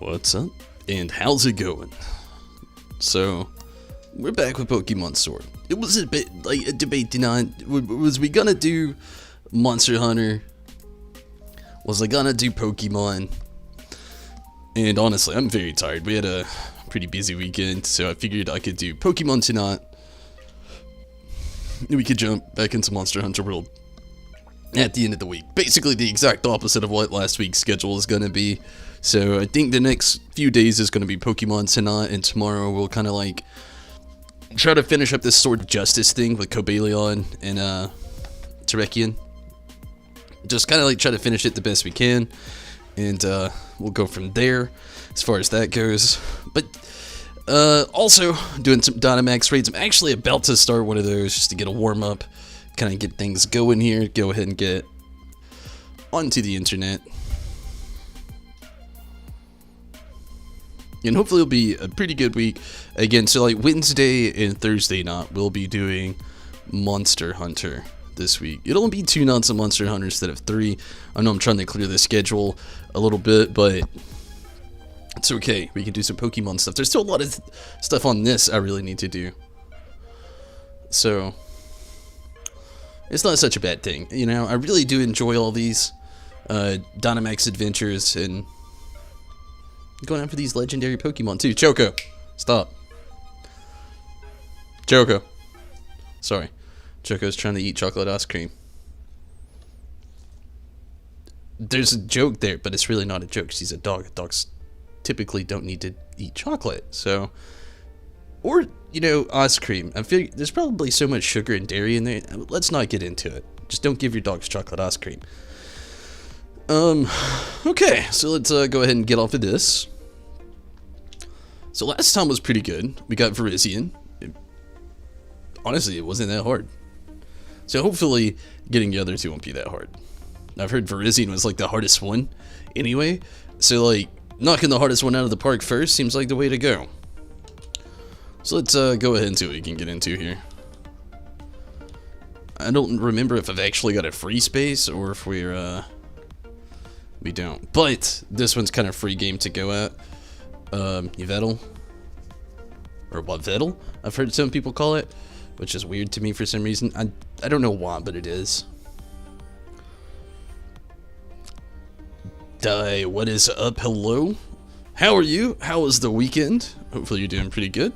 What's up? And how's it going? So, we're back with Pokemon Sword. It was a bit like a debate tonight. Was we gonna do Monster Hunter? Was I gonna do Pokemon? And honestly, I'm very tired. We had a pretty busy weekend, so I figured I could do Pokemon tonight. And we could jump back into Monster Hunter World at the end of the week. Basically the exact opposite of what last week's schedule is gonna be. So I think the next few days is gonna be Pokemon tonight, and tomorrow we'll kind of like try to finish up this Sword of Justice thing with Cobalion and Terrakion. Just kind of like try to finish it the best we can, and we'll go from there as far as that goes. But also doing some Dynamax raids. I'm actually about to start one of those just to get a warm up, kind of get things going here. Go ahead and get onto the internet, and hopefully it'll be a pretty good week again. So like Wednesday and Thursday night we'll be doing Monster Hunter this week. It'll only be 2 nights of Monster Hunter instead of 3. I know I'm trying to clear the schedule a little bit, but it's okay. We can do some Pokemon stuff. There's still a lot of stuff on this I really need to do, so it's not such a bad thing. You know, I really do enjoy all these Dynamax adventures and going after these legendary Pokemon too. Choco, stop. Choco. Sorry. Choco's trying to eat chocolate ice cream. There's a joke there, but it's really not a joke. She's a dog. Dogs typically don't need to eat chocolate. So, or, you know, ice cream. I feel there's probably so much sugar and dairy in there. Let's not get into it. Just don't give your dogs chocolate ice cream. Okay, so let's go ahead and get off of this. So last time was pretty good. We got Virizion. Honestly, it wasn't that hard. So hopefully getting the other two won't be that hard. I've heard Virizion was like the hardest one anyway. So like knocking the hardest one out of the park first seems like the way to go. So let's go ahead and see what we can get into here. I don't remember if I've actually got a free space or if we're we don't. But this one's kind of free game to go at. Yveltal, or Wavettal, I've heard some people call it, which is weird to me for some reason. I don't know why, but it is. What is up? Hello. How are you? How was the weekend? Hopefully you're doing pretty good.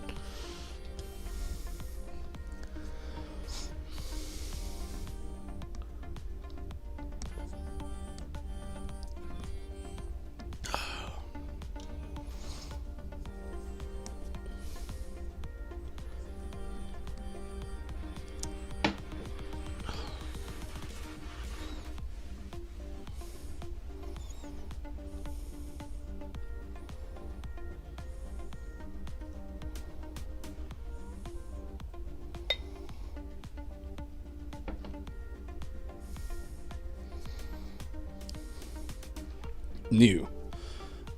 New.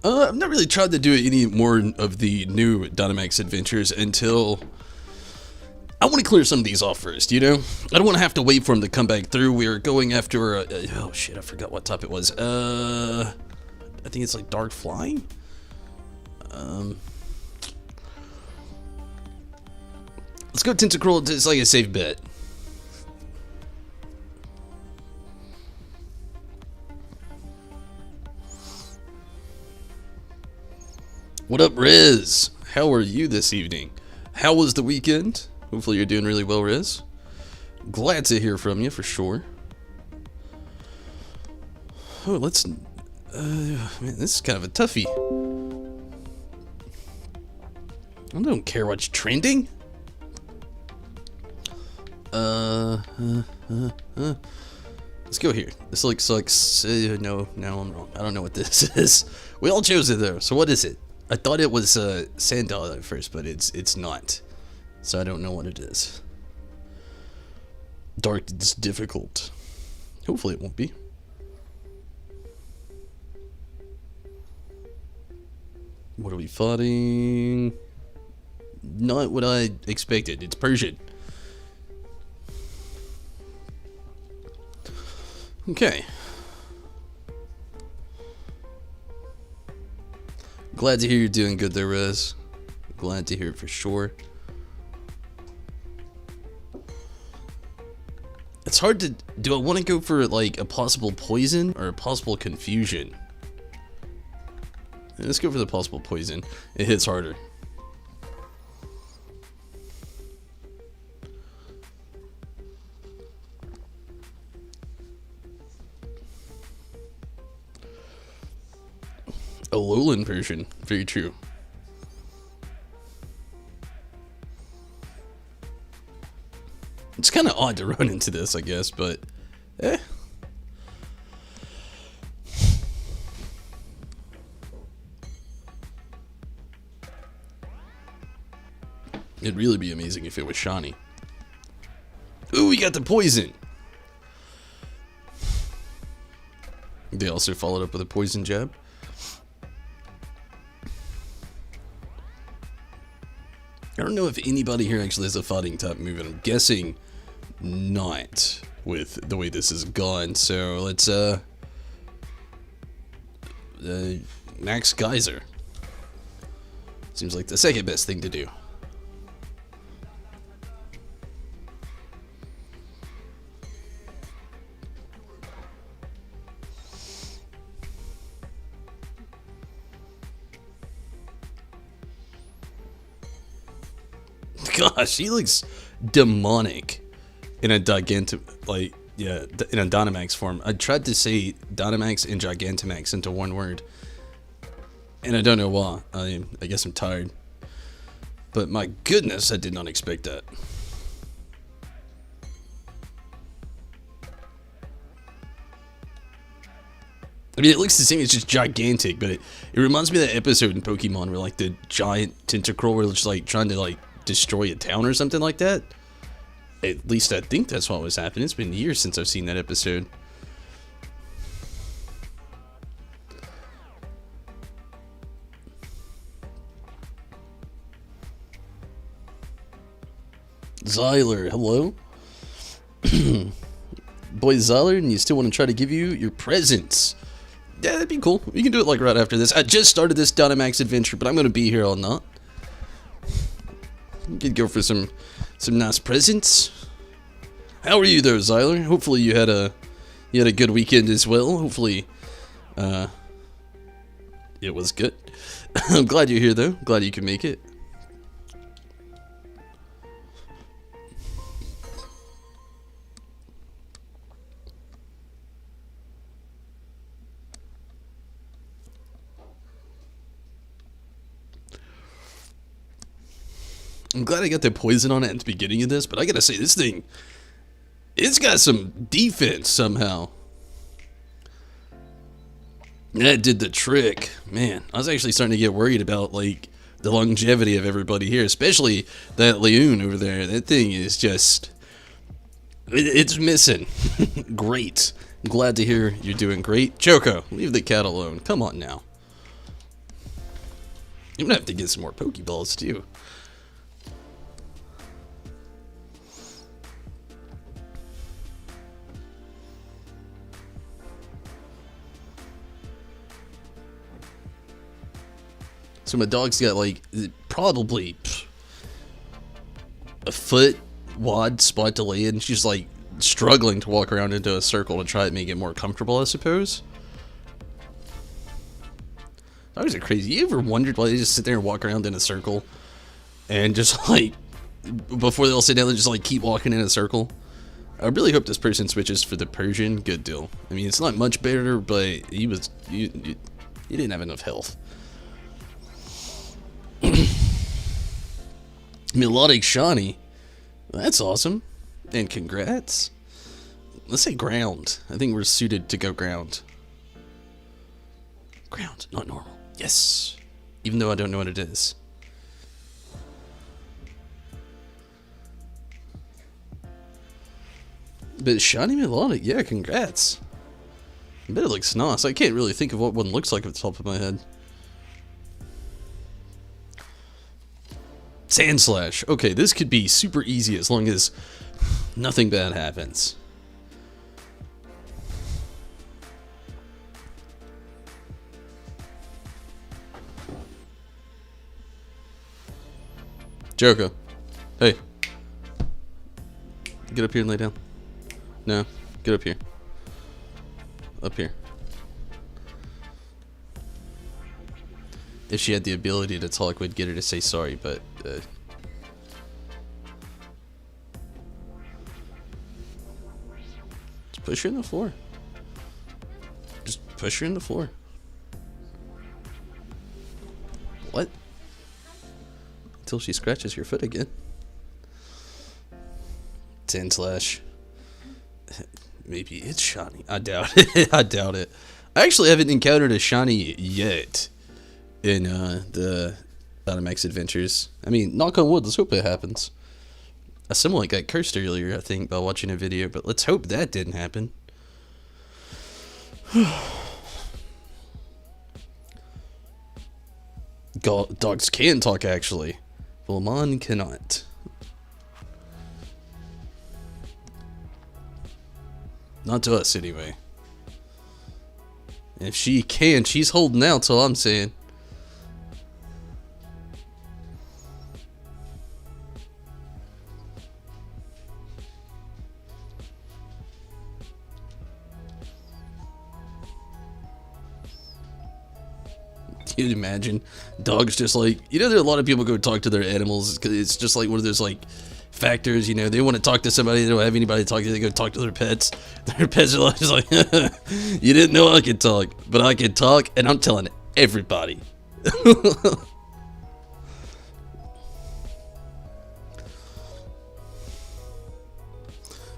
I've not really tried to do any more of the new Dynamax adventures until I want to clear some of these off first, you know? I don't want to have to wait for them to come back through. We're going after oh shit, I forgot what type it was. I think it's like Dark Flying? Let's go Tentacruel. It's like a safe bet. What up, Riz? How are you this evening? How was the weekend? Hopefully you're doing really well, Riz. Glad to hear from you, for sure. Oh, let's... man, this is kind of a toughie. I don't care what's trending. Let's go here. This looks like... no, I'm wrong. I don't know what this is. We all chose it, though. So what is it? I thought it was Sandal at first, but it's not. So I don't know what it is. Dark is difficult. Hopefully it won't be. What are we fighting? Not what I expected. It's Persian. Okay. Glad to hear you're doing good there, Rez. Glad to hear it for sure. It's hard to... Do I want to go for, like, a possible poison or a possible confusion? Let's go for the possible poison. It hits harder. A lowland version. Very true. It's kind of odd to run into this, I guess, but it'd really be amazing if it was shiny. Ooh, we got the poison. They also followed up with a poison jab. I don't know if anybody here actually has a fighting type move, and I'm guessing not with the way this has gone. So let's Max Geyser. Seems like the second best thing to do. Gosh, he looks demonic in a Gigantamax, like, yeah, in a Dynamax form. I tried to say Dynamax and Gigantamax into one word, and I don't know why. I guess I'm tired. But my goodness, I did not expect that. I mean, it looks the same, it's just gigantic, but it reminds me of that episode in Pokemon where, like, the giant Tentacruel were just, like, trying to, like, destroy a town or something like that. At least I think that's what was happening. It's been years since I've seen that episode. Zyler, hello? Boy Zyler, and you still want to try to give you your presents. Yeah, that'd be cool. We can do it like right after this. I just started this Dynamax adventure, but I'm going to be here all night. You could go for some nice presents. How are you there, Zyler? Hopefully you had a good weekend as well. Hopefully it was good. I'm glad you're here though. Glad you can make it. I'm glad I got the poison on it at the beginning of this, but I gotta say, this thing, it's got some defense somehow. That did the trick. Man, I was actually starting to get worried about, like, the longevity of everybody here, especially that Leon over there. That thing is just, it's missing. Great. I'm glad to hear you're doing great. Choco, leave the cat alone. Come on now. You're gonna have to get some more Pokeballs, too. So my dog's got, like, probably a foot wide spot to lay in. She's, like, struggling to walk around into a circle to try to make it more comfortable, I suppose. Dogs are crazy. You ever wondered why they just sit there and walk around in a circle and just, like, before they all sit down, they just, like, keep walking in a circle? I really hope this person switches for the Persian. Good deal. I mean, it's not much better, but he didn't have enough health. Melodic Shiny. That's awesome. And congrats. Let's say ground. I think we're suited to go ground. Ground, not normal. Yes. Even though I don't know what it is. But Shiny Melodic, yeah, congrats. I bet it looks nice. I can't really think of what one looks like off the top of my head. Sandslash. Okay, this could be super easy as long as nothing bad happens. Jericho. Hey. Get up here and lay down. No. Get up here. Up here. If she had the ability to talk, we'd get her to say sorry, but... just push her in the floor. Just push her in the floor. What? Until she scratches your foot again. 10 slash. Maybe it's shiny. I doubt it. I doubt it. I actually haven't encountered a shiny yet in the Dynamax adventures. I mean, knock on wood, let's hope it happens. A similar got cursed earlier, I think, by watching a video, but let's hope that didn't happen. Dogs can talk, actually. Volmon cannot. Not to us, anyway. If she can, she's holding out, so I'm saying. Can you imagine dogs just like, you know, there are a lot of people go talk to their animals because it's just like one of those like factors, you know, they want to talk to somebody, they don't have anybody to talk to, they go talk to their pets. Their pets are just like, you didn't know I could talk, but I can talk and I'm telling everybody.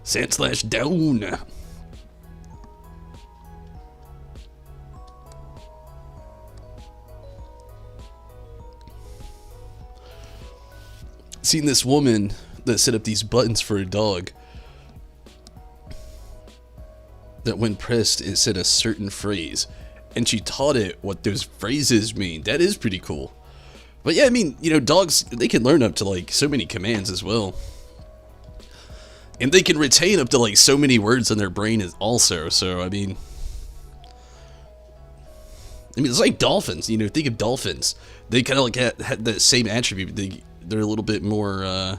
Sand slash down. Seen this woman that set up these buttons for a dog that when pressed it said a certain phrase and she taught it what those phrases mean. That is pretty cool. But yeah, I mean, you know, dogs, they can learn up to like so many commands as well, and they can retain up to like so many words in their brain also. So I mean it's like dolphins, you know, think of dolphins, they kind of like had that same attribute. They're a little bit more, I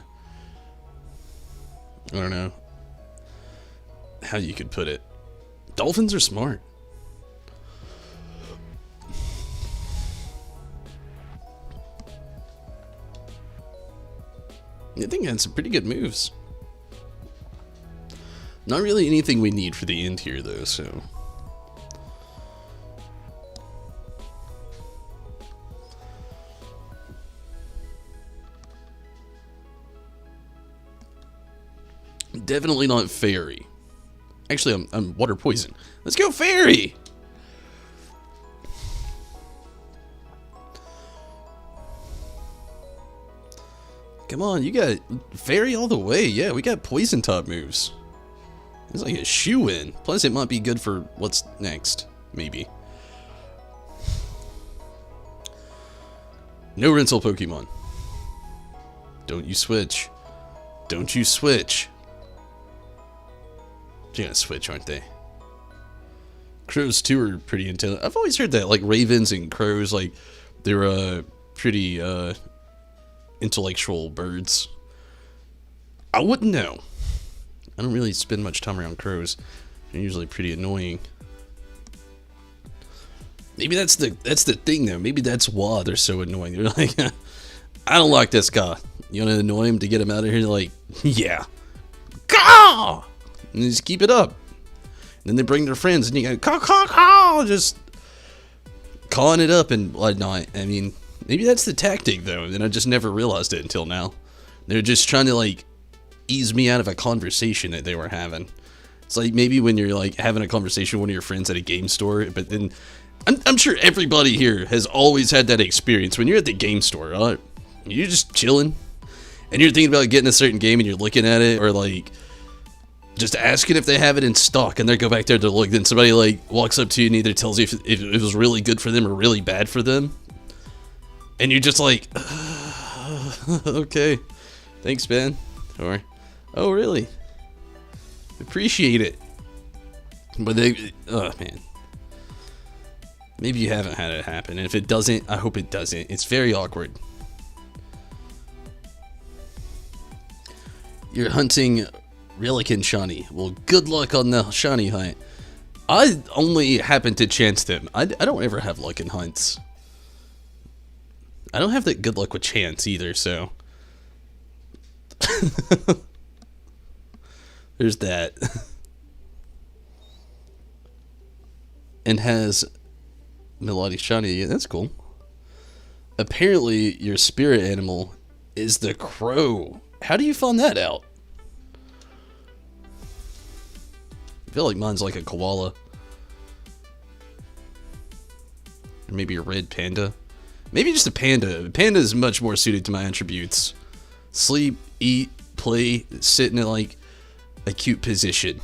don't know how you could put it. Dolphins are smart. I think it had some pretty good moves. Not really anything we need for the end here, though, so... Definitely not fairy. Actually, I'm water poison. Let's go fairy! Come on, you got fairy all the way. Yeah, we got poison top moves. It's like a shoe-in. Plus, it might be good for what's next. Maybe. No Rinso Pokemon. Don't you switch. Don't you switch. They're gonna switch, aren't they? Crows too are pretty intelligent. I've always heard that, like ravens and crows, like they're pretty intellectual birds. I wouldn't know. I don't really spend much time around crows. They're usually pretty annoying. Maybe that's the thing though. Maybe that's why they're so annoying. They're like, I don't like this guy. You want to annoy him to get him out of here? They're like, yeah. Caw! And just keep it up. And then they bring their friends and you go, caw, caw, caw! Just cawing it up and whatnot. I mean, maybe that's the tactic though. And I just never realized it until now. They're just trying to like ease me out of a conversation that they were having. It's like maybe when you're like having a conversation with one of your friends at a game store, but then I'm sure everybody here has always had that experience when you're at the game store, right? You're just chilling and you're thinking about getting a certain game and you're looking at it, or like just asking if they have it in stock, and they go back there to look, then somebody like walks up to you and either tells you if it was really good for them or really bad for them, and you're just like, okay, thanks, man. Or, oh really, appreciate it. But they, oh man, maybe you haven't had it happen, and if it doesn't, I hope it doesn't. It's very awkward. You're hunting Relican Shiny. Well, good luck on the Shiny hunt. I only happen to chance them. I don't ever have luck in hunts. I don't have that good luck with chance either, so. There's that. And has Melodic Shiny. Yeah, that's cool. Apparently, your spirit animal is the crow. How do you find that out? I feel like mine's like a koala. Or maybe a red panda. Maybe just a panda. Panda is much more suited to my attributes. Sleep, eat, play, sit in like a cute position.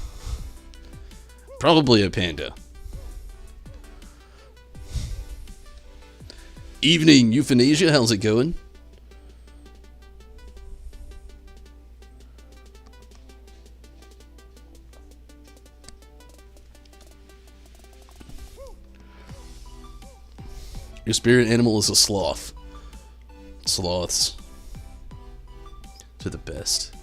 Probably a panda. Evening, Euthanasia. How's it going? Your spirit animal is a sloth. Sloths. They're the best.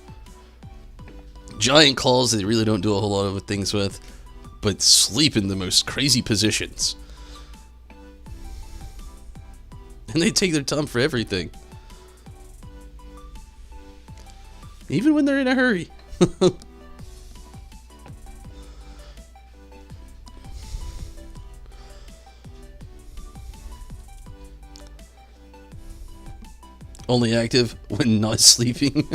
Giant claws they really don't do a whole lot of things with, but sleep in the most crazy positions. And they take their time for everything. Even when they're in a hurry. Only active when not sleeping.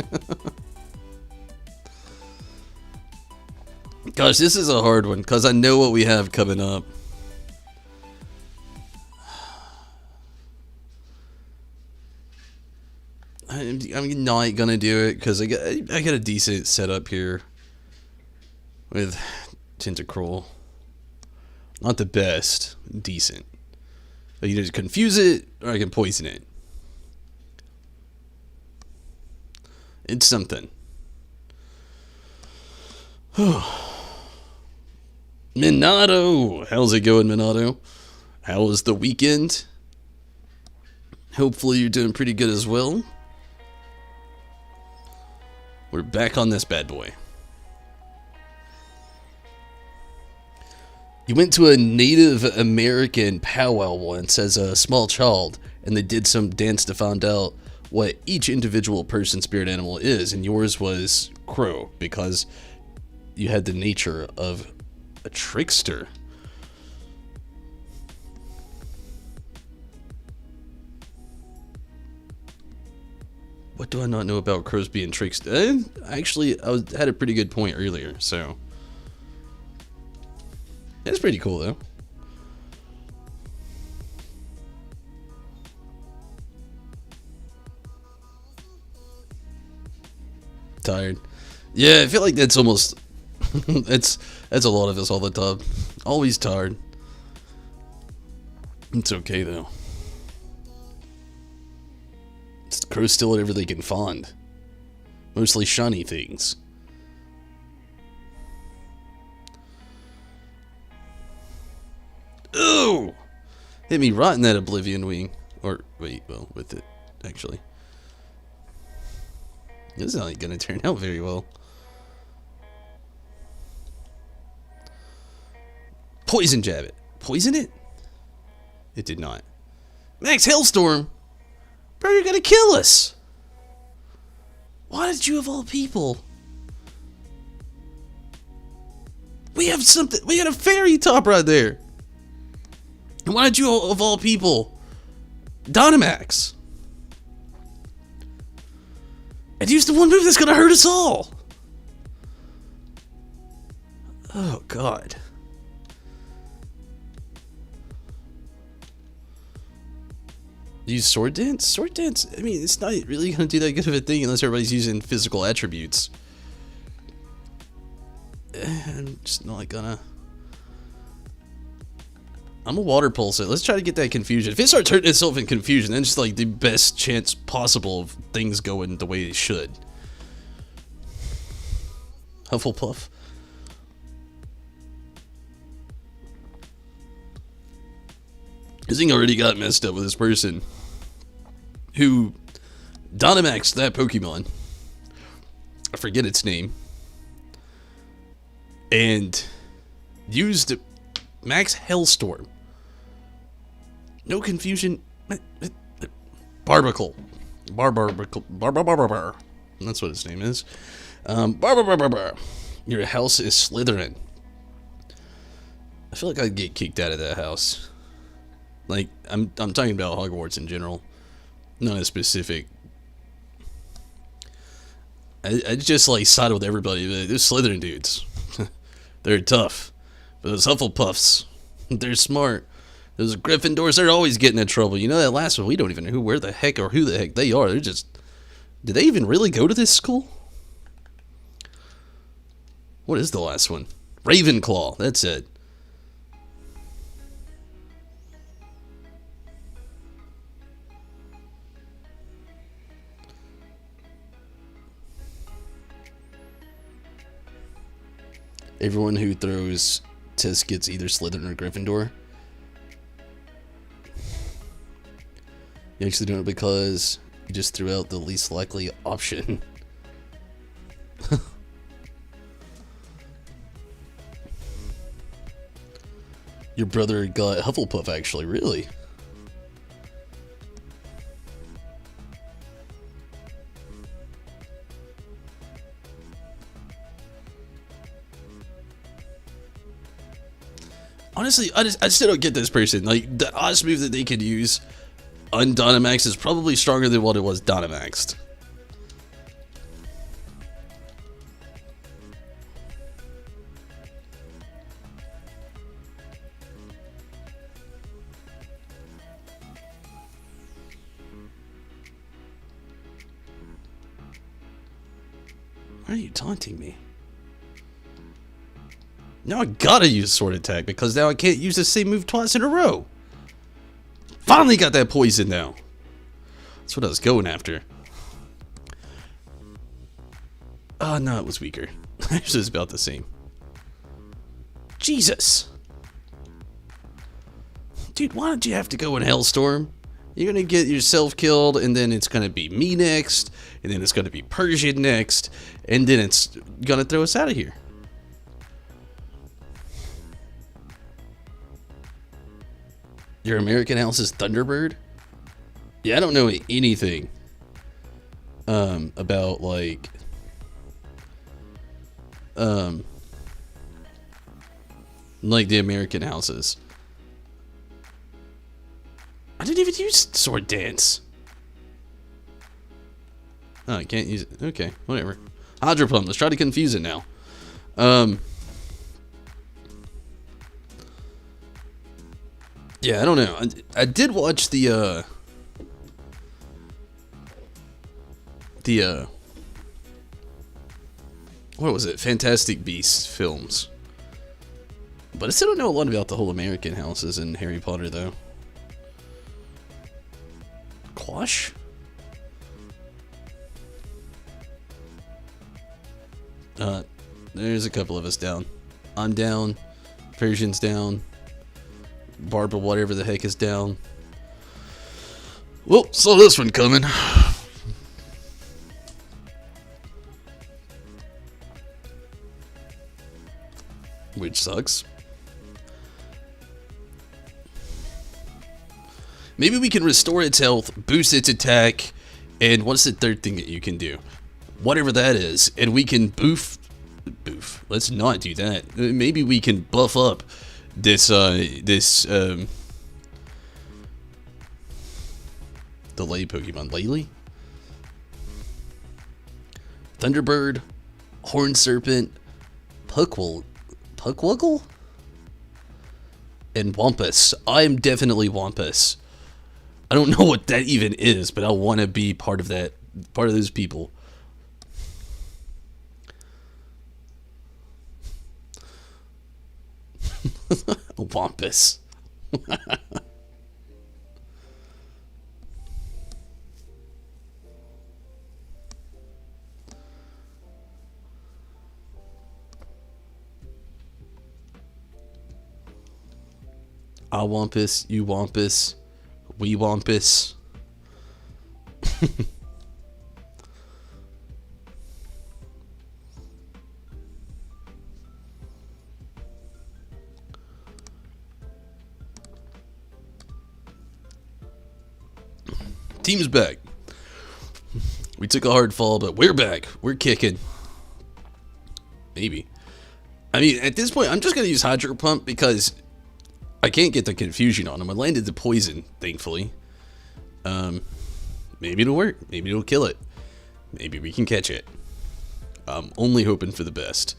Gosh, this is a hard one because I know what we have coming up. I'm not gonna do it because I got a decent setup here with Tentacruel. Not the best, decent. I can either confuse it or I can poison it. It's something. Minato! How's it going, Minato? How was the weekend? Hopefully you're doing pretty good as well. We're back on this bad boy. You went to a Native American powwow once as a small child, and they did some dance to find out what each individual person's spirit animal is, and yours was crow, because you had the nature of a trickster. What do I not know about crows being trickster? Actually, had a pretty good point earlier, so. That's pretty cool, though. Tired. Yeah, I feel like that's almost... that's a lot of us all the time. Always tired. It's okay, though. Crows steal whatever they can find. Mostly shiny things. Ooh! Hit me right in that Oblivion Wing. Or, wait, well, with it, actually. This is not gonna turn out very well. Poison jab it. Poison it? It did not. Max Hailstorm! Bro, you're gonna kill us! Why did you of all people? We have something. We got a fairy top right there. And why did you of all people? Dynamax. And use the one move that's gonna hurt us all. Oh God. Use Sword Dance? Sword Dance, I mean, it's not really going to do that good of a thing unless everybody's using physical attributes. I'm just not gonna... I'm a Water Pulse it. Let's try to get that confusion. If it starts hurting itself in confusion, then it's like the best chance possible of things going the way they should. Hufflepuff. This thing already got messed up with this person who Dynamaxed that Pokemon I forget its name, and used Max Hellstorm. No confusion. Barbacle. Barbacle. That's what his name is. Barbacle. Your house is Slytherin. I feel like I'd get kicked out of that house. Like, I'm talking about Hogwarts in general. Not a specific. I just like side with everybody. Those Slytherin dudes. They're tough. But those Hufflepuffs, they're smart. Those Gryffindors, they're always getting in trouble. You know that last one, we don't even know who the heck they are. They're just... Did they even really go to this school? What is the last one? Ravenclaw, that's it. Everyone who throws test gets either Slytherin or Gryffindor. You actually do it because you just threw out the least likely option. Your brother got Hufflepuff, actually, really? Honestly, I still don't get this person. Like, the odds move that they could use on Dynamax is probably stronger than what it was Dynamaxed. Why are you taunting me? Now I gotta use Sword Attack because now I can't use the same move twice in a row. Finally got that poison now. That's what I was going after. Oh, no, it was weaker. Actually, it's about the same. Jesus. Dude, why don't you have to go in Hellstorm? You're gonna get yourself killed, and then it's gonna be me next, and then it's gonna be Persian next, and then it's gonna throw us out of here. Your American house is Thunderbird? Yeah, I don't know anything about like the American houses. I didn't even use Sword Dance. Oh, I can't use it. Okay, whatever. Hydro Pump, let's try to confuse it now. Yeah, I don't know. I did watch the what was it? Fantastic Beasts films. But I still don't know a lot about the whole American houses in Harry Potter, though. Quash? There's a couple of us down. I'm down. Persian's down. Barbara, whatever the heck, is down. Well, saw this one coming. Which sucks. Maybe we can restore its health, boost its attack, and what's the third thing that you can do? Whatever that is, and we can boof. Let's not do that. Maybe we can buff up this delay Pokemon. Laylee? Thunderbird, Horn Serpent, Puckwuggle? And Wampus. I am definitely Wampus. I don't know what that even is, but I want to be part of that, part of those people. Wampus. I Wampus, you Wampus, we Wampus. Team's back. We took a hard fall, but we're back. We're kicking. Maybe. I mean, at this point, I'm just going to use Hydro Pump because I can't get the confusion on him. I landed the poison, thankfully. Maybe it'll work. Maybe it'll kill it. Maybe we can catch it. I'm only hoping for the best.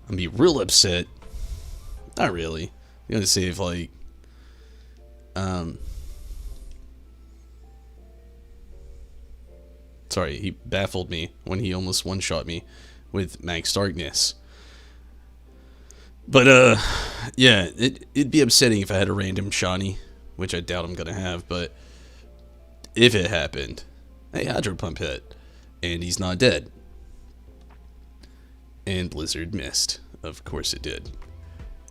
I'm going to be real upset. Not really. I'm going to save, like... Sorry, he baffled me when he almost one-shot me with Max Darkness. But, yeah, it'd be upsetting if I had a random shiny, which I doubt I'm gonna have, but if it happened, hey, Hydro Pump hit, and he's not dead. And Blizzard missed. Of course it did.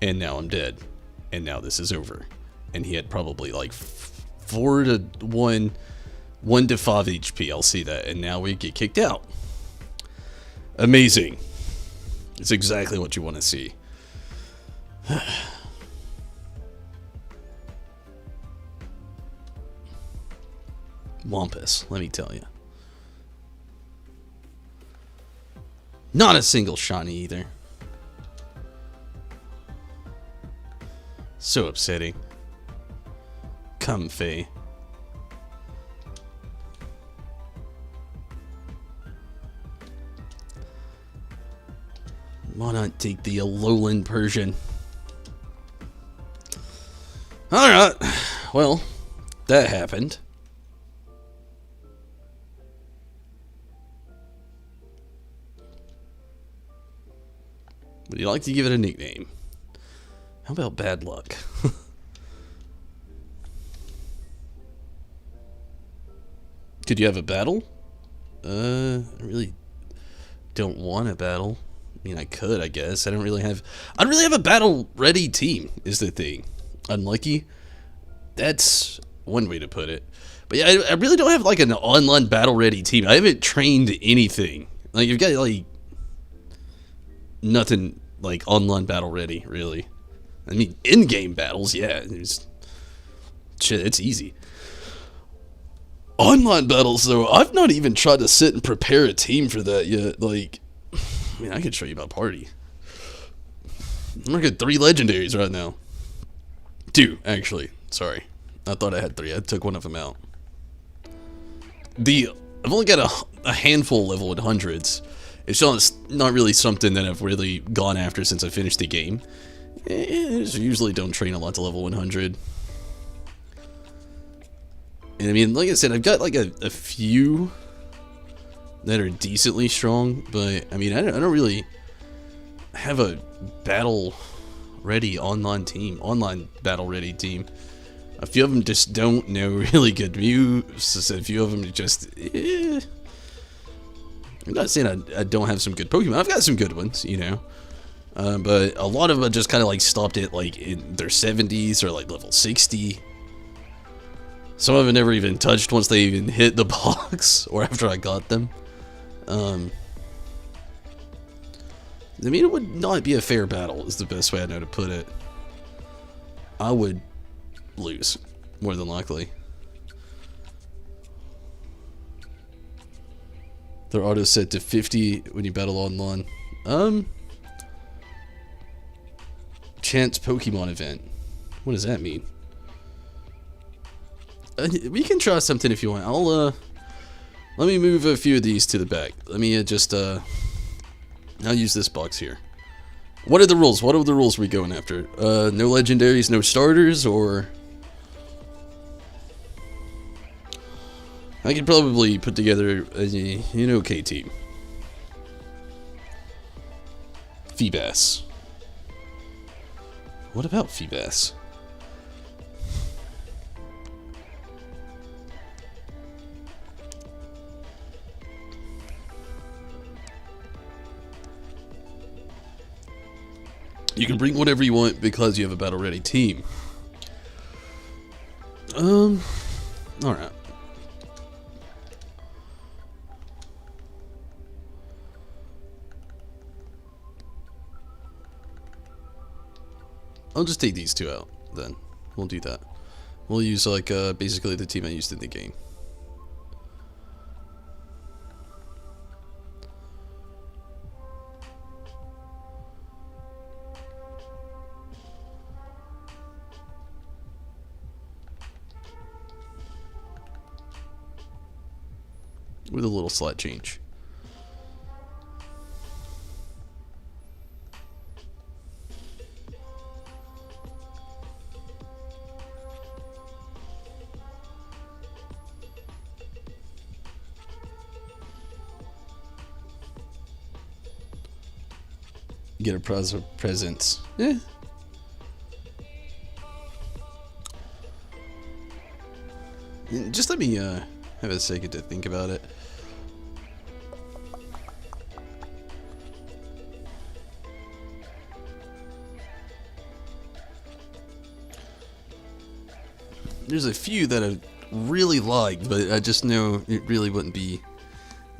And now I'm dead. And now this is over. And he had probably like 4 to 1 to 5 HP, I'll see that, and now we get kicked out. Amazing. It's exactly what you want to see. Wampus, let me tell you. Not a single shiny either. So upsetting. Comfy. Why not take the Alolan Persian? Alright, well, that happened. Would you like to give it a nickname? How about Bad Luck? Could you have a battle? I really don't want a battle. I mean, I could, I guess. I don't really have a battle-ready team, is the thing. Unlucky? That's one way to put it. But yeah, I really don't have, like, an online battle-ready team. I haven't trained anything. Like, you've got, like, nothing, like, online battle-ready, really. I mean, in-game battles, yeah. Shit, it's easy. Online battles, though, I've not even tried to sit and prepare a team for that yet. Like, I mean, I could show you my party. I'm looking at 3 legendaries right now. 2, actually. Sorry. I thought I had 3. I took one of them out. I've only got a handful level 100s. It's just not really something that I've really gone after since I finished the game. I usually don't train a lot to level 100. And I mean, like I said, I've got like a few that are decently strong, but I mean, I don't really have a battle-ready online battle-ready team. A few of them just don't know really good moves. A few of them just, I'm not saying I don't have some good Pokemon. I've got some good ones, you know. But a lot of them just kind of like stopped at like in their 70s or like level 60. Some of them never even touched once they even hit the box or after I got them. I mean, it would not be a fair battle, is the best way I know to put it. I would lose, more than likely. They're auto set to 50 when you battle online. Chance Pokemon event. What does that mean? We can try something if you want. Let me move a few of these to the back. Let me I'll use this box here. What are the rules? What are the rules we going after? No legendaries, no starters, or... I could probably put together an okay team. Feebas. What about Feebas? You can bring whatever you want because you have a battle-ready team. Alright. I'll just take these 2 out, then. We'll do that. We'll use, like, basically the team I used in the game. with a little slight change. Get a prize of presents. Eh. Just let me have a second to think about it. There's a few that I really liked, but I just know it really wouldn't be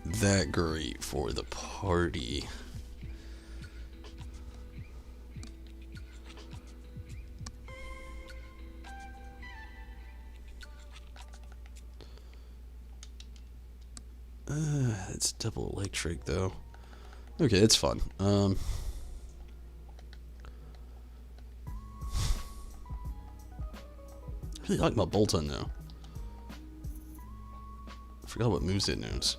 that great for the party. It's double electric though. Okay, it's fun. I really like my Bolton though. I forgot what moves it knows.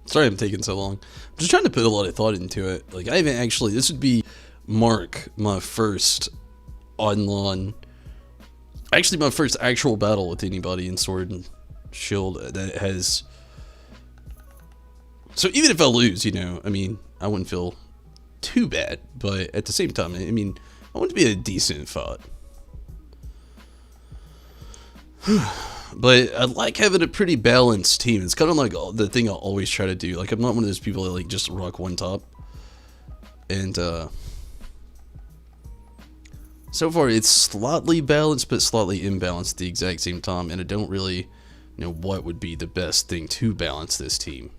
Sorry I'm taking so long. I'm just trying to put a lot of thought into it. Like, I haven't actually... This would be my first online... Actually, my first actual battle with anybody in Sword and Shield that has... So even if I lose, you know, I mean, I wouldn't feel too bad. But at the same time, I mean, I want it to be a decent fight. But I like having a pretty balanced team. It's kind of like the thing I always try to do. Like, I'm not one of those people that like just rock one top. And so far it's slightly balanced, but slightly imbalanced at the exact same time. And I don't really know what would be the best thing to balance this team.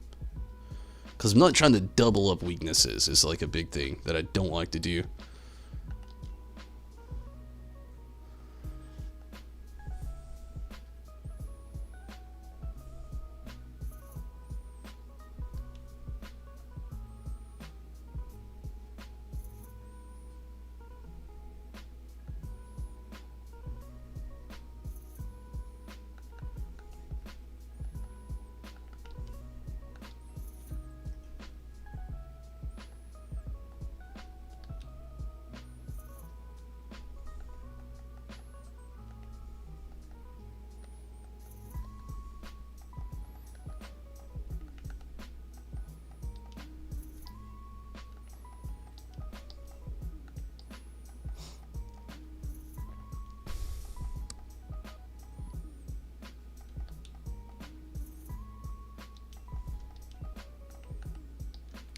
Because I'm not trying to double up weaknesses. It's like a big thing that I don't like to do.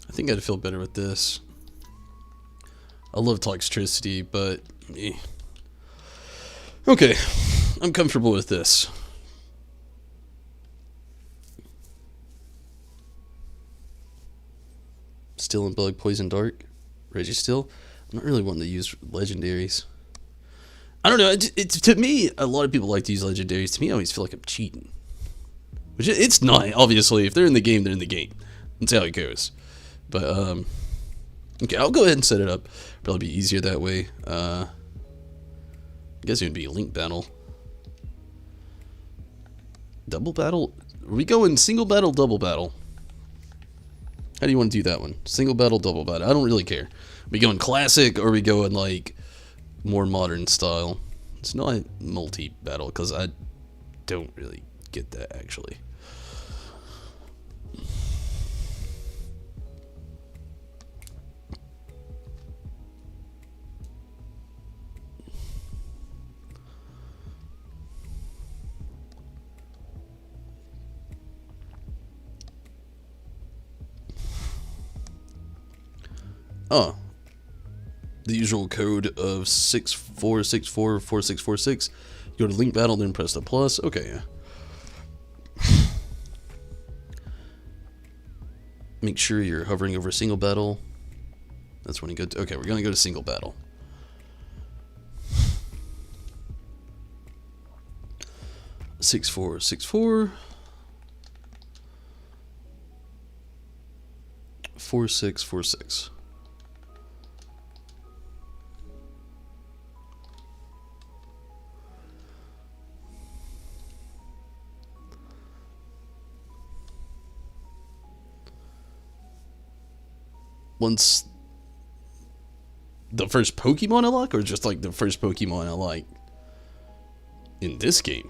I think I'd feel better with this. I love Toxtricity, but... Okay, I'm comfortable with this. Still and Bug, Poison Dark, Registeel. I'm not really wanting to use legendaries. I don't know, to me, a lot of people like to use legendaries. To me, I always feel like I'm cheating. Which it's not, obviously. If they're in the game, they're in the game. That's how it goes. But, okay, I'll go ahead and set it up. Probably be easier that way. I guess it would be Link Battle. Double Battle? Are we going single battle, double battle? How do you want to do that one? Single battle, double battle? I don't really care. Are we going classic, or are we going, like, more modern style? It's not multi-battle, because I don't really get that, actually. Oh. the usual code of 64644646. Go to link battle, then press the plus. Okay, yeah. Make sure you're hovering over single battle. That's when you go to, okay, we're gonna go to single battle. Six four 4646. Once the first Pokemon I like, or just like the first Pokemon I like in this game?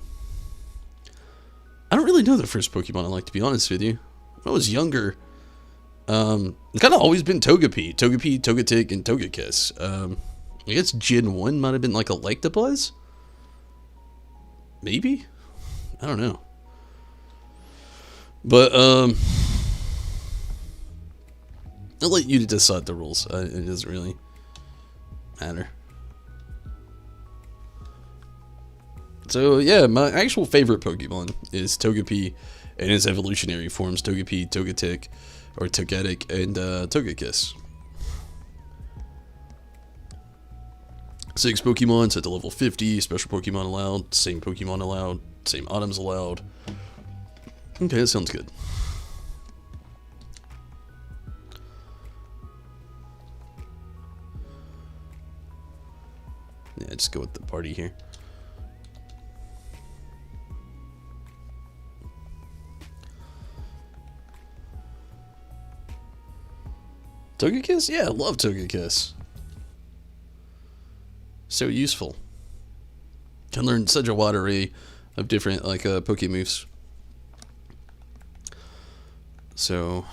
I don't really know the first Pokemon I like, to be honest with you. When I was younger, it's kind of always been Togepi, Togetic, and Togekiss. I guess Gen 1 might have been like Electabuzz? Maybe? I don't know. But, I'll let you decide the rules. It doesn't really matter. So, yeah, my actual favorite Pokemon is Togepi and its evolutionary forms, Togepi, Togetic, or Togetic, and Togekiss. 6 Pokemon set to level 50, special Pokemon allowed, same Pokemon allowed, same items allowed. Okay, that sounds good. Yeah, just go with the party here. Togekiss? Yeah, I love Togekiss. So useful. Can learn such a wide array of different, like, Poke moves. So,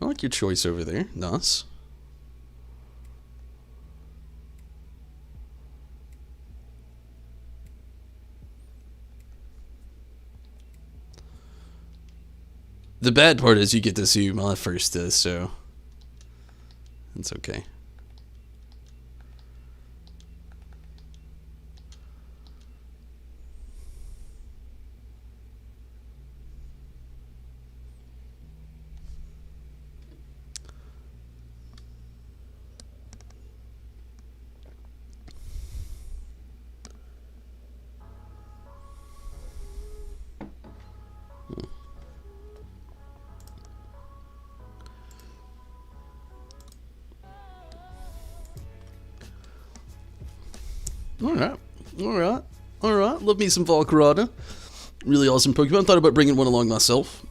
I like your choice over there. Nice. The bad part is you get to see my first does, so it's okay. Alright. Love me some Volcarona. Really awesome Pokemon. Thought about bringing one along myself.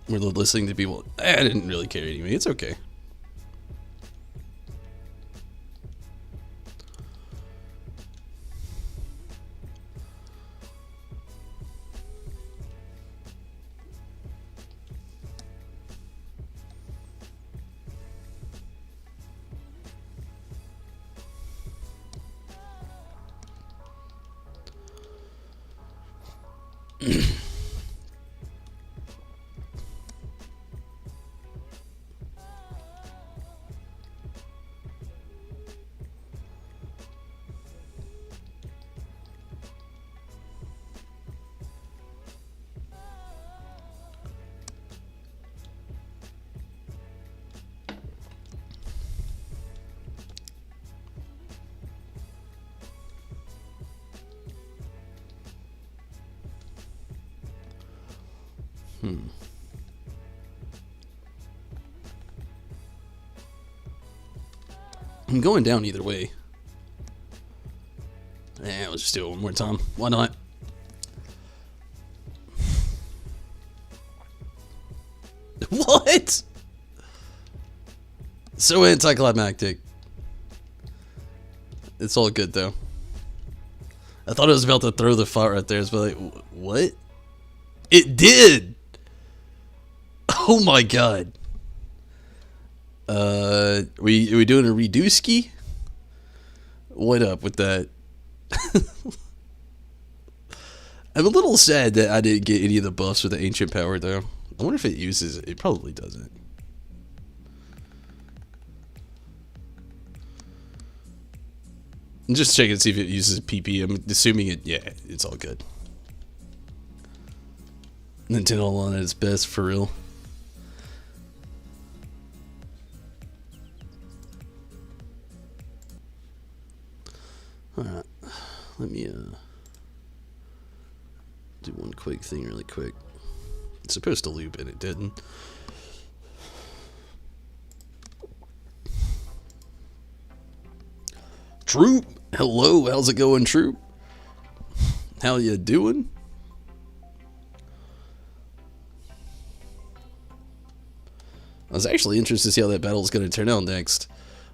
We're listening to people. I didn't really care anyway. It's okay. I'm going down either way. Let's just do it one more time. Why not? What? So anticlimactic. It's all good though. I thought I was about to throw the fire right there. But like, what? It did. Oh my god. We doing a redo ski? What up with that? I'm a little sad that I didn't get any of the buffs with the ancient power though. I wonder if it uses it. It probably doesn't. I'm just checking to see if it uses PP. I'm assuming it, yeah, it's all good. Nintendo Online at its best, for real. Alright, let me do one quick thing really quick. It's supposed to loop and it didn't. Troop, hello, how's it going, Troop? How you doing? I was actually interested to see how that battle is going to turn out next.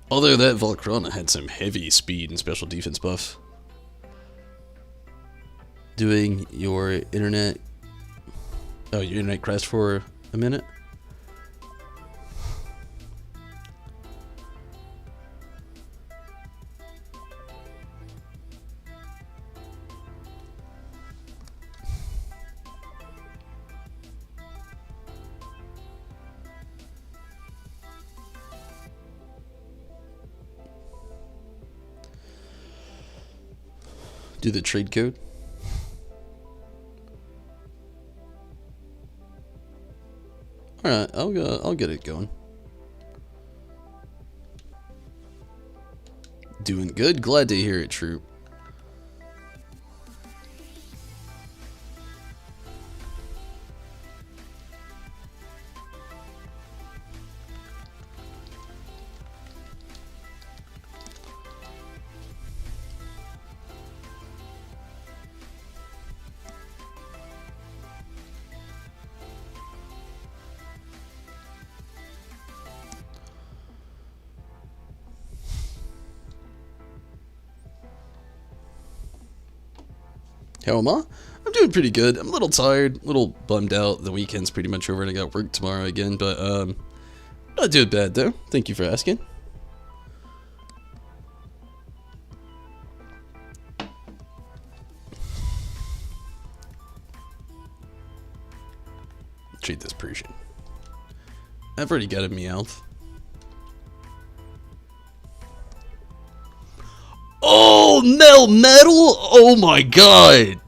Although that Volcrona had some heavy speed and special defense buffs. Doing your internet... Oh, your internet crashed for a minute? Do the trade code. Alright, I'll get it going. Doing good, glad to hear it, Troop. How am I? I'm doing pretty good. I'm a little tired, a little bummed out. The weekend's pretty much over and I got work tomorrow again, but not doing bad though. Thank you for asking. Treat this Persian. I've already got a Meowth. Oh, Metal! Oh my god!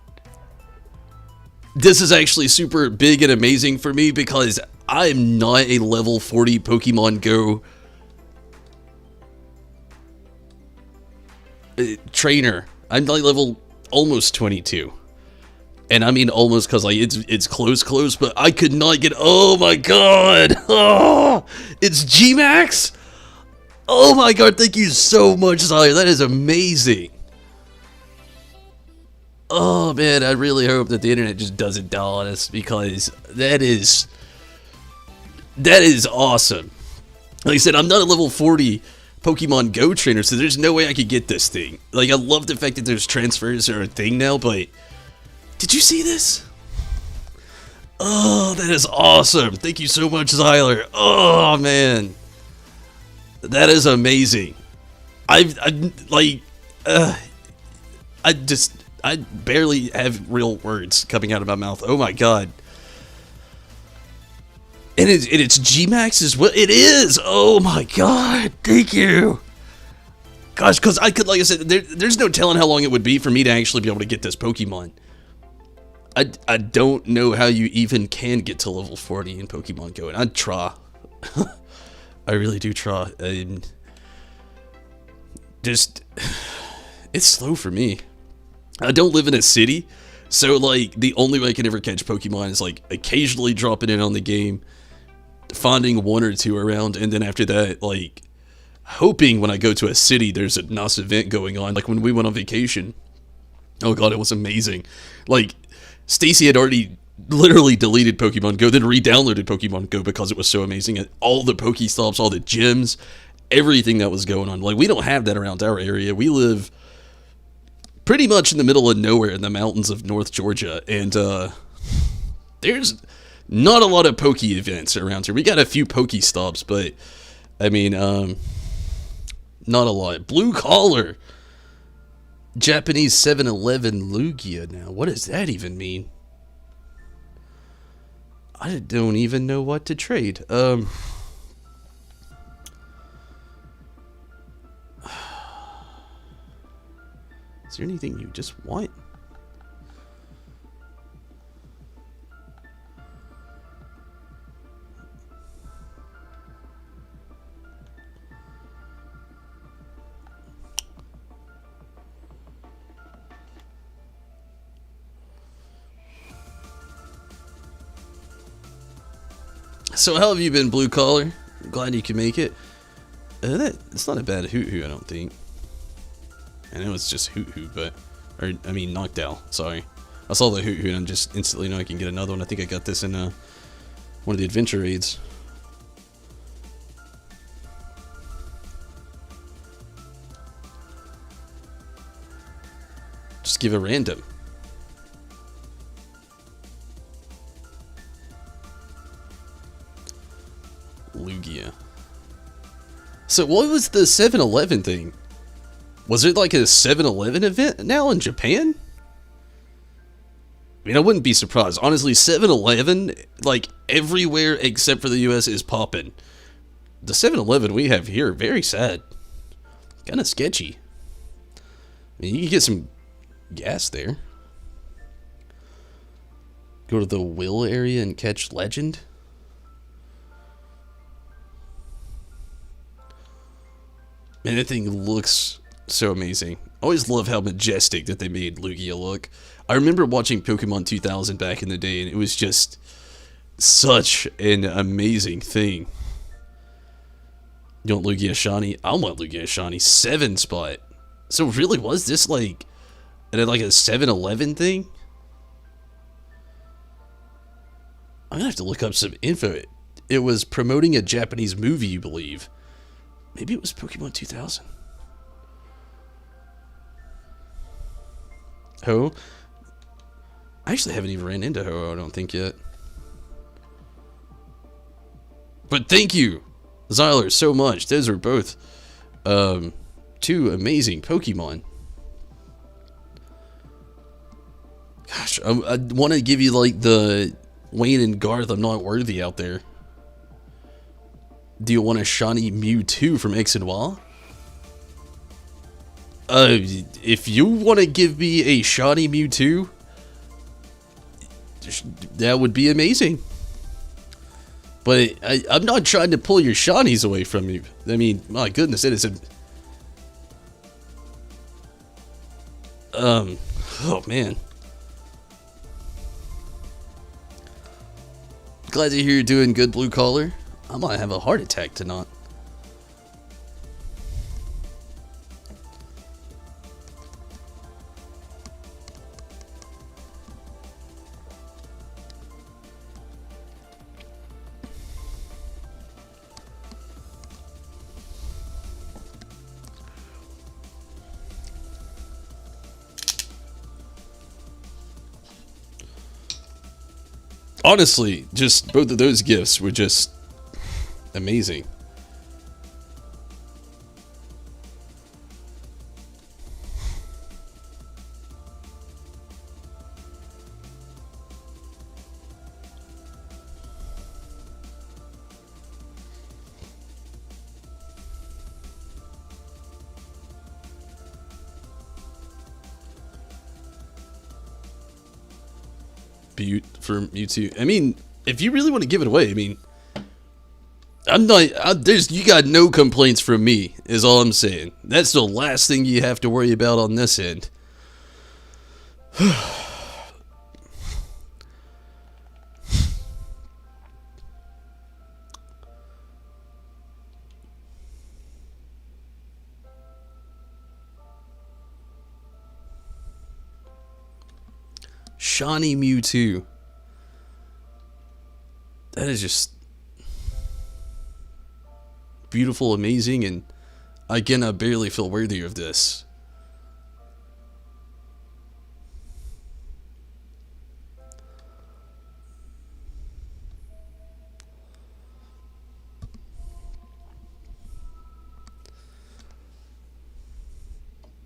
This is actually super big and amazing for me because I'm not a level 40 Pokemon Go trainer. I'm like level almost 22. And I mean almost because like it's close, but I could not get. Oh my god! Oh, it's G-Max! Oh my god, thank you so much, Zyler. That is amazing. Oh man, I really hope that the internet just doesn't die on us because that is awesome. Like I said, I'm not a level 40 Pokemon Go trainer, so there's no way I could get this thing. Like, I love the fact that there's transfers are a thing now, but did you see this? Oh, that is awesome. Thank you so much, Zyler. Oh man. That is amazing. I barely have real words coming out of my mouth. Oh my god. And it's G-Max as well. It is. Oh my god. Thank you. Gosh, because I could, like I said, there's no telling how long it would be for me to actually be able to get this Pokemon. I don't know how you even can get to level 40 in Pokemon Go, and I'd try. I really do try. Just, it's slow for me. I don't live in a city, so like the only way I can ever catch Pokemon is like occasionally dropping in on the game, finding one or two around, and then after that, like hoping when I go to a city there's a nice event going on. Like when we went on vacation, oh god, it was amazing. Like Stacy had already literally deleted Pokemon Go, then re-downloaded Pokemon Go because it was so amazing. And all the Pokestops, all the gyms, everything that was going on. Like we don't have that around our area. We live pretty much in the middle of nowhere in the mountains of North Georgia, and there's not a lot of Poke events around here. We got a few Pokestops, but I mean, not a lot. Blue Collar. Japanese 7-Eleven Lugia now. What does that even mean? I don't even know what to trade. Is there anything you just want? So how have you been, Blue Collar? Glad you can make it. It's not a bad Hoot-Hoot, I don't think. I know it's just Hoot-Hoot, but... Or, I mean, Knocked Out, sorry. I saw the Hoot-Hoot and just instantly know I can get another one. I think I got this in one of the adventure raids. Just give a random. Lugia. So what was the 7-Eleven thing? Was it like a 7-Eleven event now in Japan? I mean, I wouldn't be surprised. Honestly, 7-Eleven, like, everywhere except for the US is popping. The 7-Eleven we have here, very sad. Kinda sketchy. I mean, you can get some gas there. Go to the Will area and catch Legend. Man, that thing looks so amazing. I always love how majestic that they made Lugia look. I remember watching Pokemon 2000 back in the day, and it was just such an amazing thing. You want Lugia Shiny? I want Lugia Shiny. 7 spot. So really, was this like a 7-Eleven thing? I'm gonna have to look up some info. It was promoting a Japanese movie, you believe. Maybe it was Pokemon 2000. Ho? I actually haven't even ran into Ho, I don't think yet. But thank you, Zyler, so much. Those are both two amazing Pokemon. Gosh, I want to give you like the Wayne and Garth I'm not worthy out there. Do you want a shiny Mewtwo from X and Y? If you want to give me a shiny Mewtwo, that would be amazing. But I'm not trying to pull your shinies away from you. I mean, my goodness, it is a... oh man. Glad to hear you're doing good, Blue Collar. I might have a heart attack tonight. Honestly, just both of those gifts were just amazing. Butte for Mewtwo. I mean, if you really want to give it away, I mean, you got no complaints from me, is all I'm saying. That's the last thing you have to worry about on this end. Shiny Mewtwo. That is just beautiful, amazing, and again, I barely feel worthy of this.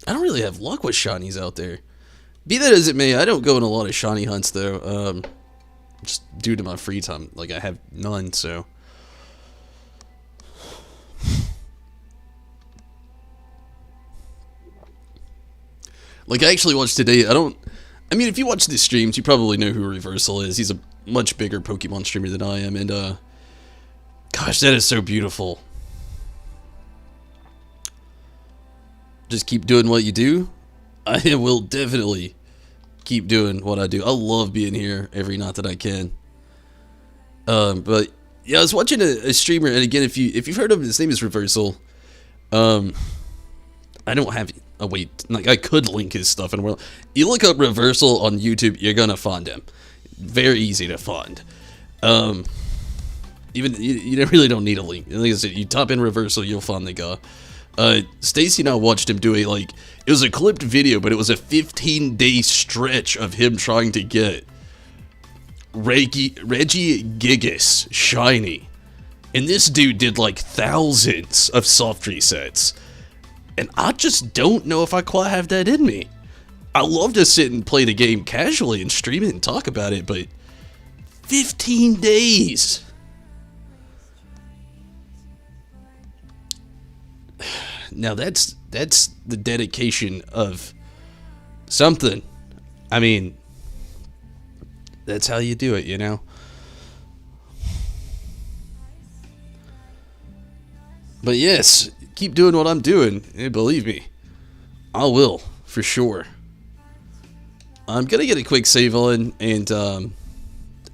I don't really have luck with shinies out there. Be that as it may, I don't go on a lot of shiny hunts though. Just due to my free time, like I have none. So, like I actually watched today. I mean, if you watch these streams, you probably know who Reversal is. He's a much bigger Pokemon streamer than I am, and gosh, that is so beautiful. Just keep doing what you do. I will definitely keep doing what I do. I love being here every night that I can. But yeah, I was watching a streamer, and again, if you've heard of him, his name is Reversal. I don't have a wait. Like I could link his stuff in the world. You look up Reversal on YouTube, you're gonna find him. Very easy to find. Even you really don't need a link. Like I said, you type in Reversal, you'll find the guy. Stacy and I watched him do it was a clipped video, but it was a 15-day stretch of him trying to get Regigigas shiny. And this dude did like thousands of soft resets. And I just don't know if I quite have that in me. I love to sit and play the game casually and stream it and talk about it, but 15 days. Now that's the dedication of something. I mean, that's how you do it, you know? But yes, keep doing what I'm doing, and believe me, I will, for sure. I'm gonna get a quick save on, and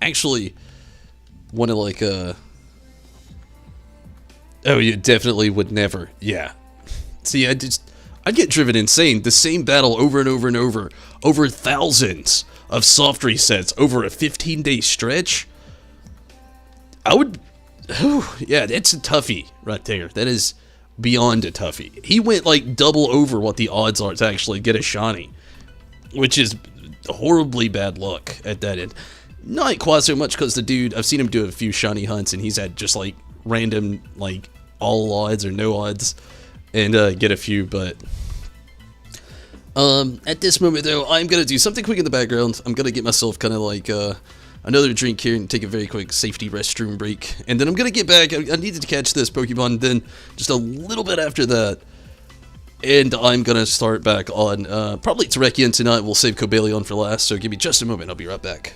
actually want to oh, you definitely would never, yeah. See, I'd get driven insane. The same battle over and over and over thousands of soft resets over a 15-day stretch. I would, yeah, that's a toughie right there. That is beyond a toughie. He went like double over what the odds are to actually get a shiny, which is horribly bad luck at that end. Not quite so much because the dude, I've seen him do a few shiny hunts and he's had just like random, like all odds or no odds, and get a few, but at this moment though, I'm gonna do something quick in the background. I'm gonna get myself kind of like another drink here and take a very quick safety restroom break, and then I'm gonna get back. I needed to catch this Pokemon, then just a little bit after that, and I'm gonna start back on probably Terrakion tonight. We'll save Cobalion for last, so give me just a moment. I'll be right back.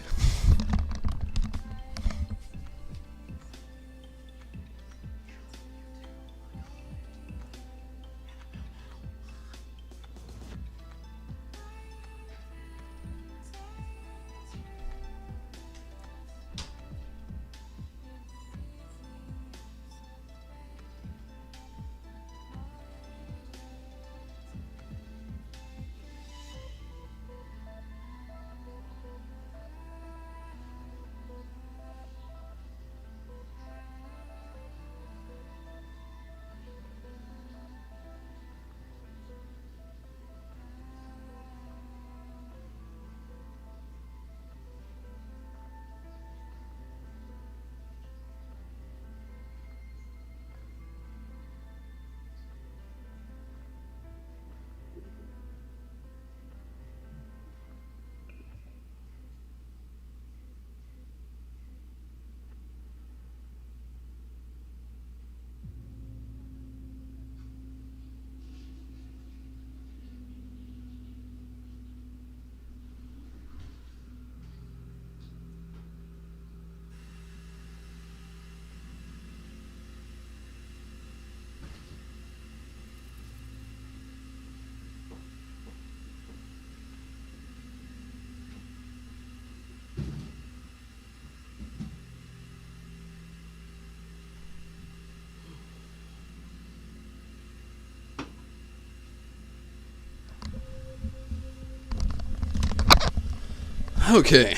Okay,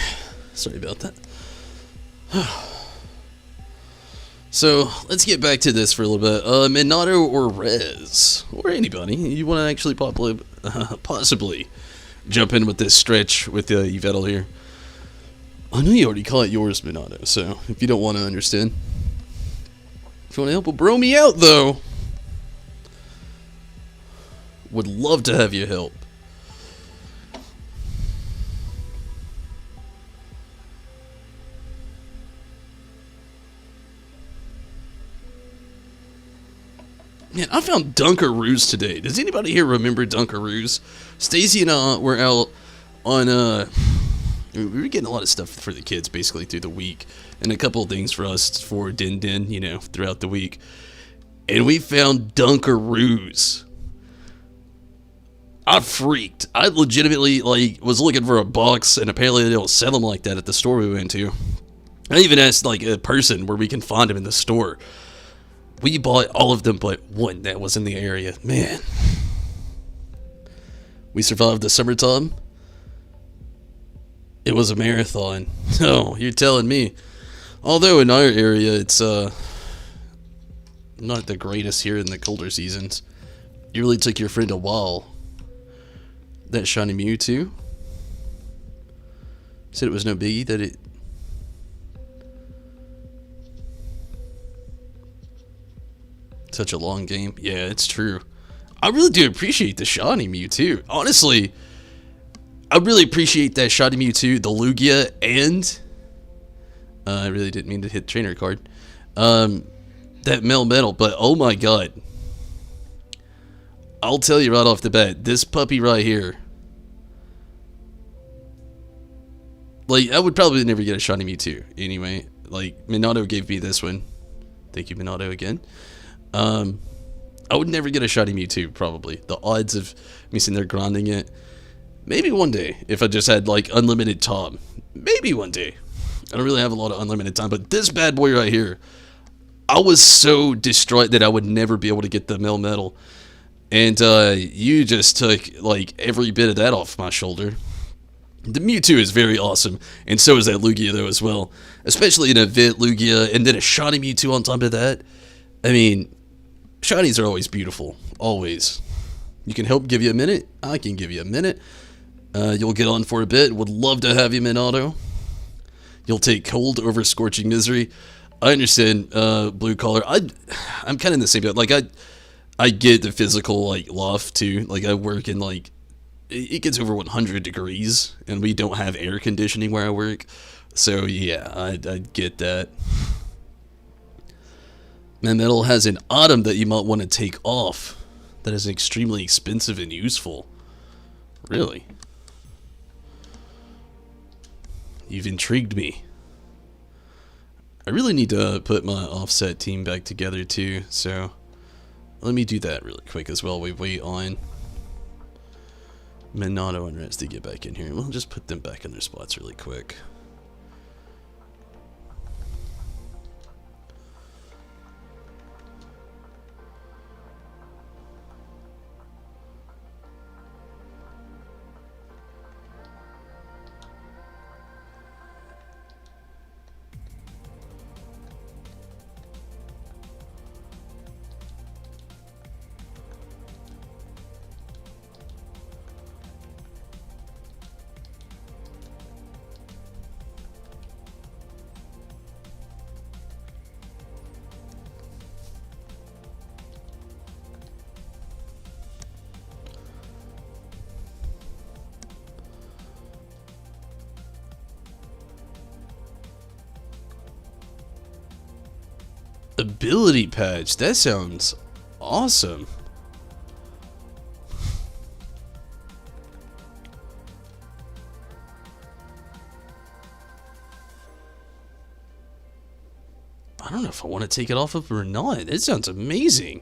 sorry about that. So, let's get back to this for a little bit. Minato or Rez, or anybody, you want to actually possibly jump in with this stretch with Yvettle here. I know you already call it yours, Minato, so if you don't want to understand. If you want to help, well, bro me out, though. Would love to have you help. Man, I found Dunkaroos today. Does anybody here remember Dunkaroos? Stacy and I were out on, we were getting a lot of stuff for the kids basically through the week. And a couple of things for us for Din Din, you know, throughout the week. And we found Dunkaroos. I freaked. I legitimately, like, was looking for a box, and apparently they don't sell them like that at the store we went to. I even asked, like, a person where we can find them in the store. We bought all of them but one that was in the area. Man. We survived the summertime. It was a marathon. Oh, you're telling me. Although in our area, it's not the greatest here in the colder seasons. You really took your friend a while. That shiny Mewtwo. Said it was no biggie, that it... Such a long game. Yeah, it's true. I really do appreciate the shiny Mewtwo. Honestly, I really appreciate that shiny Mewtwo, the Lugia, and... I really didn't mean to hit trainer card. That Melmetal, but oh my god. I'll tell you right off the bat, this puppy right here. Like, I would probably never get a shiny Mewtwo anyway. Like, Minato gave me this one. Thank you, Minato, again. I would never get a shiny Mewtwo, probably. The odds of me sitting there grinding it. Maybe one day, if I just had, like, unlimited time. Maybe one day. I don't really have a lot of unlimited time, but this bad boy right here, I was so distraught that I would never be able to get the Melmetal. And, you just took, like, every bit of that off my shoulder. The Mewtwo is very awesome, and so is that Lugia, though, as well. Especially an event Lugia, and then a shiny Mewtwo on top of that. I mean, shinies are always beautiful. Always. You can help give you a minute. I can give you a minute. You'll get on for a bit. Would love to have you, Minato. You'll take cold over scorching misery. I understand, blue collar. I'm kind of in the same boat. Like, I get the physical, like, loft, too. Like, I work in, like, it gets over 100 degrees, and we don't have air conditioning where I work. So, yeah, I get that. Melmetal has an item that you might want to take off that is extremely expensive and useful. Really? You've intrigued me. I really need to put my offset team back together too, so let me do that really quick as well. We wait on Minato and Reds to get back in here. We'll just put them back in their spots really quick. Ability patch, that sounds awesome. I don't know if I want to take it off of or not. It sounds amazing.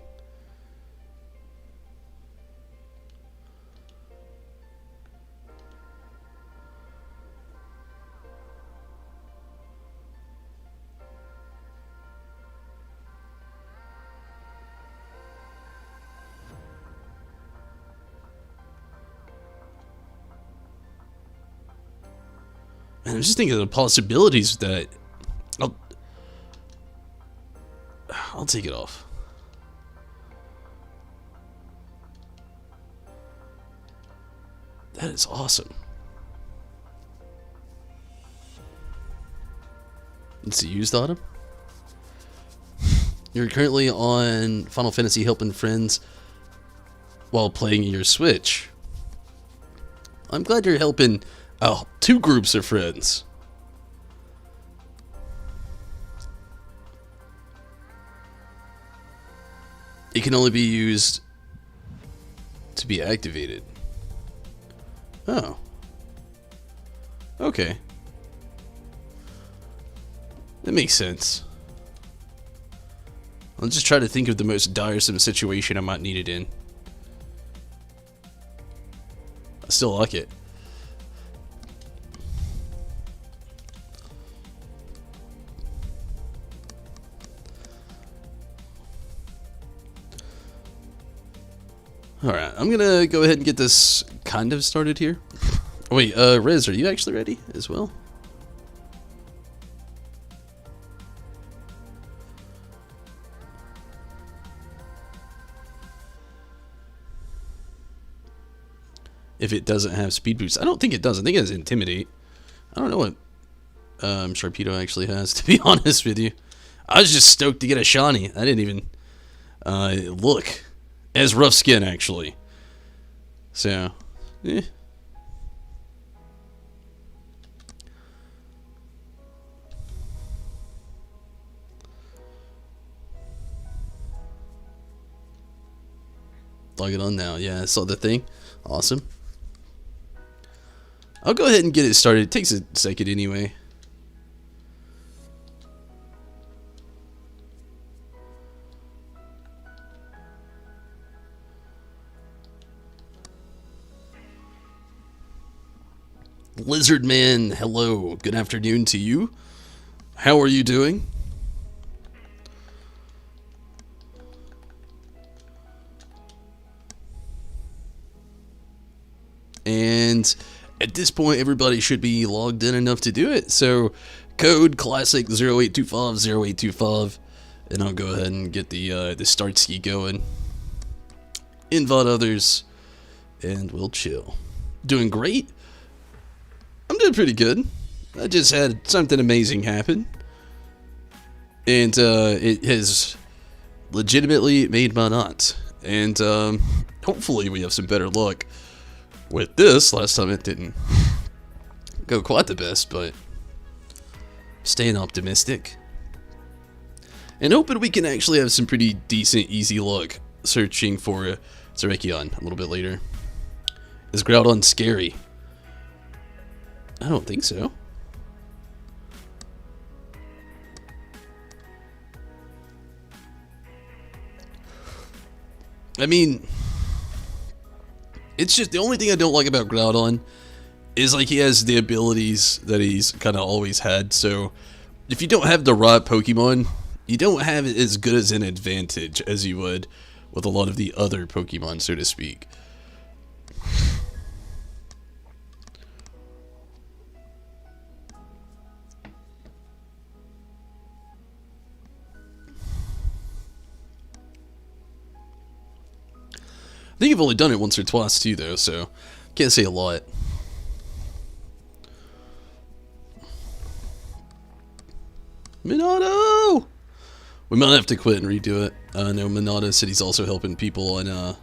And I'm just thinking of the possibilities that I'll take it off. That is awesome. It's a used item. You're currently on Final Fantasy Helping Friends. while playing your Switch. I'm glad you're helping two groups of friends. It can only be used to be activated. Oh. Okay. That makes sense. I'll just try to think of the most diresome situation I might need it in. I still like it. Alright, I'm gonna go ahead and get this kind of started here. Wait, Rez, are you actually ready as well? If it doesn't have speed boost. I don't think it does. I think it has intimidate. I don't know what Sharpedo actually has, to be honest with you. I was just stoked to get a shiny. I didn't even look. As rough skin, actually. So, eh. Log it on now. Yeah, I saw the thing. Awesome. I'll go ahead and get it started. It takes a second anyway. Lizard Man, hello. Good afternoon to you. How are you doing? And at this point, everybody should be logged in enough to do it. So, code classic 08250825, and I'll go ahead and get the start ski going. Invite others, and we'll chill. Doing great. I'm doing pretty good. I just had something amazing happen, and it has legitimately made my knot. And hopefully, we have some better luck with this. Last time it didn't go quite the best, but staying optimistic and hoping we can actually have some pretty decent, easy luck searching for Zerekion a little bit later. Is Groudon scary? I don't think so. I mean, it's just the only thing I don't like about Groudon is like he has the abilities that he's kind of always had. So if you don't have the right Pokemon, you don't have it as good as an advantage as you would with a lot of the other Pokemon, so to speak. I think I've only done it once or twice too, though, so can't say a lot. Minato! We might have to quit and redo it. No, Minato said he's also helping people on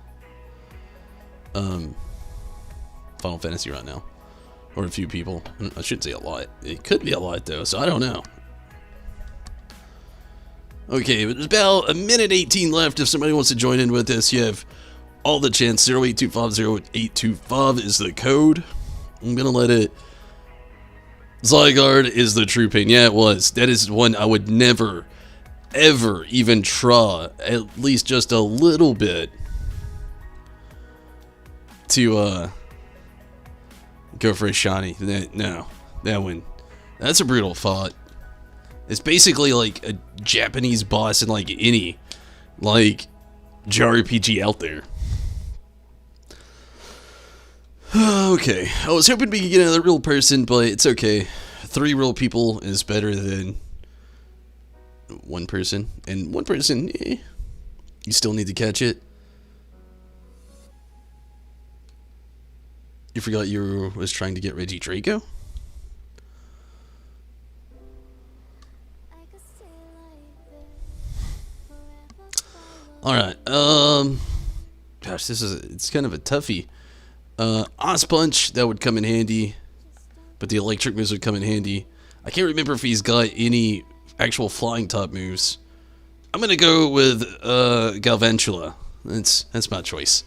Final Fantasy right now, or a few people. I shouldn't say a lot. It could be a lot though, so I don't know. Okay, but there's about a minute 18 left. If somebody wants to join in with us, you have all the chance. 08250825 is the code. I'm gonna let it. Zygarde is the true pain. Yeah, it was. That is one I would never, ever even try, at least just a little bit, to go for a shiny. No, that one. That's a brutal fight. It's basically like a Japanese boss in like any like JRPG out there. Okay, I was hoping we could get another real person, but it's okay. 3 real people is better than 1 person. And 1 person, you still need to catch it. You forgot you was trying to get Reggie Draco? Alright, gosh, gosh, it's kind of a toughie. Oz Punch, that would come in handy, but the electric moves would come in handy. I can't remember if he's got any actual flying type moves. I'm gonna go with Galvantula. That's my choice.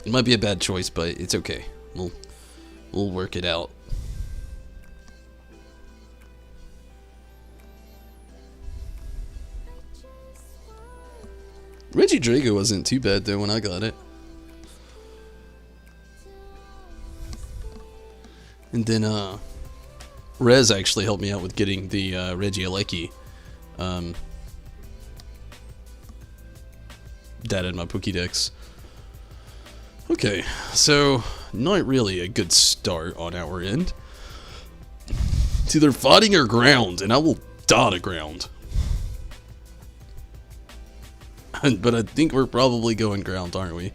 It might be a bad choice, but it's okay. We'll work it out. Regidrago wasn't too bad though when I got it. And then Rez actually helped me out with getting the Regieleki data in my Pokédex. Okay, so not really a good start on our end. It's either fighting or ground, and I will dot a ground. But I think we're probably going ground, aren't we?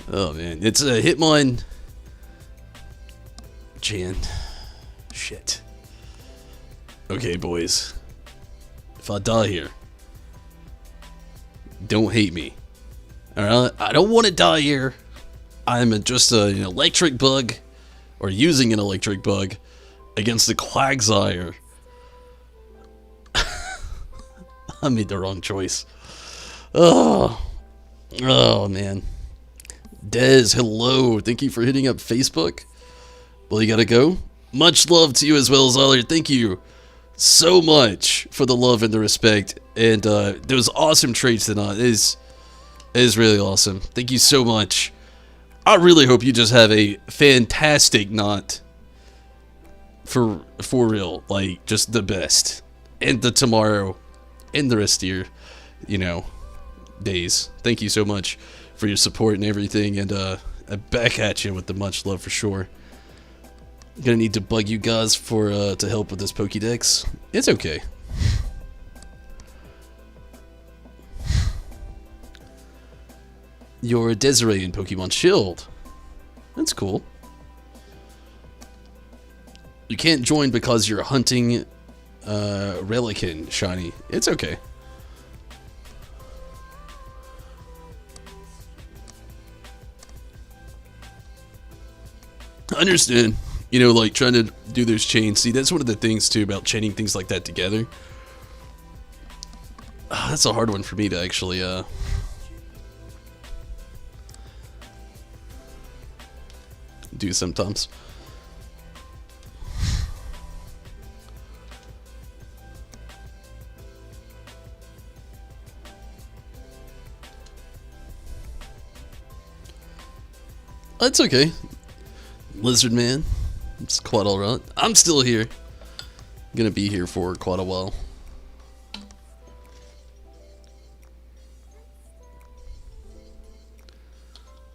Oh man, it's a Hitmon. Jan. Shit. Okay, boys. If I die here, don't hate me. Alright, I don't want to die here. I'm just an electric bug, or using an electric bug, against the Quagsire. I made the wrong choice. Oh man. Dez, hello. Thank you for hitting up Facebook. Well, you gotta go. Much love to you as well, Zyler. Thank you so much for the love and the respect. And those awesome trades tonight. It is really awesome. Thank you so much. I really hope you just have a fantastic night. For real. Like, just the best. And the tomorrow. And the rest of your, days. Thank you so much for your support and everything. And back at you with the much love for sure. Gonna need to bug you guys for to help with this Pokédex. It's okay. You're a Desiree in Pokemon Shield. That's cool. You can't join because you're hunting Relican shiny. It's okay. I understand. Like trying to do those chains. See, that's one of the things too about chaining things like that together. That's a hard one for me to actually do sometimes. That's okay. Lizard Man. It's quite alright. I'm still here. Gonna be here for quite a while.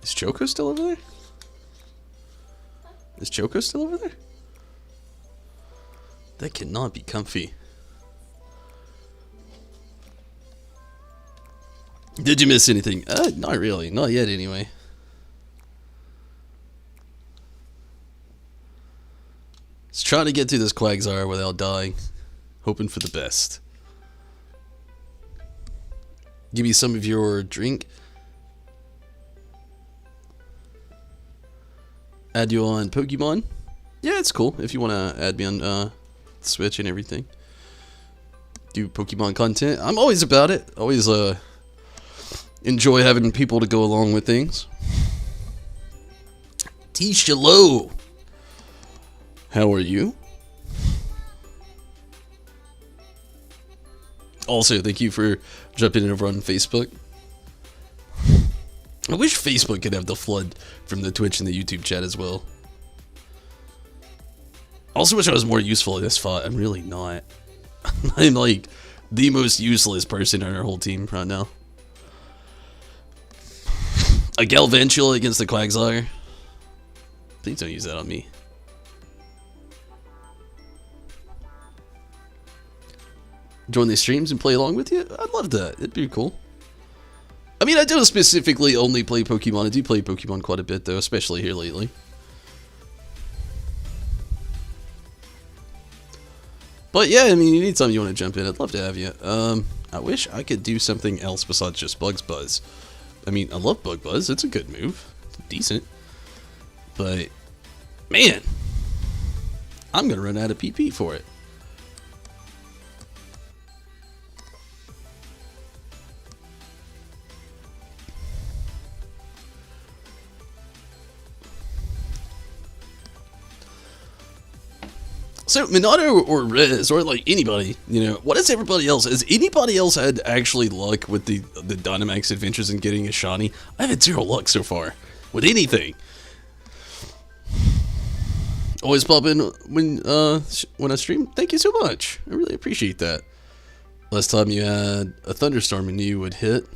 Is Choco still over there? Is Choco still over there? That cannot be comfy. Did you miss anything? Not really. Not yet anyway. Just trying to get through this Quagsire without dying. Hoping for the best. Give me some of your drink. Add you on Pokemon. Yeah, it's cool if you want to add me on Switch and everything. Do Pokemon content. I'm always about it. Always enjoy having people to go along with things. Tisha Low. How are you? Also, thank you for jumping in over on Facebook. I wish Facebook could have the flood from the Twitch and the YouTube chat as well. I also wish I was more useful in this fight. I'm really not. I'm like the most useless person on our whole team right now. A Galvantula against the Quagsire. Please don't use that on me. Join the streams and play along with you? I'd love that. It'd be cool. I mean, I don't specifically only play Pokemon. I do play Pokemon quite a bit, though, especially here lately. But yeah, I mean, anytime you want to jump in, I'd love to have you. I wish I could do something else besides just Bug's Buzz. I mean, I love Bug Buzz. It's a good move. It's decent. But, man, I'm going to run out of PP for it. So, Minato or Rez, or like anybody, you know, what is everybody else? Has anybody else had actually luck with the Dynamax adventures and getting a shiny? I've had zero luck so far with anything. Always pop in when I stream. Thank you so much. I really appreciate that. Last time you had a thunderstorm and you would hit.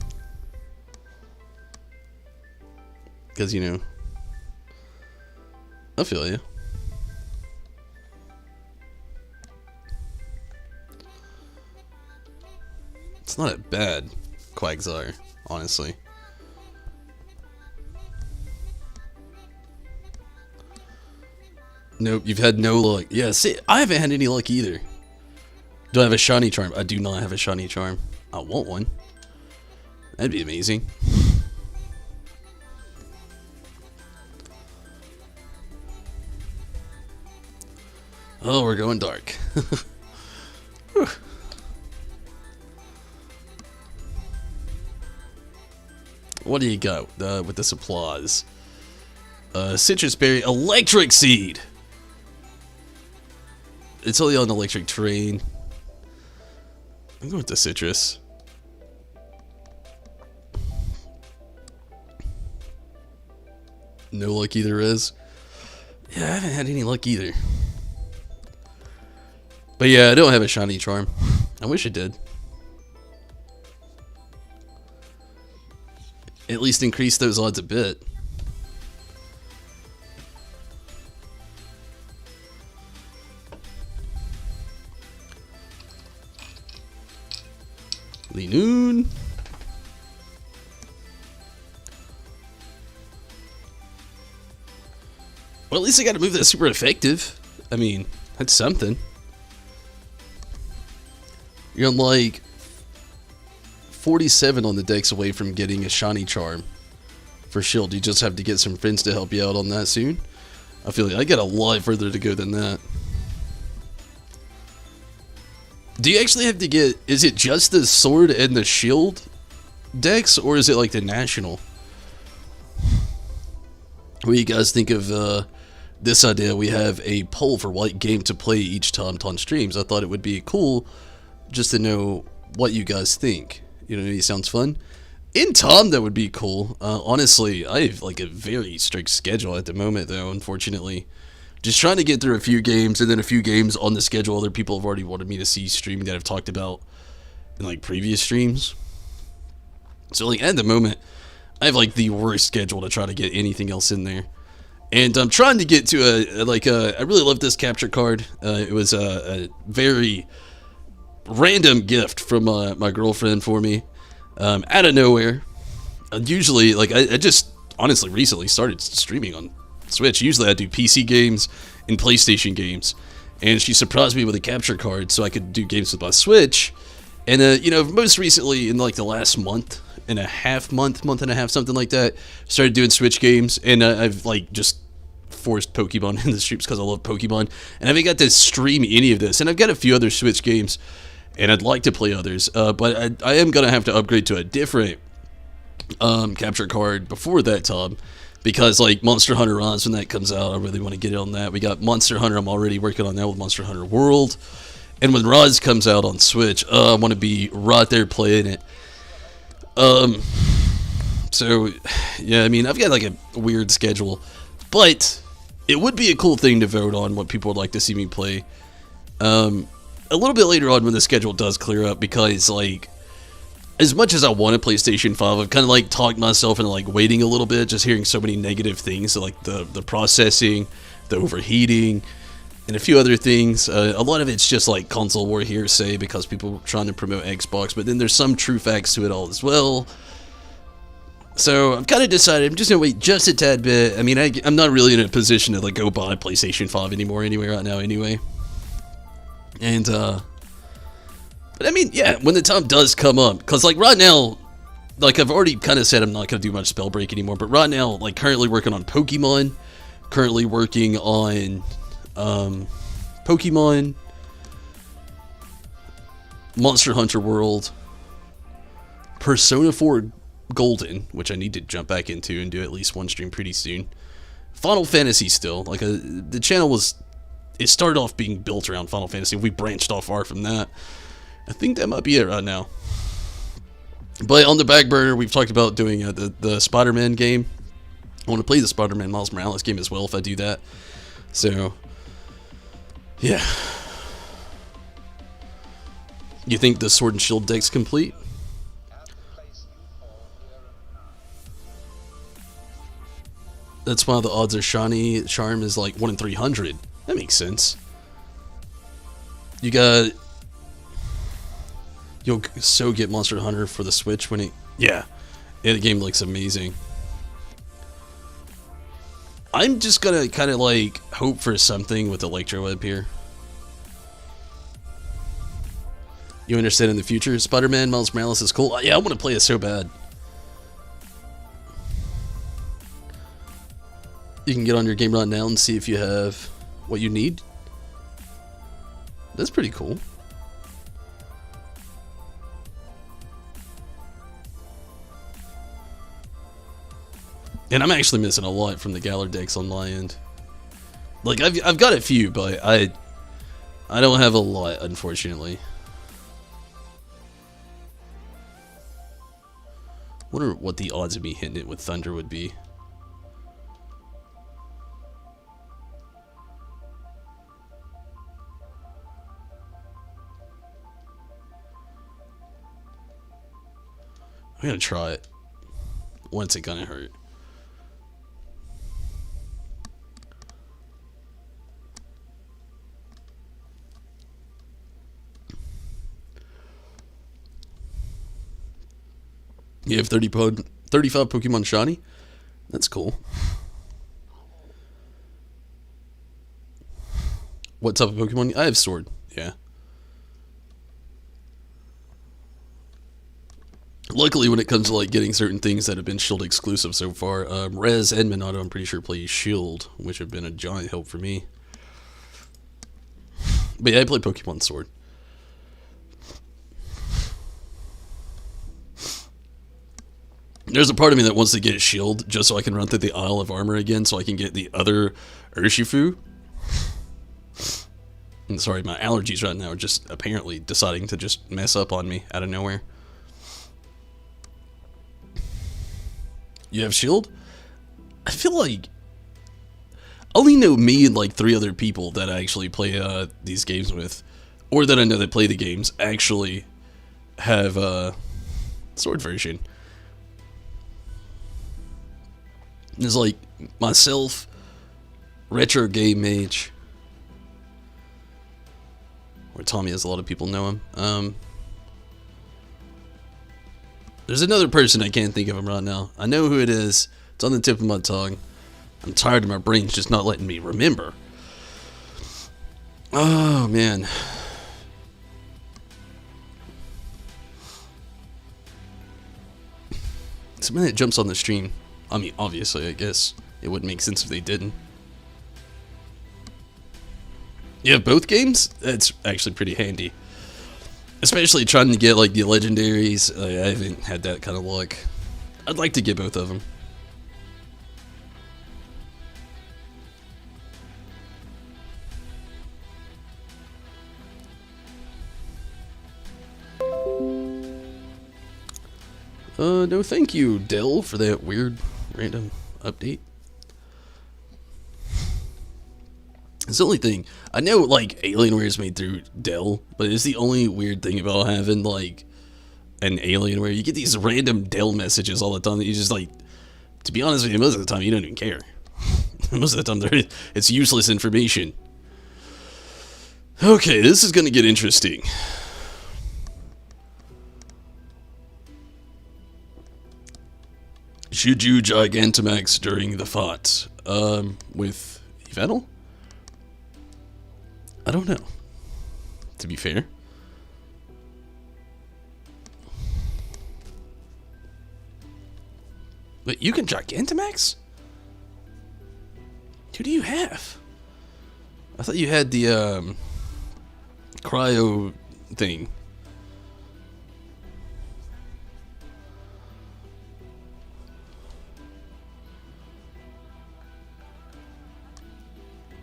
Because, you know, I feel you. It's not a bad Quagsire, honestly. Nope, you've had no luck. Yeah, see, I haven't had any luck either. Do I have a shiny charm? I do not have a shiny charm. I want one. That'd be amazing. Oh, we're going dark. What do you got with this applause? Citrus Berry, Electric Seed! It's only on electric terrain. I'm going with the Citrus. No luck either is. Yeah, I haven't had any luck either. But yeah, I don't have a shiny charm. I wish I did. At least increase those odds a bit. Linoon. Well, at least I got a move that's super effective. I mean, that's something. You're like 47 on the dex away from getting a shiny charm for Shield. You just have to get some friends to help you out on that soon. I feel like I got a lot further to go than that. Do you actually have to get, is it just the sword and the shield dex, or is it like the national? What do you guys think of this idea? We have a poll for what game to play each time Ton streams. I thought it would be cool just to know what you guys think. You know, it sounds fun. In Tom, that would be cool. Honestly, I have like a very strict schedule at the moment, though, unfortunately. Just trying to get through a few games, and then a few games on the schedule other people have already wanted me to see streaming that I've talked about in like previous streams. So like at the moment, I have like the worst schedule to try to get anything else in there. And I'm trying to get to I really love this capture card. It was a very random gift from my girlfriend for me, out of nowhere. Usually, like I just honestly recently started streaming on Switch. Usually I do PC games and PlayStation games, and she surprised me with a capture card so I could do games with my Switch. And you know, most recently in like the last month and a half, something like that, started doing Switch games, and I've like just forced Pokemon in the streams because I love Pokemon, and I haven't got to stream any of this. And I've got a few other Switch games, and I'd like to play others, but I am gonna have to upgrade to a different capture card before that time, because like Monster Hunter Rise, when that comes out, I really want to get it on that. We got Monster Hunter, I'm already working on that with Monster Hunter World, and when Rise comes out on Switch, I want to be right there playing it. So yeah, I mean, I've got like a weird schedule, but it would be a cool thing to vote on what people would like to see me play a little bit later on when the schedule does clear up, because like as much as I want a PlayStation 5, I've kind of like talked myself into like waiting a little bit, just hearing so many negative things, so like the processing, the overheating, and a few other things. A lot of it's just like console war hearsay because people are trying to promote Xbox, but then there's some true facts to it all as well. So I've kind of decided I'm just going to wait just a tad bit. I mean, I'm not really in a position to like go buy a PlayStation 5 anymore anyway right now anyway. And But I mean, yeah, when the time does come up, because like right now, like I've already kind of said I'm not going to do much spell break anymore, but right now, like currently working on Pokemon, currently working on Pokemon, Monster Hunter World, Persona 4 Golden, which I need to jump back into and do at least one stream pretty soon. Final Fantasy still, like the channel it started off being built around Final Fantasy. We branched off far from that. I think that might be it right now. But on the back burner, we've talked about doing the Spider-Man game. I want to play the Spider-Man Miles Morales game as well if I do that. So, yeah. You think the Sword and Shield deck's complete? That's why the odds are shiny. Charm is like 1 in 300. That makes sense. You'll so get Monster Hunter for the Switch when it... Yeah, the game looks amazing. I'm just gonna kind of like hope for something with Electroweb here. You understand in the future? Spider-Man Miles Morales is cool. Yeah, I want to play it so bad. You can get on your game right now and see if you have what you need. That's pretty cool. And I'm actually missing a lot from the Galar decks on my end. Like I've got a few, but I don't have a lot, unfortunately. Wonder what the odds of me hitting it with Thunder would be. I'm gonna try it. What's it gonna hurt? You have 35 Pokemon Shiny? That's cool. What type of Pokemon? I have Sword, yeah. Luckily, when it comes to like getting certain things that have been Shield exclusive so far, Rez and Minato, I'm pretty sure play Shield, which have been a giant help for me. But yeah, I play Pokemon Sword. There's a part of me that wants to get Shield just so I can run through the Isle of Armor again, so I can get the other Urshifu. And sorry, my allergies right now are just apparently deciding to just mess up on me out of nowhere. You have Shield? I feel like I only know me and like 3 other people that I actually play these games with, or that I know that play the games actually have Sword version. There's like myself, Retro Game Mage, where Tommy, as a lot of people know him. There's another person, I can't think of him right now. I know who it is. It's on the tip of my tongue. I'm tired of my brain's just not letting me remember. Oh, man. Somebody that jumps on the stream. I mean, obviously, I guess it wouldn't make sense if they didn't. You have both games? That's actually pretty handy. Especially trying to get, like, the legendaries. I haven't had that kind of luck. I'd like to get both of them. No thank you, Dell, for that weird, random update. It's the only thing. I know, like, Alienware is made through Dell, but it's the only weird thing about having, like, an Alienware. You get these random Dell messages all the time that you just, like, to be honest with you, most of the time you don't even care. Most of the time it's useless information. Okay, this is going to get interesting. Should you Gigantamax during the fight? With Yveltal? I don't know, to be fair. Wait, you can Gigantamax? Who do you have? I thought you had the, cryo thing.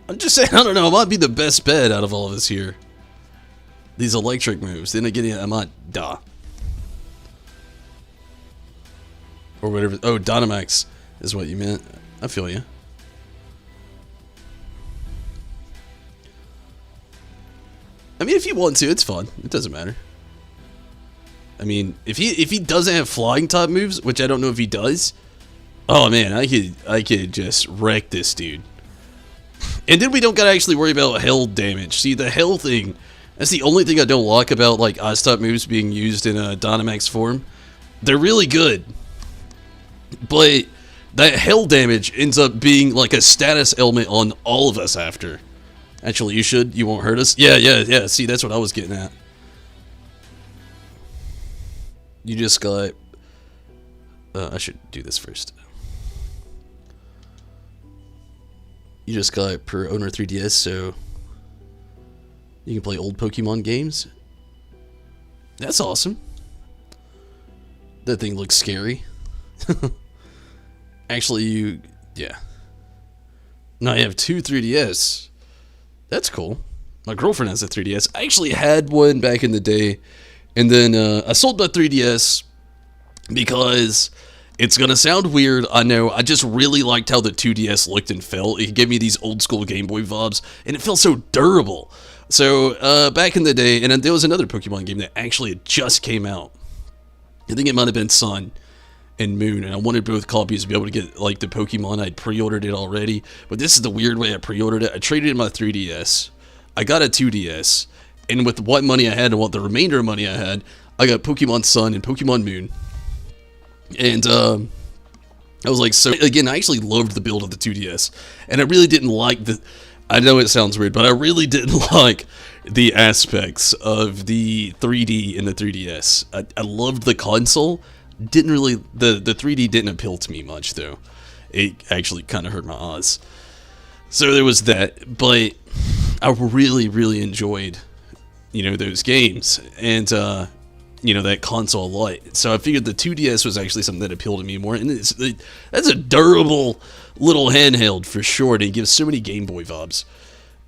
I'm just saying, I don't know, it might be the best bet out of all of us here. These electric moves. Then again, I might die. Or whatever. Oh, Dynamax is what you meant. I feel you. I mean, if you want to, it's fun. It doesn't matter. I mean, if he doesn't have flying type moves, which I don't know if he does, oh man, I could just wreck this dude. And then we don't gotta actually worry about hell damage. See, the hell thing, that's the only thing I don't like about like ice type moves being used in a Dynamax form. They're really good, but that hell damage ends up being like a status element on all of us after. Actually, you should. You won't hurt us. Yeah. See, that's what I was getting at. You just got... I should do this first. You just got per owner 3DS, so... you can play old Pokemon games. That's awesome. That thing looks scary. Actually, yeah. Now you have two 3DS. That's cool. My girlfriend has a 3DS. I actually had one back in the day, and then I sold my 3DS because it's gonna sound weird, I know. I just really liked how the 2DS looked and felt. It gave me these old school Game Boy vibes, and it felt so durable. So back in the day, and there was another Pokemon game that actually had just came out. I think it might have been Sun and Moon, and I wanted both copies to be able to get like the Pokemon. I'd pre-ordered it already, but this is the weird way I pre-ordered it. I traded in my 3DS, I got a 2DS, and with what money I had and what the remainder of money I had, I got Pokemon Sun and Pokemon Moon. And I was like, so again, I actually loved the build of the 2DS, and I really didn't like the... I know it sounds weird, but I really didn't like the aspects of the 3D in the 3DS. I loved the console. Didn't really... The 3D didn't appeal to me much, though. It actually kind of hurt my eyes. So there was that, but I really enjoyed, you know, those games, and, you know, that console a lot. So I figured the 2DS was actually something that appealed to me more, and that's a durable little handheld for sure, and it gives so many Game Boy vibes.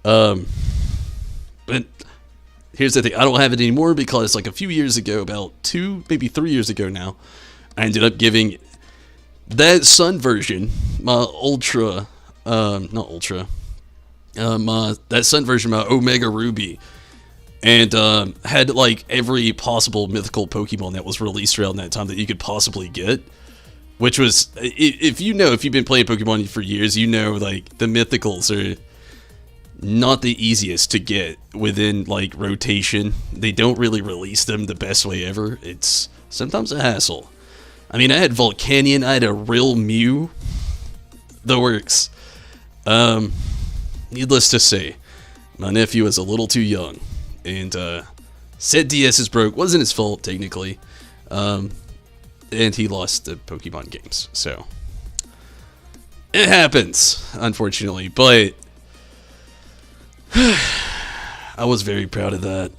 But here's the thing, I don't have it anymore because like a few years ago, about 2, maybe 3 years ago now, I ended up giving that Sun version, my Ultra, not Ultra, that Sun version, my Omega Ruby, and had like every possible mythical Pokemon that was released around that time that you could possibly get. Which was, if you've been playing Pokemon for years, you know like the mythicals are not the easiest to get within like rotation. They don't really release them the best way ever. It's sometimes a hassle. I mean, I had Volcanion, I had a real Mew. The works. Needless to say, my nephew is a little too young, and said DS is broke. Wasn't his fault technically, and he lost the Pokemon games. So it happens, unfortunately. But I was very proud of that.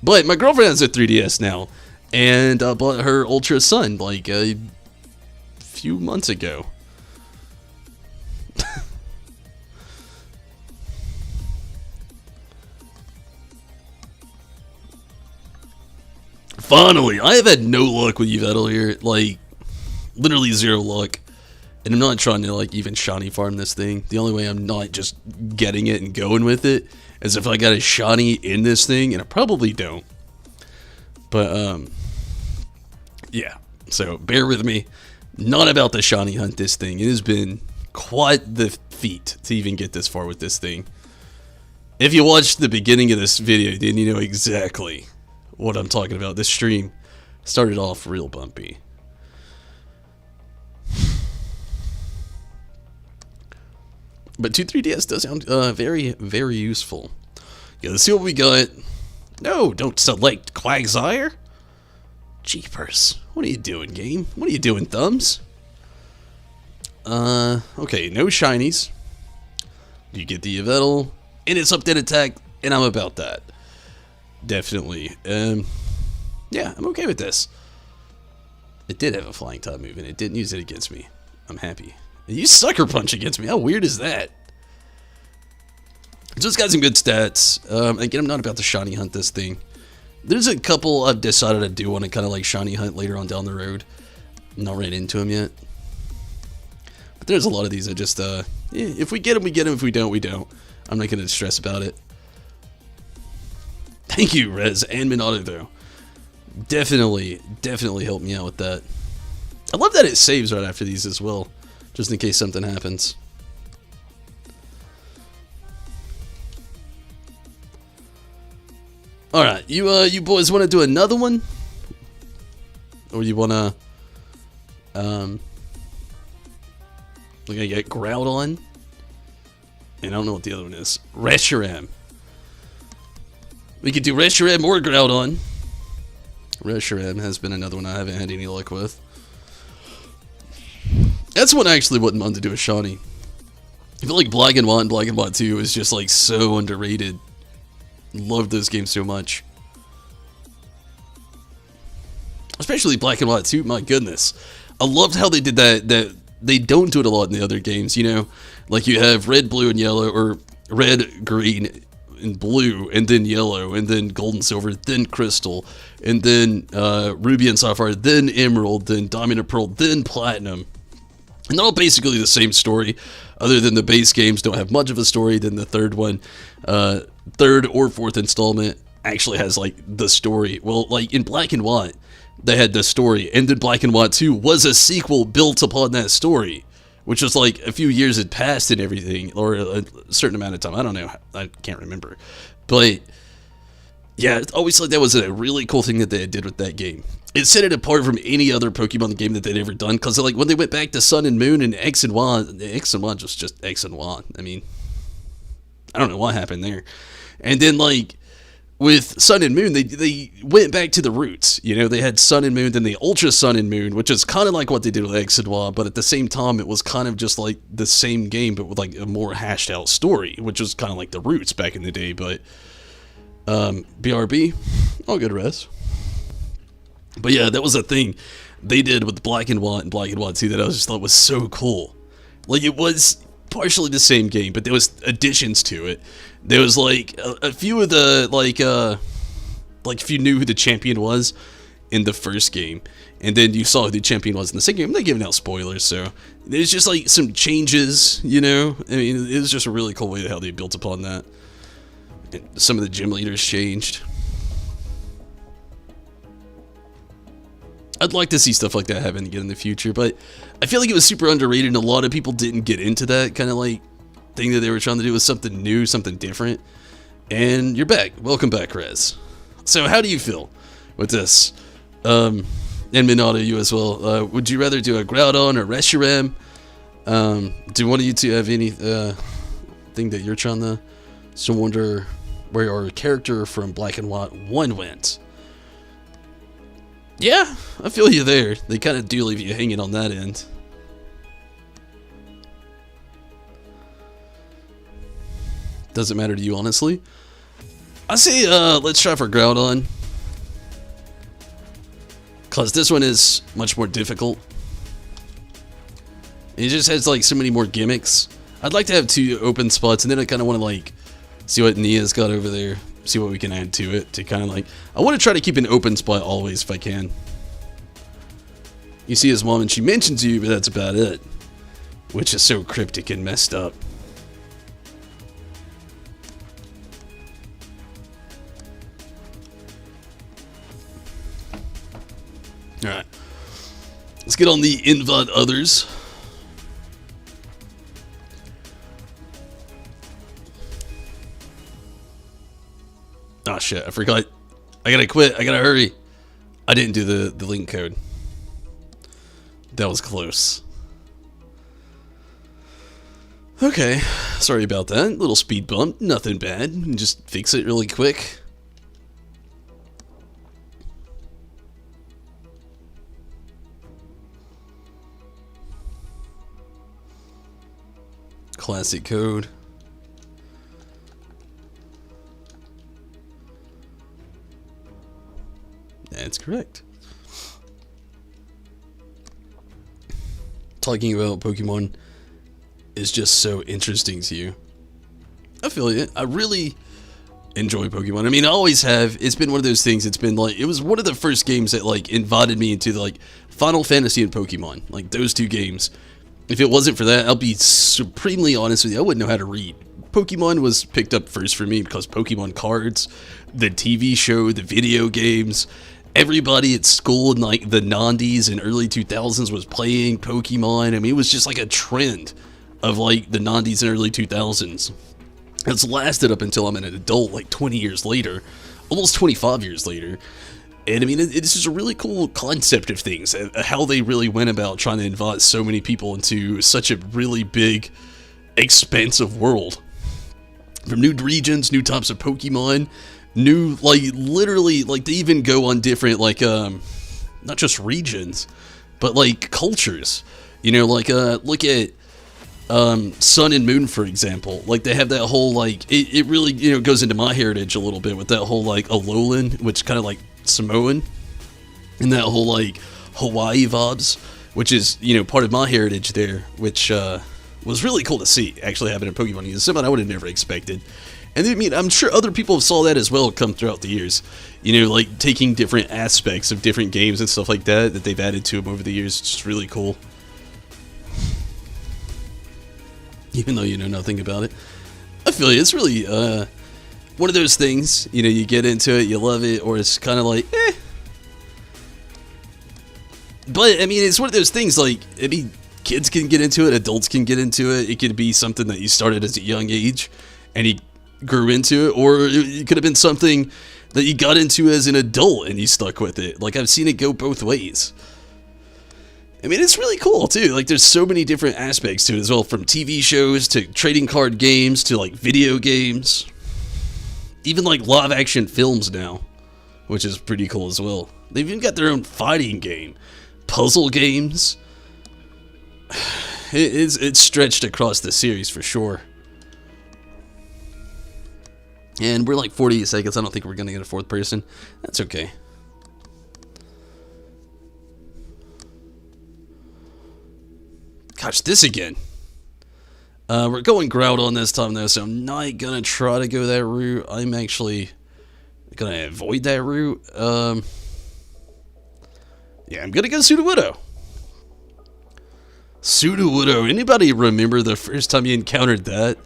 But my girlfriend has a 3DS now, and I bought her Ultra Sun like a few months ago. Finally, I have had no luck with Yveltal here, like literally zero luck, and I'm not trying to like even shiny farm this thing. The only way I'm not just getting it and going with it is if I got a shiny in this thing, and I probably don't. But yeah, so bear with me. Not about the shiny hunt this thing. It has been quite the feat to even get this far with this thing. If you watched the beginning of this video, then you know exactly what I'm talking about. This stream started off real bumpy. But 3DS does sound very useful. Yeah, let's see what we got. No, don't select Quagsire. Jeepers. What are you doing, game? What are you doing, thumbs? Okay, no shinies. You get the Yveltal, and it's up to attack, and I'm about that. Definitely. Yeah, I'm okay with this. It did have a flying top move, and it didn't use it against me. I'm happy. It used Sucker Punch against me. How weird is that? So it's got some good stats. Again, I'm not about to shiny hunt this thing. There's a couple I've decided I do want to kind of like shiny hunt later on down the road. I'm not ran into them yet. But there's a lot of these I just, yeah, if we get them, we get them. If we don't, we don't. I'm not going to stress about it. Thank you, Rez and Minato, though. Definitely helped me out with that. I love that it saves right after these as well, just in case something happens. Alright, you boys want to do another one? Or you want to, we're going to get Groudon. And I don't know what the other one is. Reshiram. We could do Reshiram or Groudon. Reshiram has been another one I haven't had any luck with. That's one I actually wouldn't mind to do a shiny. I feel like Black and White and Black and White 2 is just like so underrated. Love those games so much. Especially Black and White 2, my goodness. I loved how they did that they don't do it a lot in the other games, you know? Like you have red, blue, and yellow, or red, green, and blue, and then yellow, and then gold and silver, then crystal, and then ruby and sapphire, then emerald, then diamond and pearl, then platinum. And they're all basically the same story, other than the base games don't have much of a story. Then the third one, third or fourth installment actually has like the story. Well, like in Black and White, they had the story, and then Black and White 2 was a sequel built upon that story, which was like a few years had passed and everything, or a certain amount of time. I don't know. I can't remember. But yeah, it's always like that was a really cool thing that they did with that game. It set it apart from any other Pokemon game that they'd ever done, because like when they went back to Sun and Moon and X and Y was just X and Y. I mean, I don't know what happened there. And then like with Sun and Moon, they went back to the roots. You know, they had Sun and Moon, then the Ultra Sun and Moon, which is kind of like what they did with X and Y, but at the same time, it was kind of just like the same game, but with like a more hashed out story, which was kind of like the roots back in the day. But BRB, all good rest. But yeah, that was a thing they did with Black and White and Black and White 2 that I just thought was so cool. Like, it was partially the same game, but there was additions to it. There was like a few of the like if you knew who the champion was in the first game, and then you saw who the champion was in the second game. I'm not giving out spoilers, so there's just like some changes, you know. I mean, it was just a really cool way how they built upon that. And some of the gym leaders changed. I'd like to see stuff like that happen again in the future, but I feel like it was super underrated, and a lot of people didn't get into that kind of like thing that they were trying to do with something new, something different. And you're back. Welcome back, Rez. So how do you feel with this? And Minato, you as well. Would you rather do a Groudon or Reshiram? Do one of you two have any thing that you're trying to wonder where your character from Black and White 1 went? Yeah, I feel you there. They kind of do leave you hanging on that end. Doesn't matter to you, honestly. I say, let's try for Groudon. Because this one is much more difficult. It just has, like, so many more gimmicks. I'd like to have 2 open spots, and then I kind of want to, like, see what Nia's got over there. See what we can add to it to kind of like... I want to try to keep an open spot always if I can. You see his mom and she mentions you, but that's about it. Which is so cryptic and messed up. Alright. Let's get on the invite others. Oh shit, I forgot. I gotta quit. I gotta hurry. I didn't do the link code. That was close. Okay, sorry about that. Little speed bump. Nothing bad. Just fix it really quick. classic code. That's correct. Talking about Pokemon is just so interesting to you. I feel it. I really enjoy Pokemon. I mean, I always have. It's been one of those things. It's been like, it was one of the first games that like invited me into the, like, Final Fantasy and Pokemon. Like, those two games. If it wasn't for that, I'll be supremely honest with you, I wouldn't know how to read. Pokemon was picked up first for me because Pokemon cards, the TV show, the video games. Everybody at school in like the 90s and early 2000s was playing Pokemon. I mean, it was just like a trend of like the 90s and early 2000s. It's lasted up until I'm an adult, like 20 years later, almost 25 years later. And I mean, it's just a really cool concept of things, how they really went about trying to invite so many people into such a really big, expansive world. From new regions, new types of Pokemon, new, like, literally, like, they even go on different, like, not just regions, but, like, cultures. You know, like, look at Sun and Moon, for example. Like, they have that whole, like, it really, you know, goes into my heritage a little bit with that whole, like, Alolan, which kind of, like, Samoan, and that whole, like, Hawaii vibes, which is, you know, part of my heritage there, which, was really cool to see, actually having a Pokemon use, something I would have never expected. And I mean, I'm sure other people have saw that as well come throughout the years. You know, like taking different aspects of different games and stuff like that they've added to them over the years. It's just really cool. Even though you know nothing about it. I feel you, it's really one of those things, you know, you get into it, you love it, or it's kind of like, eh. But, I mean, it's one of those things, like, I mean, kids can get into it, adults can get into it. It could be something that you started at a young age, and you grew into it, or it could have been something that you got into as an adult, and you stuck with it. Like, I've seen it go both ways. I mean, it's really cool, too. Like, there's so many different aspects to it as well, from TV shows, to trading card games, to, like, video games. Even, like, live-action films now, which is pretty cool as well. They've even got their own fighting game. Puzzle games. It's stretched across the series for sure. And we're like 48 seconds. I don't think we're going to get a fourth person. That's okay. Gosh, this again. We're going Groudon this time though, so I'm not going to try to go that route. I'm actually going to avoid that route. Yeah, I'm going to go Sudowoodo. Sudowoodo. Anybody remember the first time you encountered that?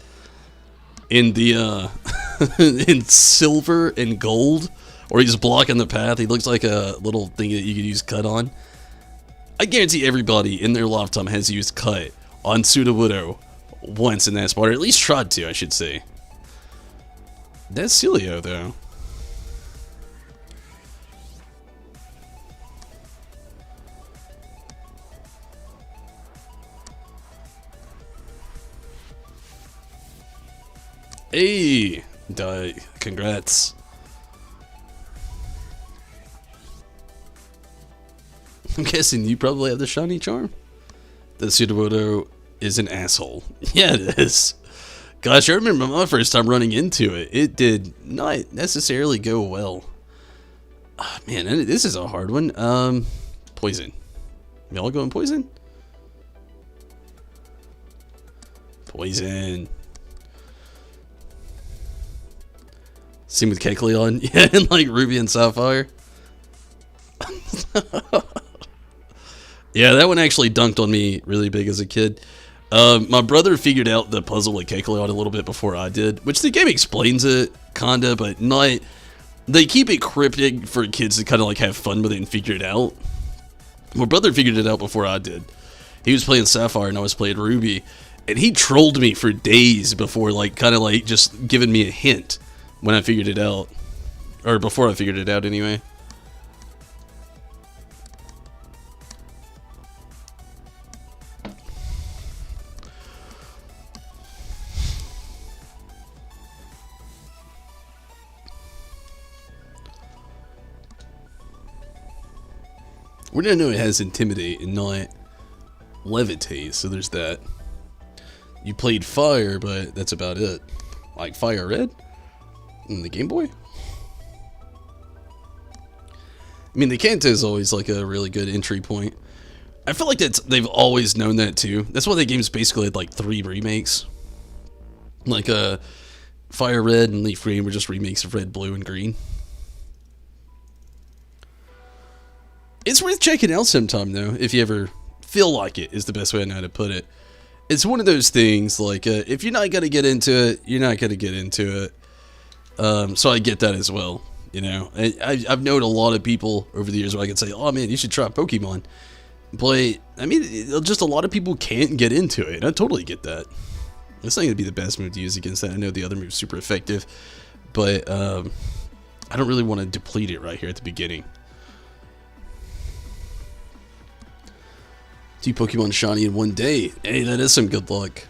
In the, in silver and gold? Or he's blocking the path. He looks like a little thing that you could use cut on. I guarantee everybody in their lifetime has used cut on Sudowoodo once in that spot. Or at least tried to, I should say. That's Celio, though. Hey, congrats. I'm guessing you probably have the shiny charm. The Sudowoodo is an asshole. Yeah, it is. Gosh, I remember my first time running into it. It did not necessarily go well. Oh, man, this is a hard one. Poison. Y'all going poison? Poison. Same with Kecleon. Yeah, and like Ruby and Sapphire. Yeah, that one actually dunked on me really big as a kid. My brother figured out the puzzle with Kecleon a little bit before I did, which the game explains it, kinda, but not... They keep it cryptic for kids to kind of like have fun with it and figure it out. My brother figured it out before I did. He was playing Sapphire and I was playing Ruby, and he trolled me for days before like kind of like just giving me a hint when I figured it out. Or before I figured it out anyway. We're gonna know it has Intimidate and not Levitate, so there's that. You played Fire, but that's about it. Like Fire Red in the Game Boy. I mean, the Kanto is always like a really good entry point. I feel like they've always known that too. That's why the game's basically had like 3 remakes. Like Fire Red and Leaf Green were just remakes of Red, Blue, and Green. It's worth checking out sometime though, if you ever feel like it, is the best way I know how to put it. It's one of those things, like, if you're not going to get into it, you're not going to get into it. So I get that as well, you know. I've known a lot of people over the years where I could say, oh man, you should try Pokemon. But, I mean, just a lot of people can't get into it. I totally get that. It's not going to be the best move to use against that. I know the other move's super effective. But, I don't really want to deplete it right here at the beginning. 2 Pokemon shiny in one day. Hey, that is some good luck.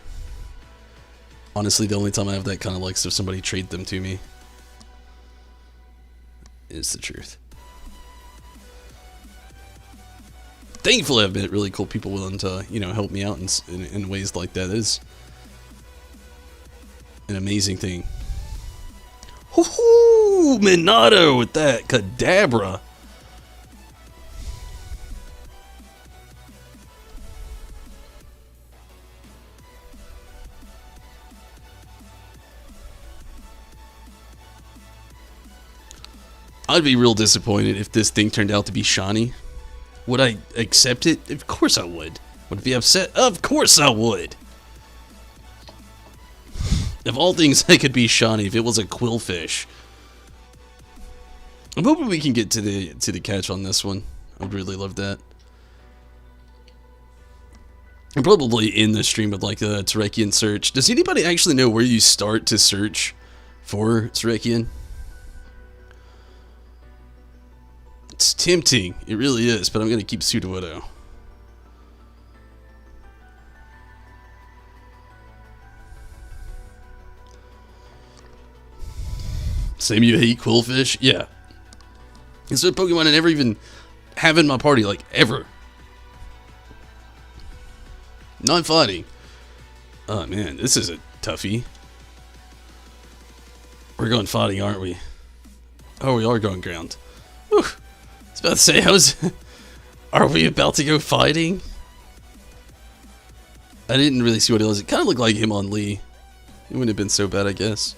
Honestly, the only time I have that kind of luck is if somebody trade them to me. Is the truth. Thankfully, I've met really cool people willing to, you know, help me out in ways like that. That is an amazing thing. Woohoo! Minato with that Kadabra. I'd be real disappointed if this thing turned out to be shiny. Would I accept it? Of course I would. Would I be upset? Of course I would. Of all things that could be shiny, if it was a Quillfish. I'm hoping we can get to the catch on this one. I would really love that. I'm probably in the stream with like a Terrakion search. Does anybody actually know where you start to search for Terrakion? It's tempting, it really is, but I'm going to keep Sudowoodo. Same you hate Quillfish? Yeah. It's a Pokemon I never even have in my party, like, ever. Not fighting. Oh man, this is a toughie. We're going fighting, aren't we? Oh, we are going ground. Whew. I was about to say, are we about to go fighting? I didn't really see what it was. It kind of looked like him on Lee. It wouldn't have been so bad, I guess.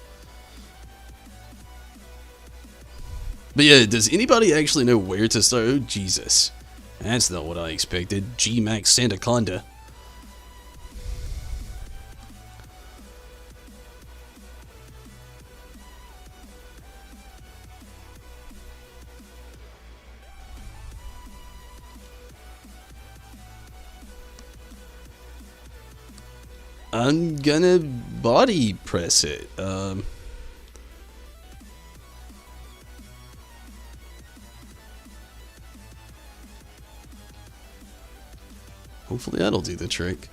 But yeah, does anybody actually know where to start? Oh, Jesus. That's not what I expected. G-Max Sandaconda. I'm gonna body press it. Hopefully that'll do the trick.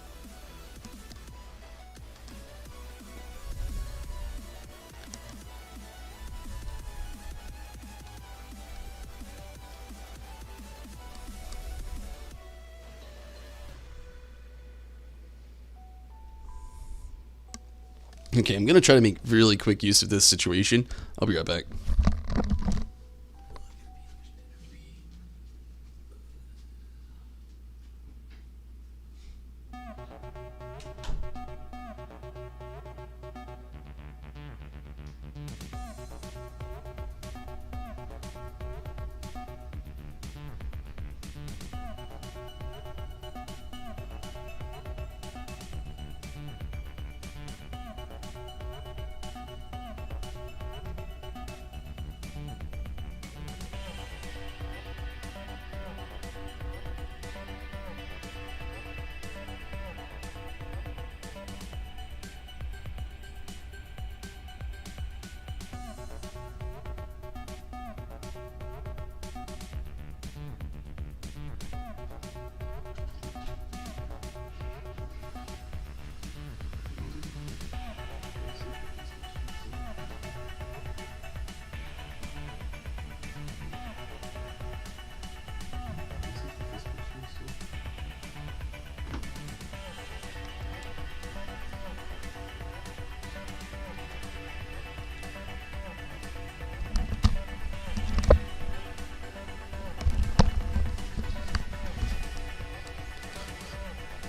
Okay, I'm going to try to make really quick use of this situation. I'll be right back.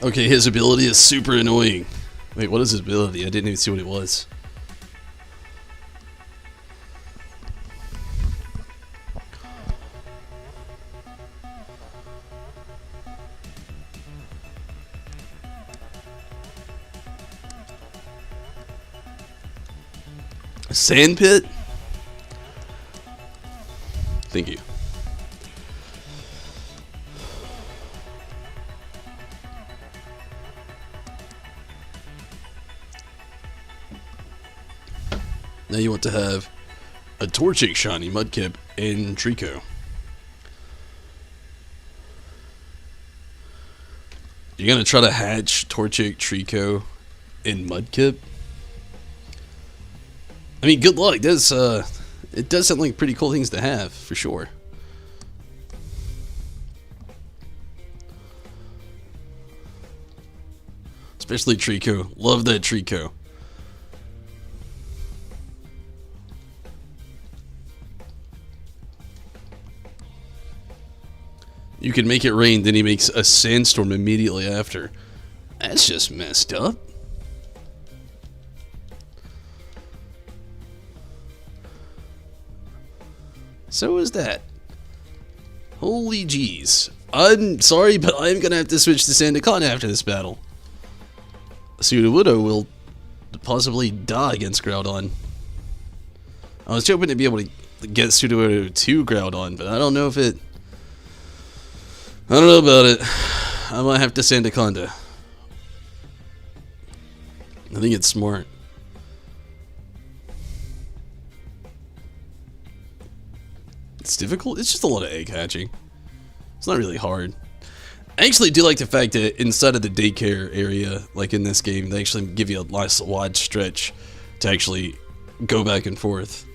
Okay, his ability is super annoying. Wait, what is his ability? I didn't even see what it was. Sand pit? Thank you. Now you want to have a Torchic shiny Mudkip and Trico. You're gonna try to hatch Torchic, Trico, and Mudkip? I mean, good luck. It does sound like pretty cool things to have, for sure. Especially Trico. Love that Trico. You can make it rain, then he makes a sandstorm immediately after. That's just messed up. So is that. Holy jeez. I'm sorry, but I'm gonna have to switch to Sandaconda after this battle. Sudowoodo will possibly die against Groudon. I was hoping to be able to get Sudowoodo to Groudon, but I don't know if it... I don't know about it. I might have to Sandaconda. I think it's smart. It's difficult? It's just a lot of egg hatching. It's not really hard. I actually do like the fact that inside of the daycare area, like in this game, they actually give you a nice wide stretch to actually go back and forth.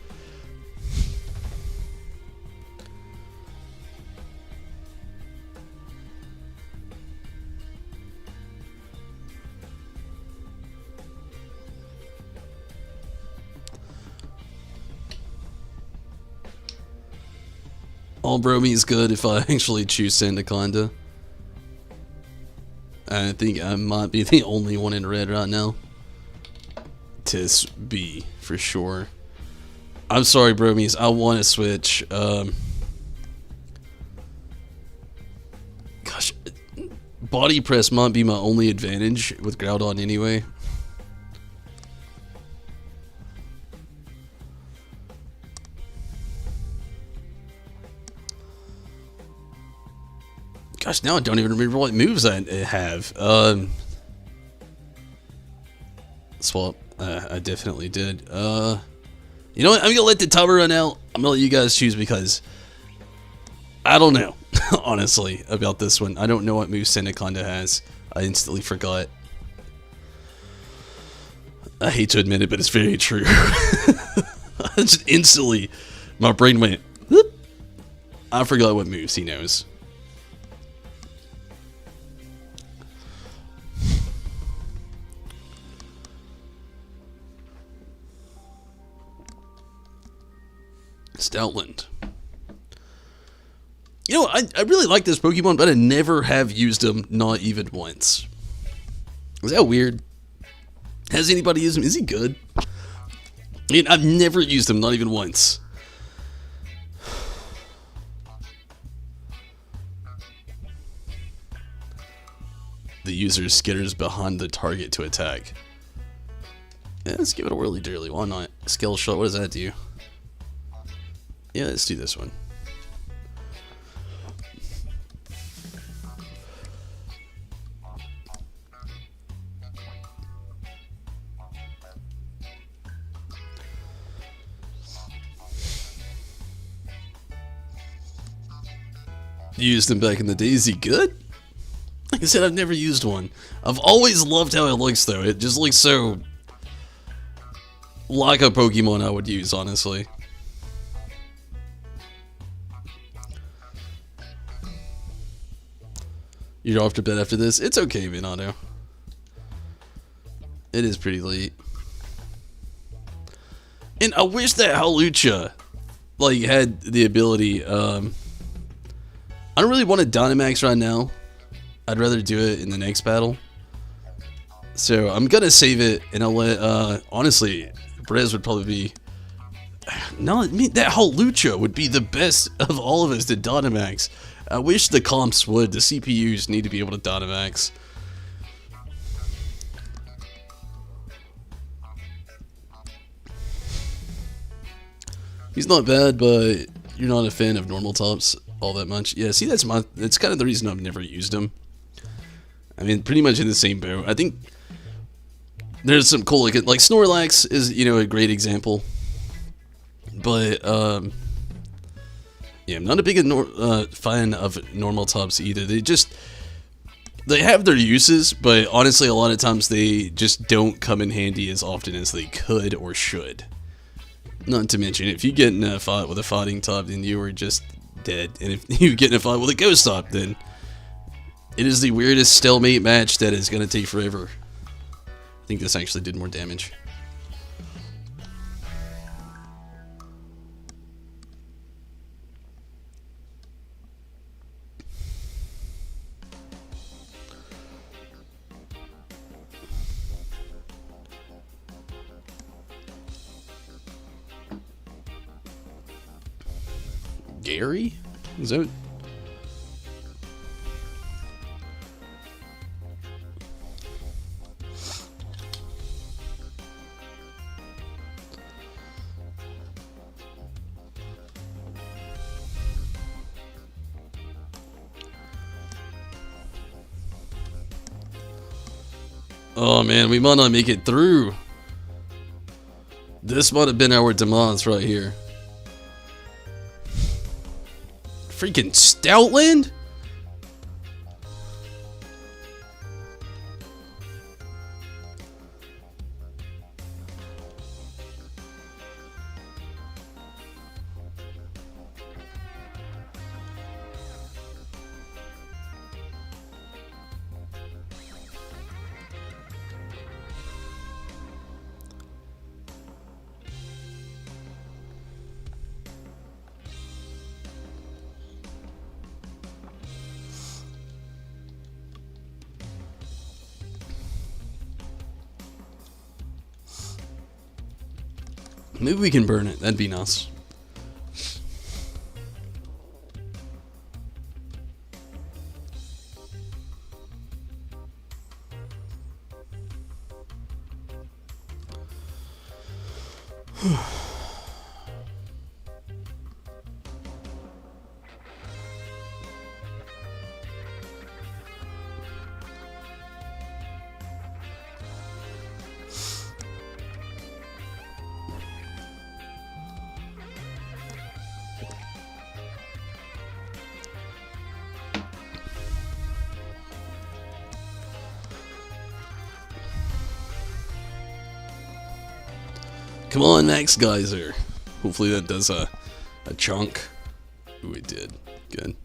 All Bromie is good if I actually choose Sandaconda. I think I might be the only one in red right now. Tis B, for sure. I'm sorry, Bromies. I want to switch. Gosh, body press might be my only advantage with Groudon anyway. Gosh, now I don't even remember what moves I have. Swap. I definitely did. You know what? I'm gonna let the timer run out. I'm gonna let you guys choose because I don't know, honestly, about this one. I don't know what moves Sandaconda has. I instantly forgot. I hate to admit it, but it's very true. Just instantly, my brain went, whoop. I forgot what moves he knows. Stoutland. You know, I really like this Pokemon, but I never have used him, not even once. Is that weird? Has anybody used him? Is he good? I mean, I've never used him, not even once. The user skitters behind the target to attack. Yeah, let's give it a whirly dirly. Why not? Skill shot, what does that do? Yeah, let's do this one. Used him back in the day. Is he good? Like I said, I've never used one. I've always loved how it looks, though. It just looks so like a Pokemon I would use, honestly. You're off to bed after this? It's okay, Minato. It is pretty late. And I wish that Hawlucha, like, had the ability, I don't really want a Dynamax right now. I'd rather do it in the next battle. So I'm gonna save it, and I'll let, honestly, Brez would probably be, no, I mean, that whole Lucha would be the best of all of us to Dynamax. I wish the comps would. The CPUs need to be able to Dynamax. He's not bad, but you're not a fan of normal tops all that much. Yeah, see, that's kind of the reason I've never used him. I mean, pretty much in the same boat. I think there's some cool, like Snorlax is, you know, a great example. But, yeah, I'm not a big fan of normal tops either. They have their uses, but honestly, a lot of times they just don't come in handy as often as they could or should. Not to mention, if you get in a fight with a fighting top, then you are just dead. And if you get in a fight with a ghost top, then it is the weirdest stalemate match that is going to take forever. I think this actually did more damage. Gary? Is that... Oh man, we might not make it through. This might have been our demise right here. Freaking Stoutland? Maybe we can burn it. That'd be nice. Come on, Max Geyser. Hopefully that does a chunk. Ooh, it did. Good.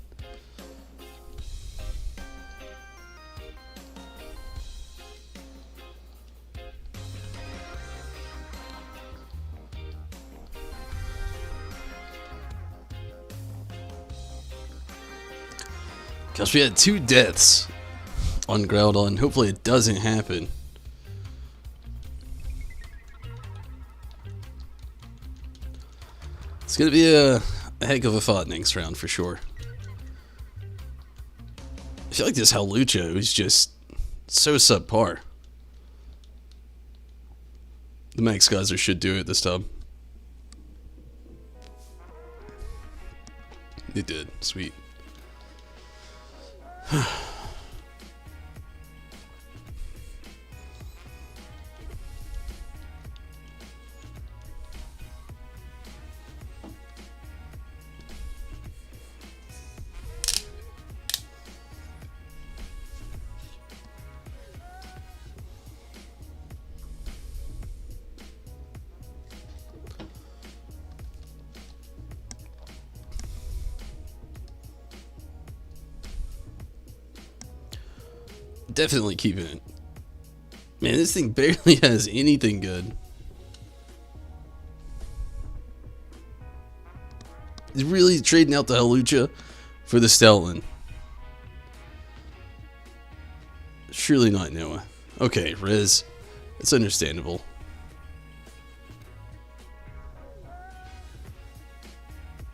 Gosh, we had 2 deaths on Groudon. Hopefully it doesn't happen. It's gonna be a heck of a fight next round for sure. I feel like this Hawlucha is just so subpar. The Max Geyser should do it this time. It did. Sweet. Definitely keeping it. Man, this thing barely has anything good. He's really trading out the Hawlucha for the Stoutland. Surely not Noah. Okay, Riz. It's understandable.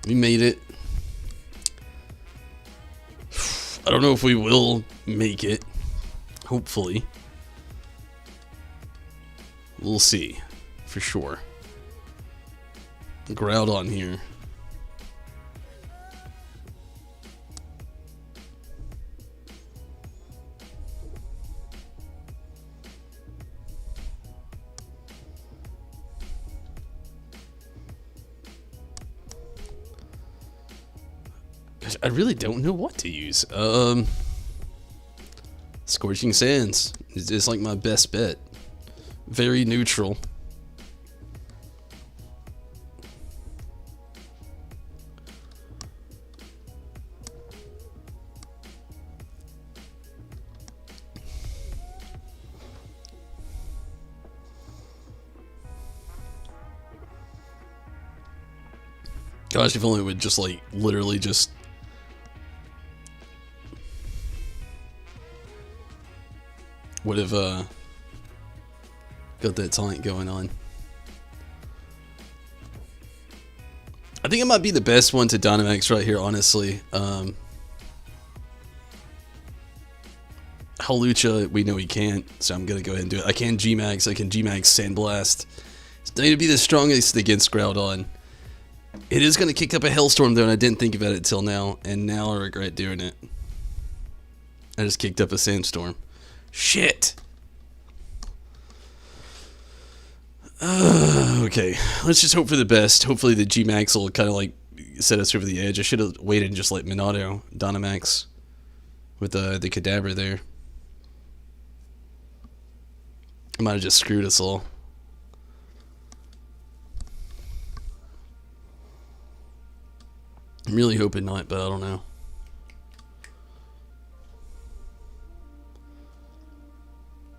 We made it. I don't know if we will make it. Hopefully. We'll see. For sure. Groudon here. Gosh, I really don't know what to use. Scorching Sands is like my best bet. Very neutral. Gosh, if only it would just like literally just would have got that taunt going on. I think it might be the best one to Dynamax right here, honestly. Hawlucha, we know he can't, so I'm gonna go ahead and do it. I can G-Max, I can G-Max Sandblast. It's going to be the strongest against Groudon. It is going to kick up a Hellstorm though, and I didn't think about it till now, and now I regret doing it. I just kicked up a Sandstorm. Shit! Okay, let's just hope for the best. Hopefully the G-Max will kind of like set us over the edge. I should have waited and just let Minato Dynamax with the Kadabra there. I might have just screwed us all. I'm really hoping not, but I don't know.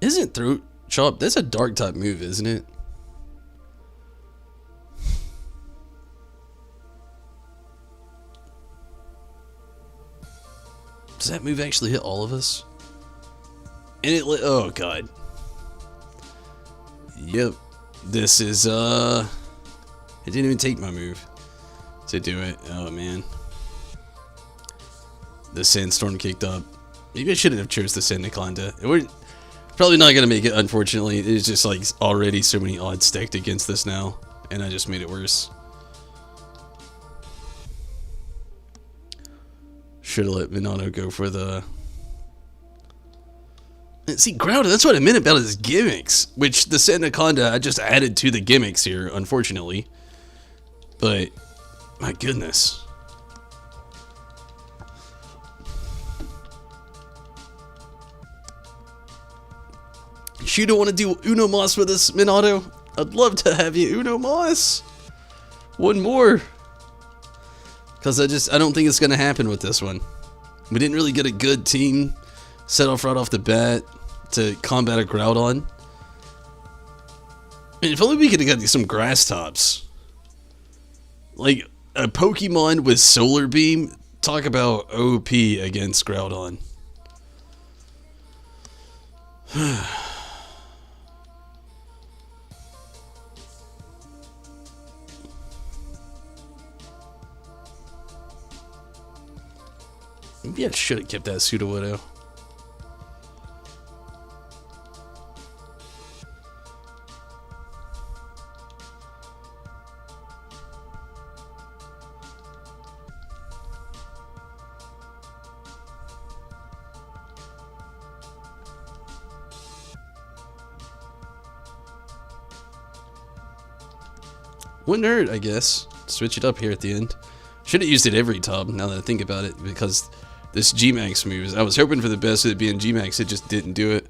Isn't Throat Chop? That's a dark type move, isn't it? Does that move actually hit all of us? And it oh god. Yep. This is it didn't even take my move to do it. Oh man. The Sandstorm kicked up. Maybe I shouldn't have chose the Sandaconda. We're probably not gonna make it, unfortunately. There's just like already so many odds stacked against this now, and I just made it worse. Should have let Minato go for the... See, Groudon, that's what I meant about his gimmicks. Which, the Sandaconda, I just added to the gimmicks here, unfortunately. But, my goodness. You don't want to do Uno Moss with us, Minato? I'd love to have you Uno Moss. One more. Because I don't think it's going to happen with this one. We didn't really get a good team set off right off the bat to combat a Groudon. I mean, if only we could have got some grass tops. Like, a Pokemon with Solar Beam, talk about OP against Groudon. Maybe I should have kept that Sudowoodo. Wouldn't hurt, I guess. Switch it up here at the end. Should have used it every time, now that I think about it, because this G-Max moves. I was hoping for the best of it being G-Max, it just didn't do it.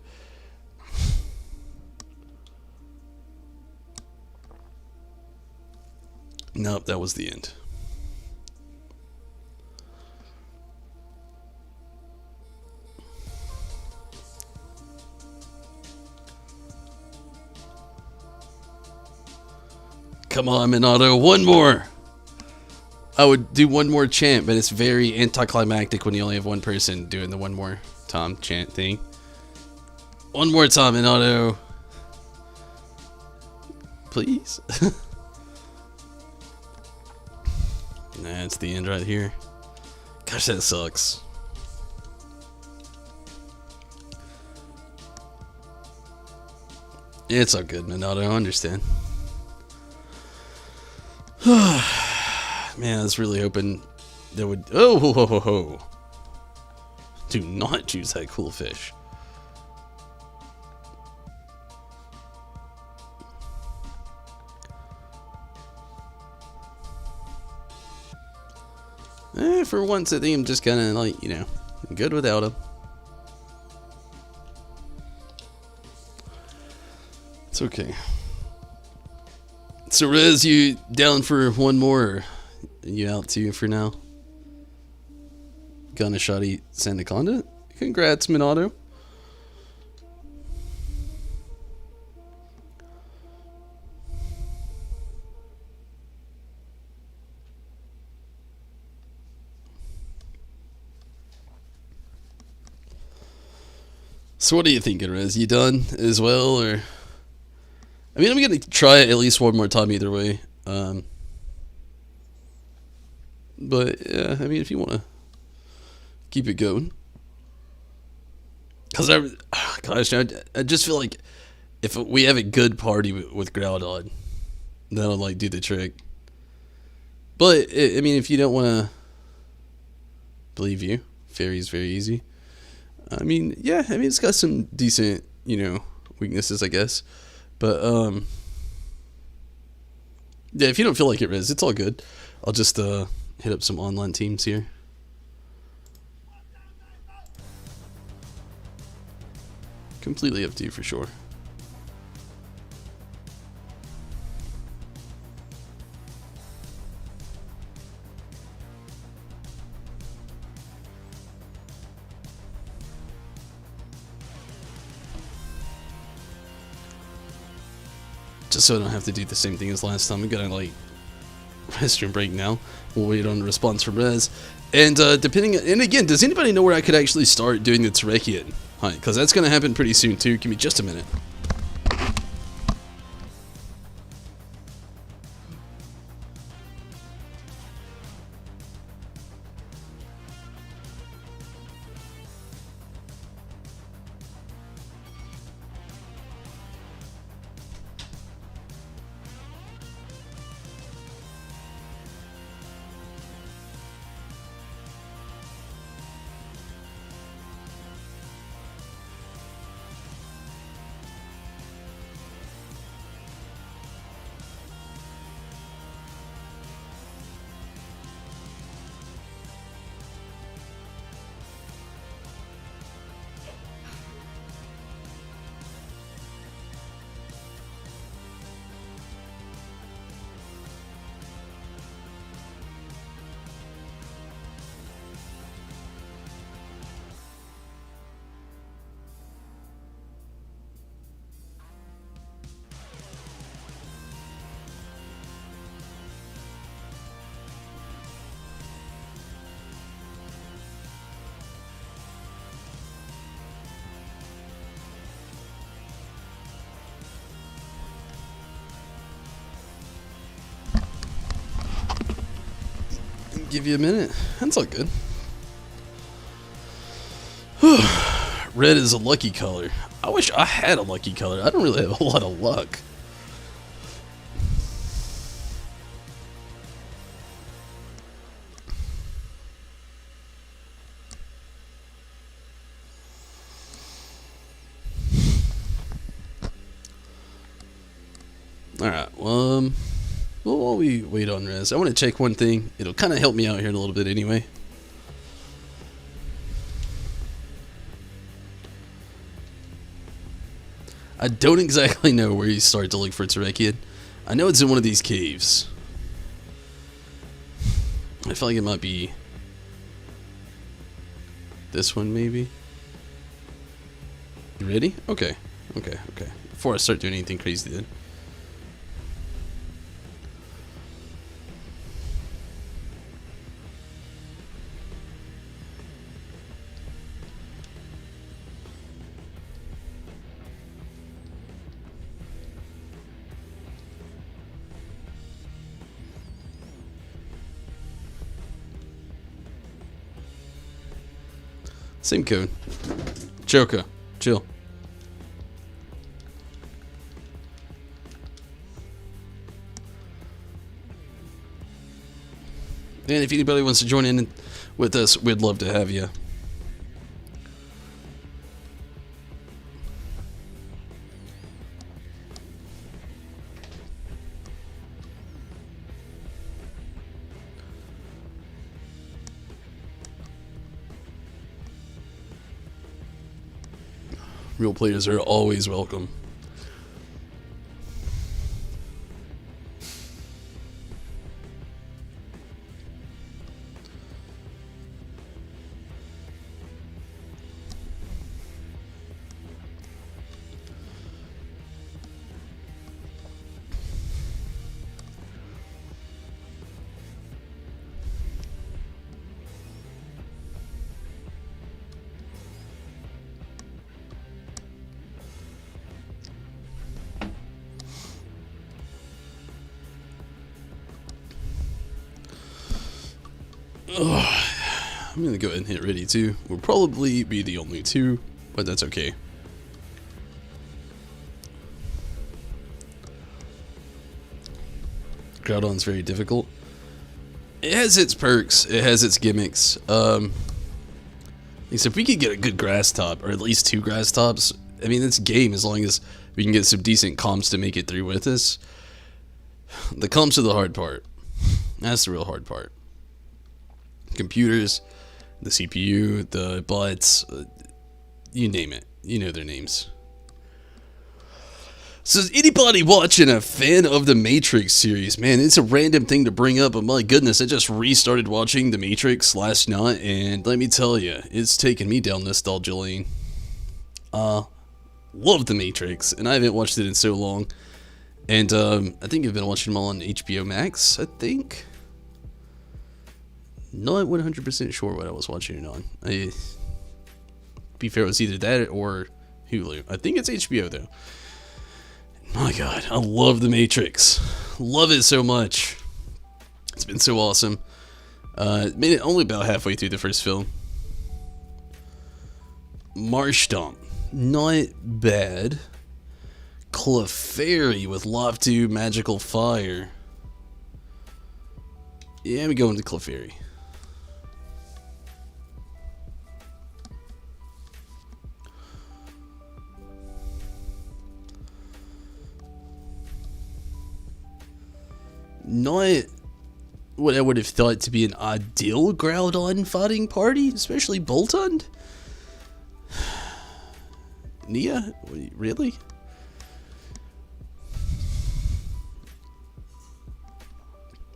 Nope, that was the end. Come on, Minato, one more! I would do one more chant, but it's very anticlimactic when you only have one person doing the one more Tom chant thing. One more time in auto. Please? That's the end right here. Gosh, that sucks. It's all good, Minato. I understand. Man, I was really hoping that would... Oh, ho, ho, ho, ho. Do not choose that cool fish. For once, I think I'm just kind of like, you know, good without him. It's okay. So, Rez, you down for one more? Or are you out too for now? Gonna shoddy Sandaconda? Congrats, Minato. So what are you thinking, Rez? You done as well, or? I mean, I'm gonna try it at least one more time either way. But yeah, I mean, if you wanna keep it going, because gosh, I just feel like if we have a good party with Groudon, that'll like do the trick. But I mean, if you don't wanna believe you, Fairy's very easy. I mean, yeah, I mean, it's got some decent, you know, weaknesses, I guess. But, yeah, if you don't feel like it, Riz, it's all good. I'll just, hit up some online teams here. Completely up to you for sure. Just so I don't have to do the same thing as last time. I'm gonna like restroom break now. We'll wait on the response from Rez. And depending, and again, does anybody know where I could actually start doing the Terrakion hunt? Because that's gonna happen pretty soon too. Give me just a minute. Give you a minute. That's all good. Red is a lucky color. I wish I had a lucky color. I don't really have a lot of luck. Alright, well, while we wait on Rez, I want to check one thing. It'll kind of help me out here in a little bit anyway. I don't exactly know where you start to look for Terrakion. I know it's in one of these caves. I feel like it might be this one, maybe. You ready? Okay. Okay. Before I start doing anything crazy then. Same code. Choco. Chill. And if anybody wants to join in with us, we'd love to have you. Real players are always welcome. I'm gonna go ahead and hit ready too. We'll probably be the only two, but that's okay. Groudon's very difficult. It has its perks, it has its gimmicks. If we could get a good grass top, or at least 2 grass tops, I mean, it's game as long as we can get some decent comps to make it through with us. The comps are the hard part. That's the real hard part. Computers, the CPU, the bots, you name it. You know their names. So is anybody watching a fan of the Matrix series? Man, it's a random thing to bring up, but my goodness, I just restarted watching the Matrix last night, and let me tell you, it's taken me down nostalgia lane. Love the Matrix, and I haven't watched it in so long. And I think I've been watching them all on HBO Max, I think. Not 100% sure what I was watching it on. Be fair, it was either that or Hulu. I think it's HBO though. My god, I love The Matrix. Love it so much. It's been so awesome. Made it only about halfway through the first film. Marshtomp, not bad. Clefairy with Loftu Magical Fire. Yeah, we go into Clefairy. Not what I would have thought to be an ideal Groudon fighting party, especially Boltund. Nia? Really?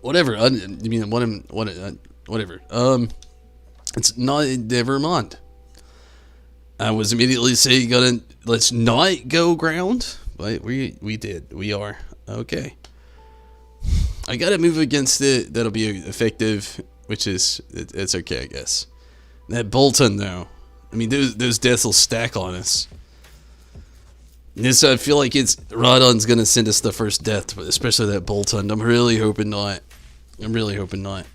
Whatever. I mean, whatever. It's not. Never mind. I was immediately saying, let's not go ground, but we did. We are okay. I gotta move against it. That'll be effective, which is it's okay, I guess. That Boltund though, I mean those deaths will stack on us. This I feel like it's Rhydon's gonna send us the first death, but especially that Boltund. I'm really hoping not. I'm really hoping not.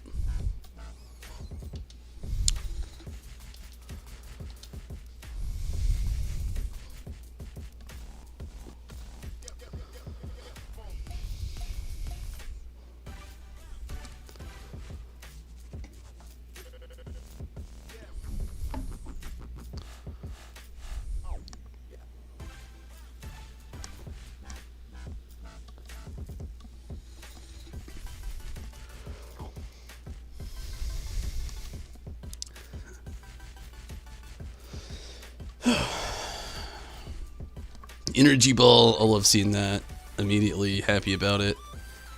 Energy Ball, I love seeing that. Immediately happy about it.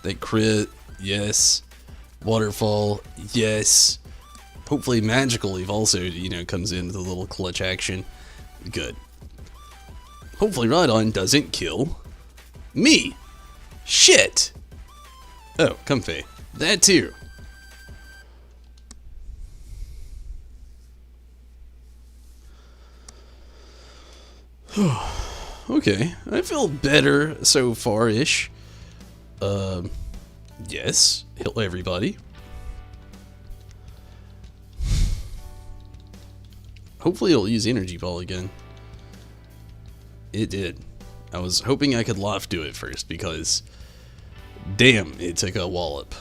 That crit, yes. Waterfall, yes. Hopefully Magical Leaf also, comes in with a little clutch action. Good. Hopefully Rhydon doesn't kill me. Shit. Oh, Comfey. That too. Okay, I feel better so far-ish. Yes, heal everybody. Hopefully it'll use Energy Ball again. It did. I was hoping I could loft do it first because, damn, it took a wallop.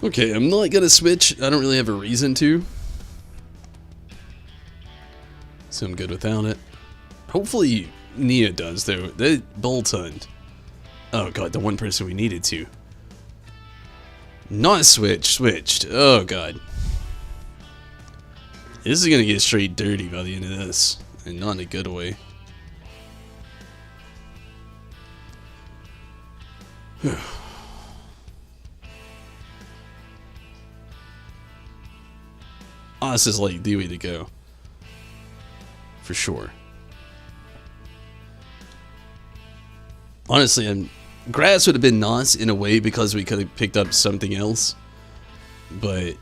Okay, I'm not gonna switch. I don't really have a reason to. So I'm good without it. Hopefully Nia does, though. They Boltund. Oh god, the one person we needed to. Not switched. Oh god. This is gonna get straight dirty by the end of this. And not in a good way. Oh, this is like the way to go. For sure. Honestly, grass would have been nice in a way because we could have picked up something else. But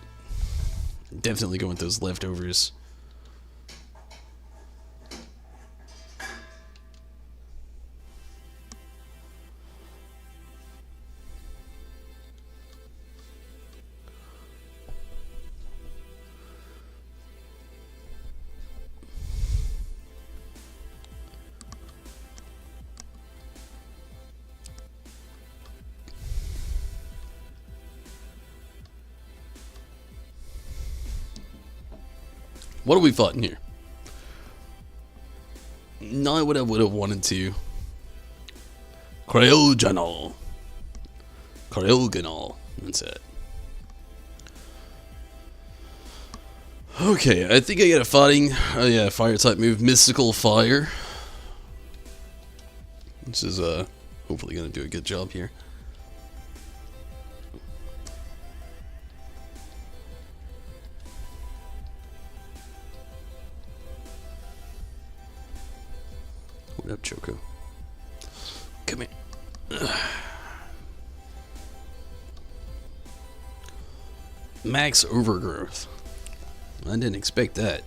definitely going with those leftovers. What are we fighting here? Not what I would have wanted to. Cryogonal. That's it. Okay, I think I got a fighting. Oh yeah, fire type move. Mystical Fire. This is hopefully gonna do a good job here. What up, Choco? Come here. Max Overgrowth. I didn't expect that.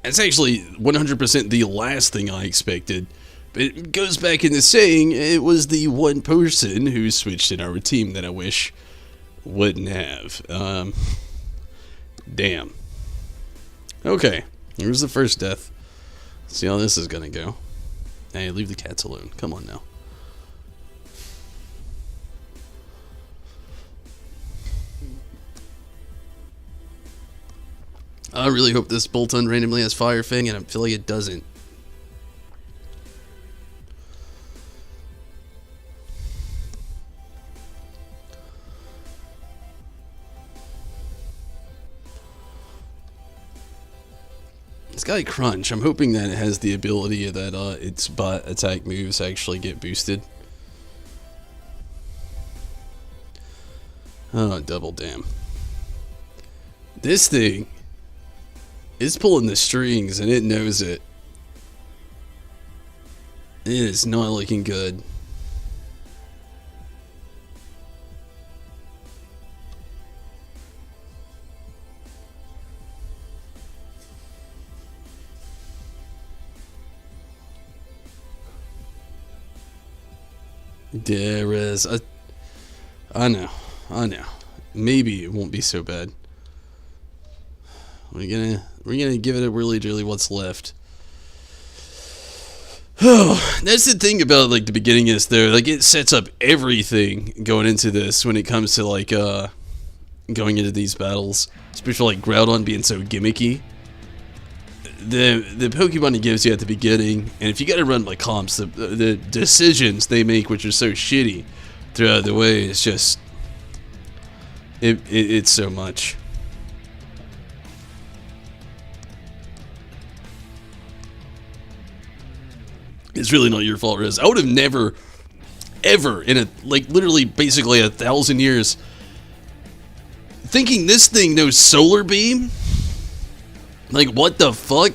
It's actually 100% the last thing I expected. But it goes back into saying it was the one person who switched in our team that I wish wouldn't have. Damn. Okay, here's the first death. Let's see how this is gonna go. Hey, leave the cats alone. Come on now. I really hope this Boltund randomly has Fire Fang, and I feel like it doesn't. It's got a Crunch. I'm hoping that it has the ability that its butt attack moves actually get boosted. Oh, double damn. This thing is pulling the strings and it knows it. It is not looking good. There is a... I know. Maybe it won't be so bad. We're gonna give it really what's left. Oh, that's the thing about like the beginning is though, like it sets up everything going into this when it comes to like going into these battles, especially like Groudon being so gimmicky. The Pokemon it gives you at the beginning, and if you gotta run like comps, the decisions they make, which are so shitty throughout the way, it's just it's so much. It's really not your fault, Riz. I would have never, ever, in a, like, literally, basically 1,000 years, thinking this thing knows Solar Beam? Like, what the fuck?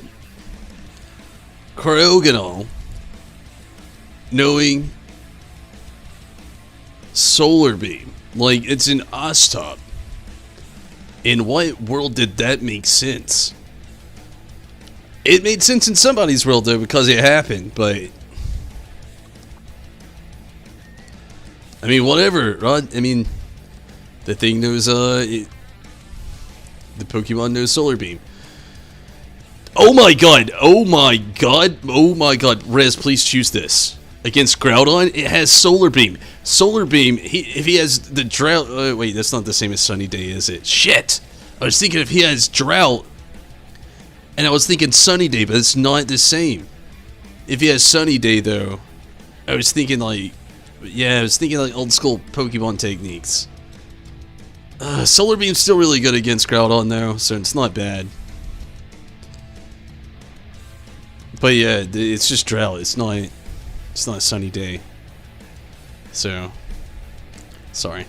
Cryogonal knowing Solar Beam. Like, it's an Ostop. In what world did that make sense? It made sense in somebody's world, though, because it happened, but... I mean, whatever, Rod. I mean, the thing knows, the Pokemon knows Solar Beam. Oh my god! Oh my god! Oh my god! Rez, please choose this. Against Groudon, it has Solar Beam. Solar Beam, if he has the Drought... wait, that's not the same as Sunny Day, is it? Shit! I was thinking if he has Drought, and I was thinking Sunny Day, but it's not the same. If he has Sunny Day, though, I was thinking like... yeah, I was thinking like old school Pokemon techniques. Solar Beam's still really good against Groudon, though, so it's not bad. But yeah, it's just Drought. It's not a Sunny Day. So, sorry.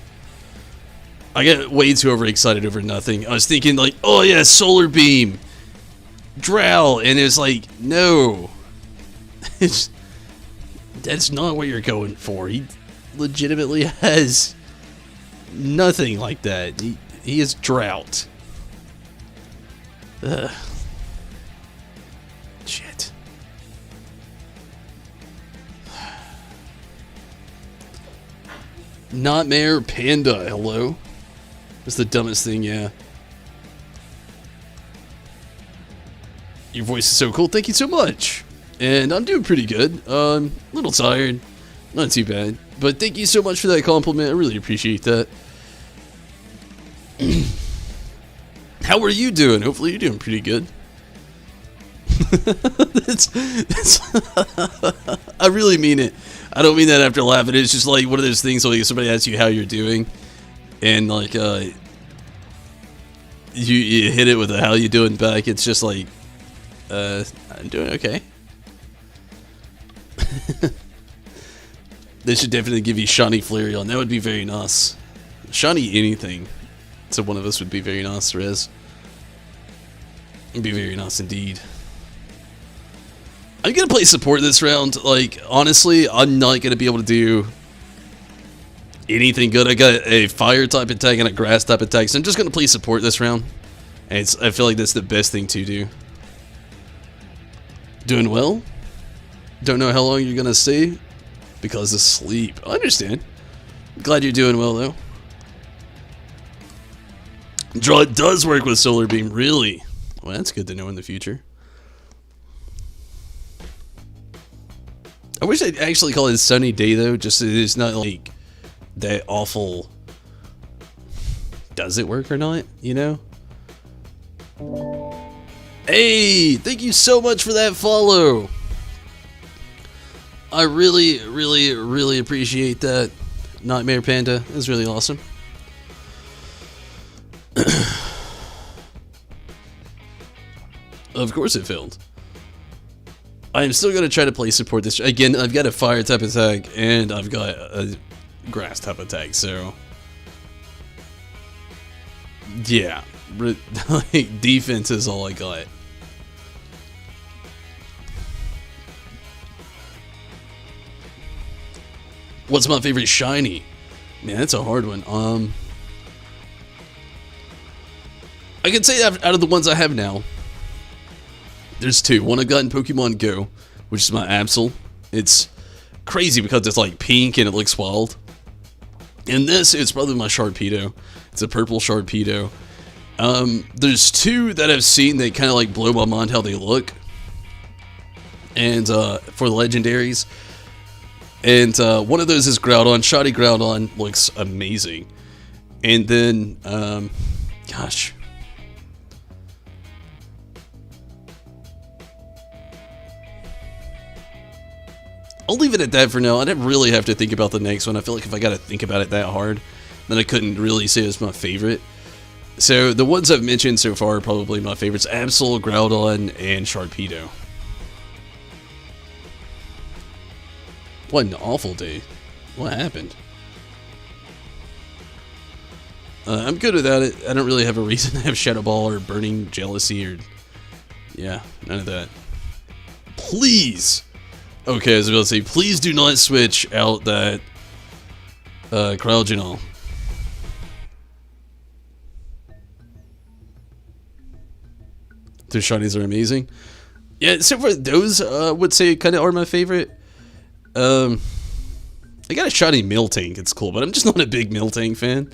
I get way too overexcited over nothing. I was thinking like, oh yeah, Solar Beam, Drought, and it's like, no. That's not what you're going for. He legitimately has nothing like that. He is Drought. Ugh. Shit. Nightmare Panda, hello? That's the dumbest thing, yeah. Your voice is so cool, thank you so much. And I'm doing pretty good. A little tired. Not too bad. But thank you so much for that compliment, I really appreciate that. How are you doing? Hopefully you're doing pretty good. I really mean it. I don't mean that after laughing. It's just like one of those things like somebody asks you how you're doing, and like you hit it with a how you doing back. It's just like I'm doing okay. They should definitely give you Shiny Flareon. That would be very nice. Shiny anything to one of us would be very nice, Rez. It'd be very nice indeed. I'm gonna play support this round. Like, honestly, I'm not gonna be able to do anything good. I got a fire type attack and a grass type attack, so I'm just gonna play support this round. And I feel like that's the best thing to do. Doing well? Don't know how long you're gonna stay because of sleep. I understand. Glad you're doing well though. Draw does work with Solar Beam, really? Well, that's good to know in the future. I wish I'd actually call it Sunny Day though, just so it's not like that awful. Does it work or not, you know? Hey, thank you so much for that follow. I really, really, really appreciate that. Nightmare Panda is really awesome. Of course it failed. I am still going to try to play support this. Again, I've got a fire type attack and I've got a grass type attack, so yeah, like defense is all I got. What's my favorite shiny? Man, that's a hard one. I can say out of the ones I have now, there's two. One I got in Pokemon Go, which is my Absol. It's crazy because it's like pink and it looks wild. And this is probably my Sharpedo. It's a purple Sharpedo. There's two that I've seen that kind of like blow my mind how they look. And for the legendaries. And one of those is Groudon. Shoddy Groudon looks amazing. And then, gosh. I'll leave it at that for now. I didn't really have to think about the next one. I feel like if I got to think about it that hard, then I couldn't really say it's my favorite. So the ones I've mentioned so far are probably my favorites. Absol, Groudon, and Sharpedo. What an awful day. What happened? I'm good without it. I don't really have a reason to have Shadow Ball or Burning Jealousy or... yeah, none of that. please. Okay, I was about to say, please do not switch out that Cryogenol. The shinies are amazing. Yeah, so for those, would say kind of are my favorite. I got a shiny Miltank, it's cool, but I'm just not a big Miltank fan.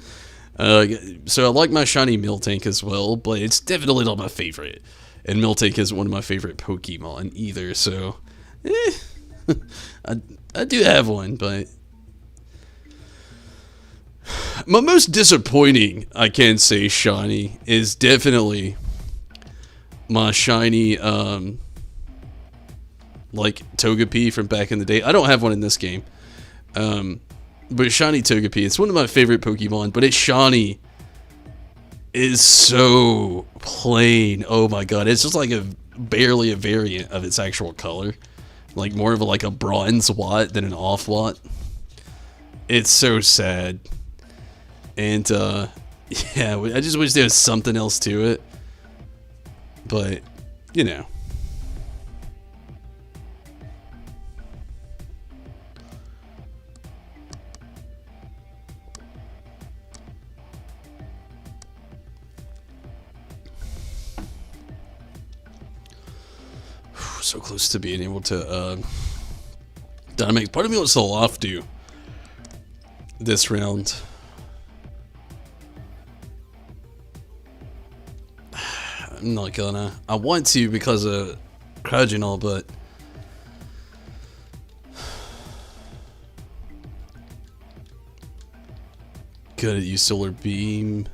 So I like my shiny Miltank as well, but it's definitely not my favorite. And Miltank isn't one of my favorite Pokemon either, so... I do have one, but... My most disappointing, I can say, shiny is definitely my shiny, like, Togepi from back in the day. I don't have one in this game. But shiny Togepi, it's one of my favorite Pokemon, but its shiny is so plain. Oh my god, it's just like barely a variant of its actual color. Like more of like a bronze Watt than an off Watt. It's so sad. And yeah, I just wish there was something else to it. But, you know. So close to being able to Dynamax. Part of me wants to Loftu this round. I'm not gonna. I want to because of Cryogenol, but gotta use Solar Beam.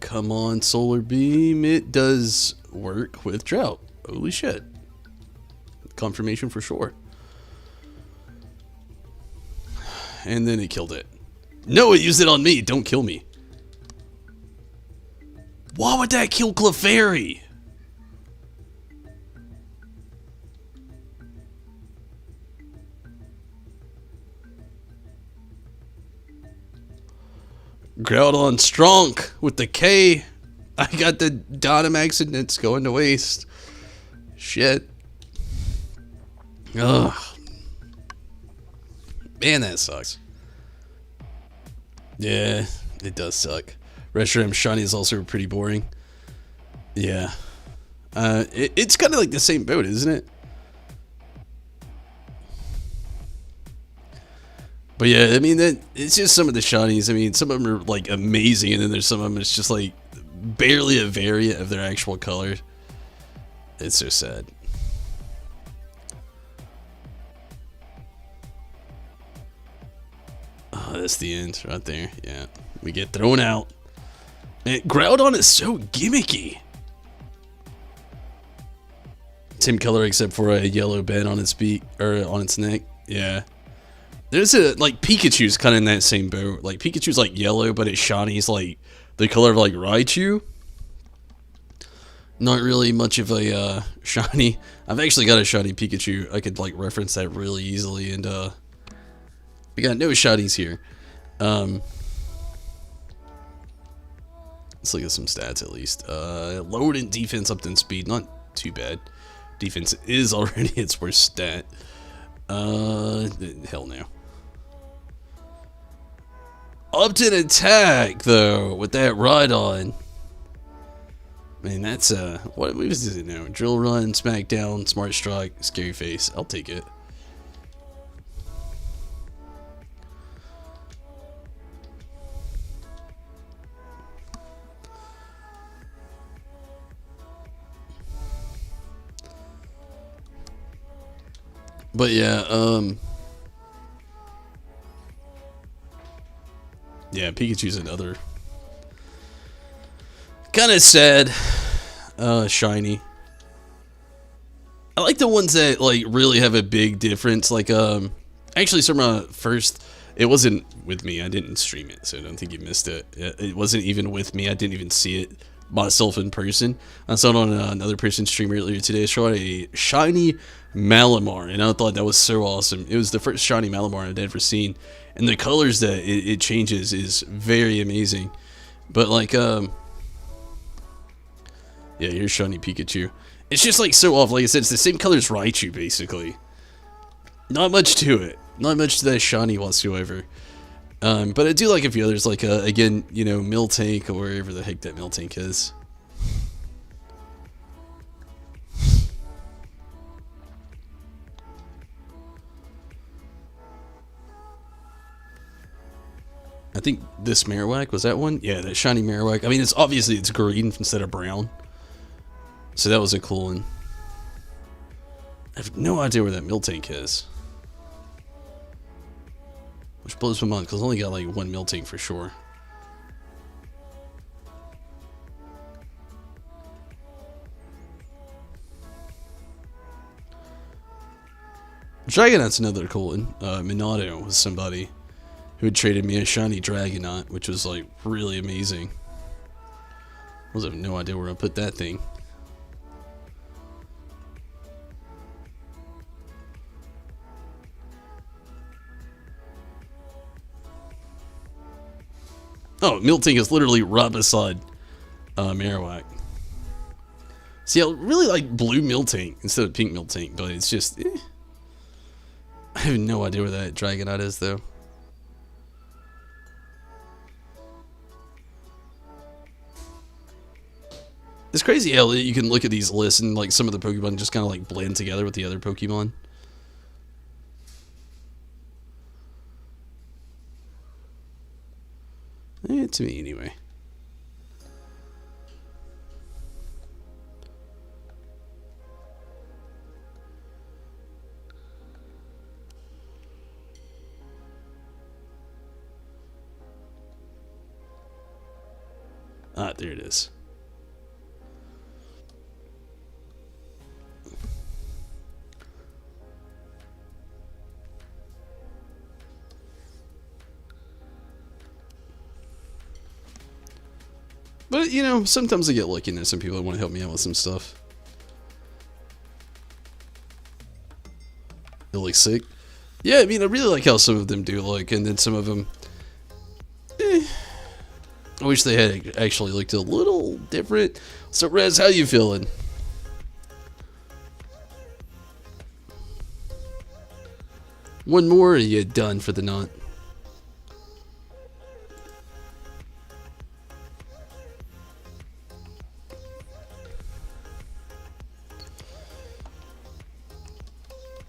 Come on, Solar Beam. It does work with Drought. Holy shit. Confirmation for sure. And then it killed it. No, it used it on me. Don't kill me. Why would that kill Clefairy? Groudon Strong with the K. I got the Dynamax and it's going to waste. Shit. Ugh. Man, that sucks. Yeah, it does suck. Reshiram Shiny is also pretty boring. Yeah. It's kind of like the same boat, isn't it? But yeah, I mean, it's just some of the shinies. I mean, some of them are like amazing, and then there's some of them that's just like barely a variant of their actual color. It's so sad. Oh, that's the end right there. Yeah, we get thrown out. Man, Groudon is so gimmicky. Same color except for a yellow band on its beak or on its neck. Yeah. There's a, like, Pikachu's kind of in that same boat. Like, Pikachu's, like, yellow, but its shiny's, like, the color of, like, Raichu. Not really much of a, shiny. I've actually got a shiny Pikachu. I could, like, reference that really easily, and, we got no shinies here. Let's look at some stats, at least. Lowered in defense, upped in speed. Not too bad. Defense is already its worst stat. Hell no. Upped in attack, though, with that Rhydon. Man, that's, what was it now? Drill Run, Smackdown, Smart Strike, Scary Face. I'll take it. But yeah, yeah, Pikachu's another kind of sad, shiny. I like the ones that like really have a big difference. Like, actually, some of my first, it wasn't with me. I didn't stream it, so I don't think you missed it. It wasn't even with me. I didn't even see it myself in person. I saw it on another person's stream earlier today. I showed a shiny Malamar, and I thought that was so awesome. It was the first shiny Malamar I'd ever seen, and the colors that it changes is very amazing. But like, yeah, here's shiny Pikachu. It's just like so off. Like I said, it's the same color as Raichu, basically. Not much to it. Not much to that shiny whatsoever. But I do like a few others, like, again, you know, Miltank, or wherever the heck that Miltank is. I think this Marowak, was that one? Yeah, that shiny Marowak. I mean, it's obviously it's green instead of brown. So that was a cool one. I have no idea where that Miltank is. Which blows my mind, because I only got like one Miltank for sure. Dragonite's another cool one. Minato was somebody who had traded me a shiny Dragonite, which was like really amazing. I have no idea where I put that thing. Oh, Miltank is literally right beside Marowak. See, I really like blue Miltank instead of pink Miltank, but it's just... I have no idea where that Dragonite is, though. It's crazy how you can look at these lists and like some of the Pokemon just kind of like blend together with the other Pokemon. To me, anyway. Ah, there it is. But, you know, sometimes I get lucky and there's some people that want to help me out with some stuff. They're like sick. Yeah, I mean, I really like how some of them do look, and then some of them... I wish they had actually looked a little different. So, Rez, how you feeling? One more, or are you done for the night?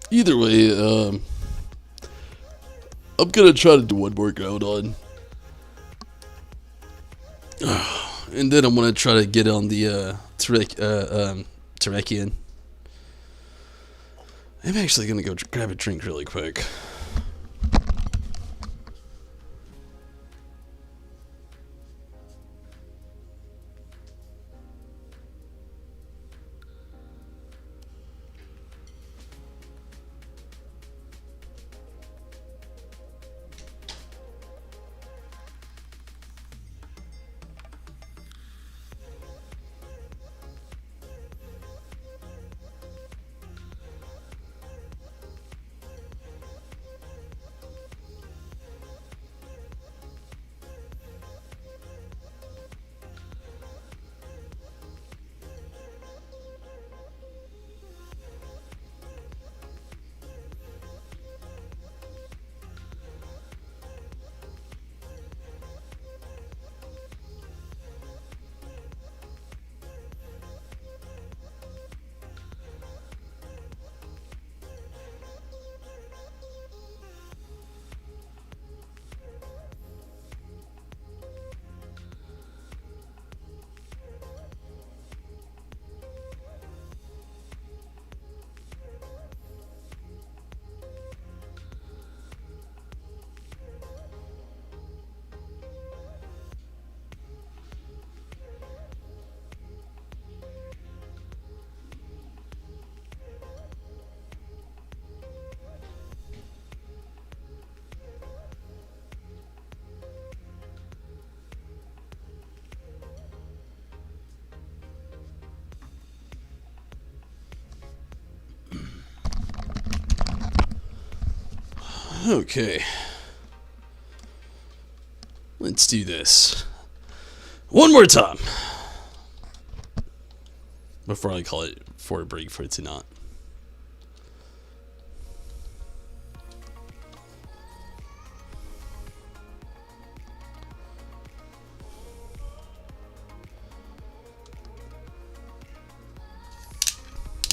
Either way, I'm gonna try to do one more go on. And then I'm gonna try to get on the Terrakion. I'm actually gonna go grab a drink really quick. Okay. Let's do this. One more time. before I call it for a break for it to not.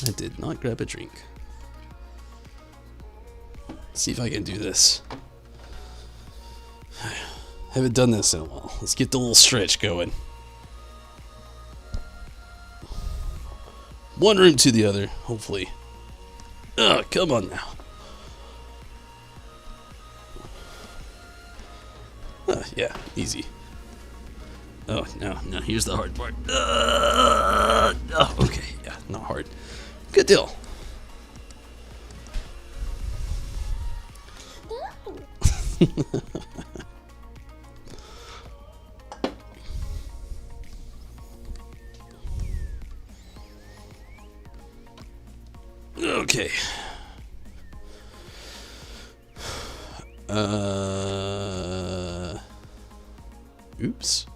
I did not grab a drink. Let's see if I can do this. Haven't done this in a while. Let's get the little stretch going. One room to the other, hopefully. Oh, come on now. Yeah, easy. Oh, no, here's the hard part. Oh, okay, yeah, not hard. Good deal. Okay. Oops.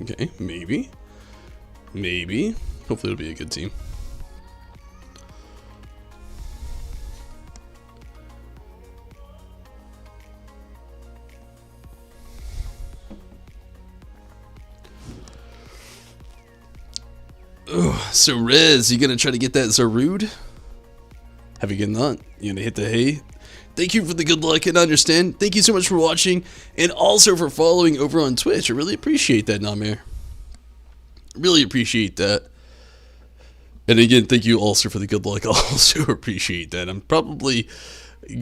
Okay, maybe. Hopefully it'll be a good team. Oh, so Rez, you gonna try to get that Zarude? Have you gotten that? You gonna hit the hay? Thank you for the good luck and understand. Thank you so much for watching and also for following over on Twitch. I really appreciate that, Namir. Really appreciate that. And again, thank you also for the good luck. I also appreciate that. I'm probably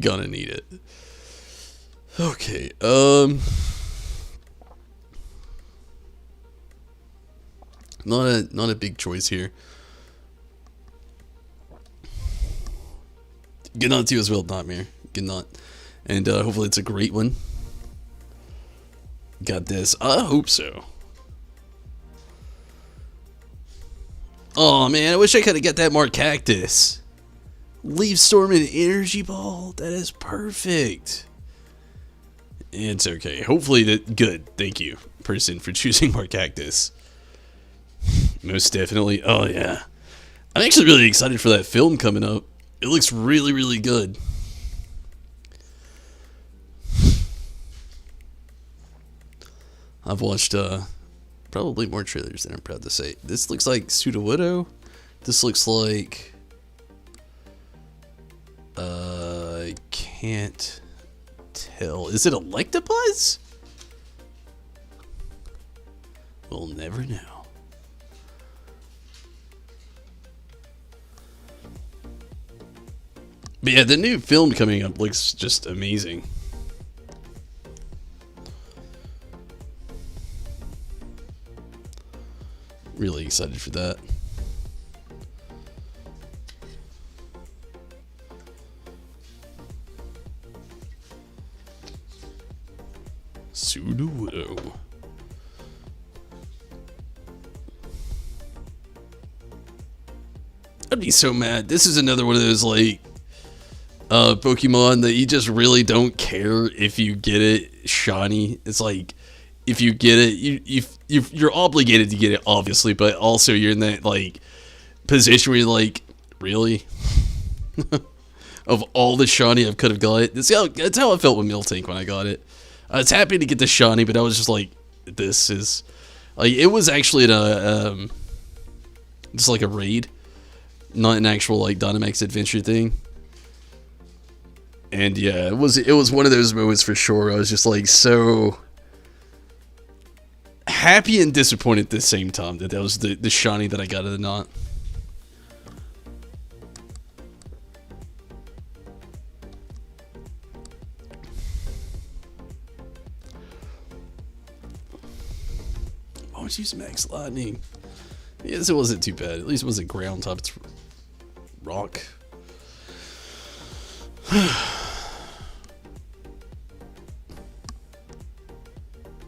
gonna need it. Okay, not a big choice here. Good night to you as well, Nightmare. Good night. And hopefully it's a great one. Got this. I hope so. Oh man, I wish I could have got that more cactus. Leaf Storm and Energy Ball. That is perfect. It's okay. Hopefully that good. Thank you, person, for choosing more cactus. Most definitely. Oh yeah. I'm actually really excited for that film coming up. It looks really, really good. I've watched probably more trailers than I'm proud to say. This looks like Sudowoodo. This looks like I can't tell. Is it Electabuzz? We'll never know. But yeah, the new film coming up looks just amazing. Really excited for that. Sudowoodo. I'd be so mad. This is another one of those like Pokemon that you just really don't care if you get it shiny. It's like if you get it, you're obligated to get it, obviously, but also you're in that like position where you're like, really? Of all the shiny I could have got it, that's how I felt with Miltank when I got it. I was happy to get the shiny, but I was just like, this is like, it was actually in a just like a raid, not an actual like Dynamax adventure thing. And yeah, it was one of those moments for sure. I was just like so happy and disappointed at the same time that was the shiny that I got of the knot. it's using Max Lightning. Yes, it wasn't too bad. At least it wasn't ground type. It's rock.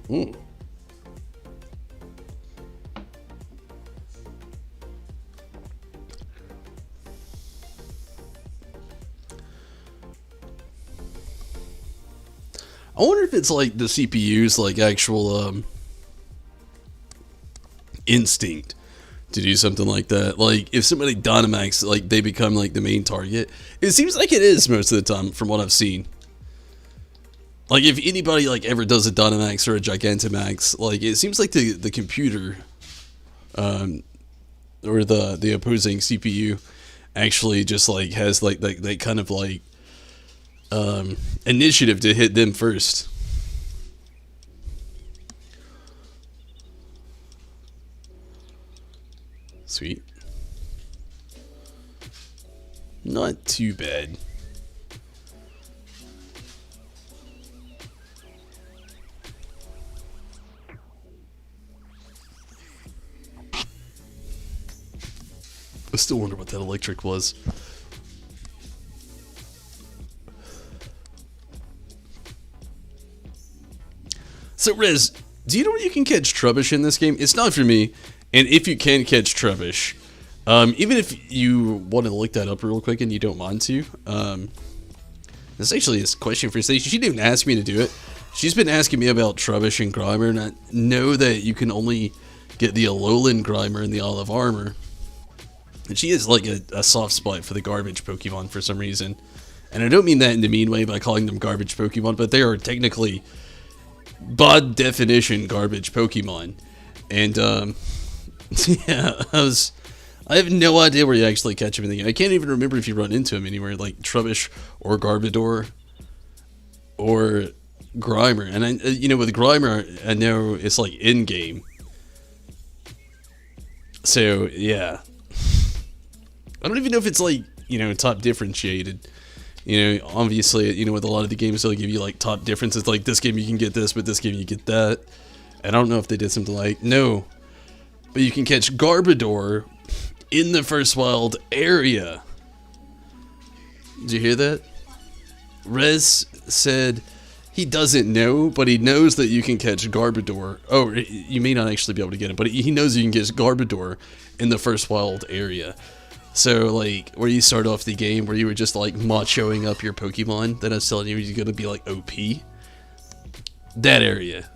Mm. I wonder if it's like the CPU's like actual instinct to do something like that. Like if somebody Dynamax, like they become like the main target. It seems like it is most of the time from what I've seen. Like if anybody like ever does a Dynamax or a Gigantamax, like it seems like the computer or the opposing CPU actually just like has like that kind of like initiative to hit them first. Sweet. Not too bad. I still wonder what that electric was. So, Rez, do you know where you can catch Trubbish in this game? It's not for me, and if you can catch Trubbish, even if you want to look that up real quick and you don't mind to, this actually is a question for Stacey. She didn't even ask me to do it. She's been asking me about Trubbish and Grimer, and I know that you can only get the Alolan Grimer and the Olive Armor. And she has like a soft spot for the garbage Pokemon for some reason. And I don't mean that in the mean way by calling them garbage Pokemon, but they are technically, by definition, garbage Pokemon. And, yeah, I have no idea where you actually catch them in the game. I can't even remember if you run into them anywhere, like Trubbish or Garbodor or Grimer. And, with Grimer, I know it's like in-game. So, yeah. I don't even know if it's like, top differentiated. Obviously, with a lot of the games, they'll give you like top differences. Like this game you can get this, but this game you get that. And I don't know if they did something like, no. But you can catch Garbodor in the first wild area. Did you hear that? Rez said he doesn't know, but he knows that you can catch Garbodor. Oh, you may not actually be able to get it, but he knows you can catch Garbodor in the first wild area. So, like, where you start off the game, where you were just, like, machoing up your Pokemon that I was telling you you're gonna be, like, OP. That area.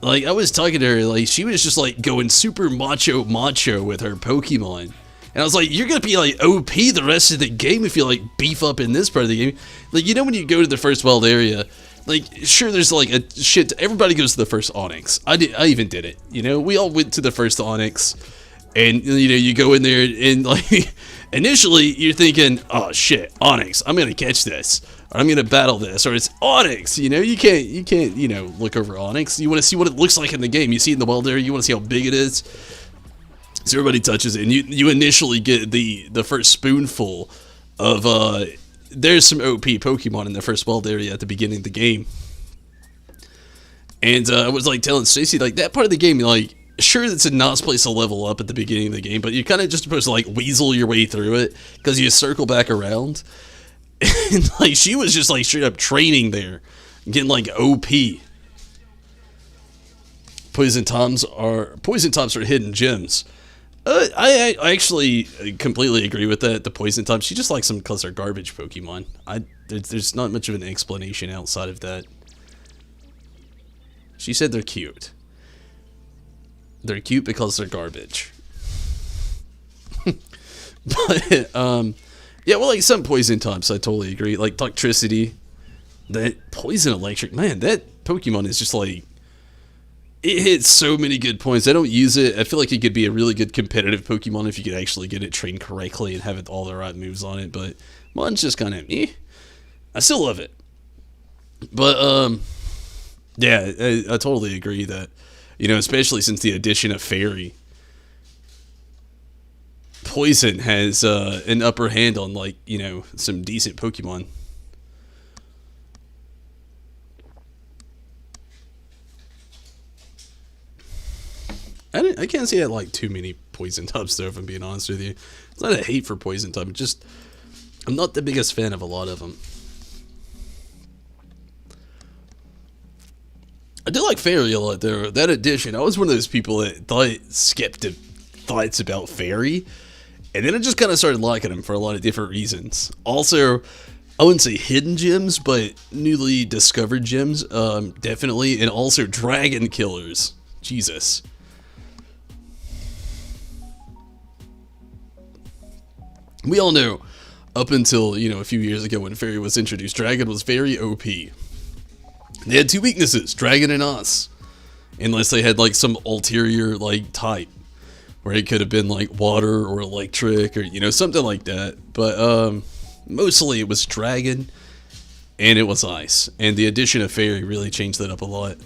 Like, I was talking to her, like, she was just, like, going super macho with her Pokemon. And I was like, you're gonna be, like, OP the rest of the game if you, like, beef up in this part of the game. Like, when you go to the first wild area, like, sure, there's, like, a shit. Everybody goes to the first Onix. I even did it. We all went to the first Onix. And, you go in there and, like, initially, you're thinking, oh, shit, Onix, I'm gonna catch this. Or I'm gonna battle this. Or it's Onix, You can't, look over Onix. You want to see what it looks like in the game. You see it in the wild area. You want to see how big it is. So everybody touches it. And you initially get the first spoonful of, there's some OP Pokemon in the first wild area at the beginning of the game. And I was like telling Stacey, like, that part of the game, like, sure, it's a nice place to level up at the beginning of the game, but you're kind of just supposed to, like, weasel your way through it, because you circle back around. And, like, she was just, like, straight up training there, getting, like, OP. Poison Toms are hidden gems. I actually completely agree with that. The Poison Tom, she just likes them because they're garbage Pokemon. There's not much of an explanation outside of that. She said they're cute. They're cute because they're garbage. But, yeah, well, like, some Poison types, I totally agree. Like, Toxtricity, that Poison Electric, man, that Pokemon is just, like, it hits so many good points. I don't use it. I feel like it could be a really good competitive Pokemon if you could actually get it trained correctly and have it all the right moves on it, but mine's just kind of meh. I still love it. But, yeah, I totally agree that, especially since the addition of Fairy, Poison has an upper hand on, like, some decent Pokemon. I can't say I like too many poison types though, if I'm being honest with you. It's not a hate for poison type, it's just I'm not the biggest fan of a lot of them. I do like Fairy a lot though. That edition, I was one of those people that skipped thoughts about Fairy, and then I just kind of started liking him for a lot of different reasons. Also, I wouldn't say hidden gems, but newly discovered gems, definitely, and also dragon killers. Jesus. We all know, up until, a few years ago when Fairy was introduced, Dragon was very OP. They had two weaknesses, Dragon and Us. Unless they had, like, some ulterior, like, type. Where it could have been, like, water or electric or, something like that. But, mostly it was Dragon and it was Ice. And the addition of Fairy really changed that up a lot.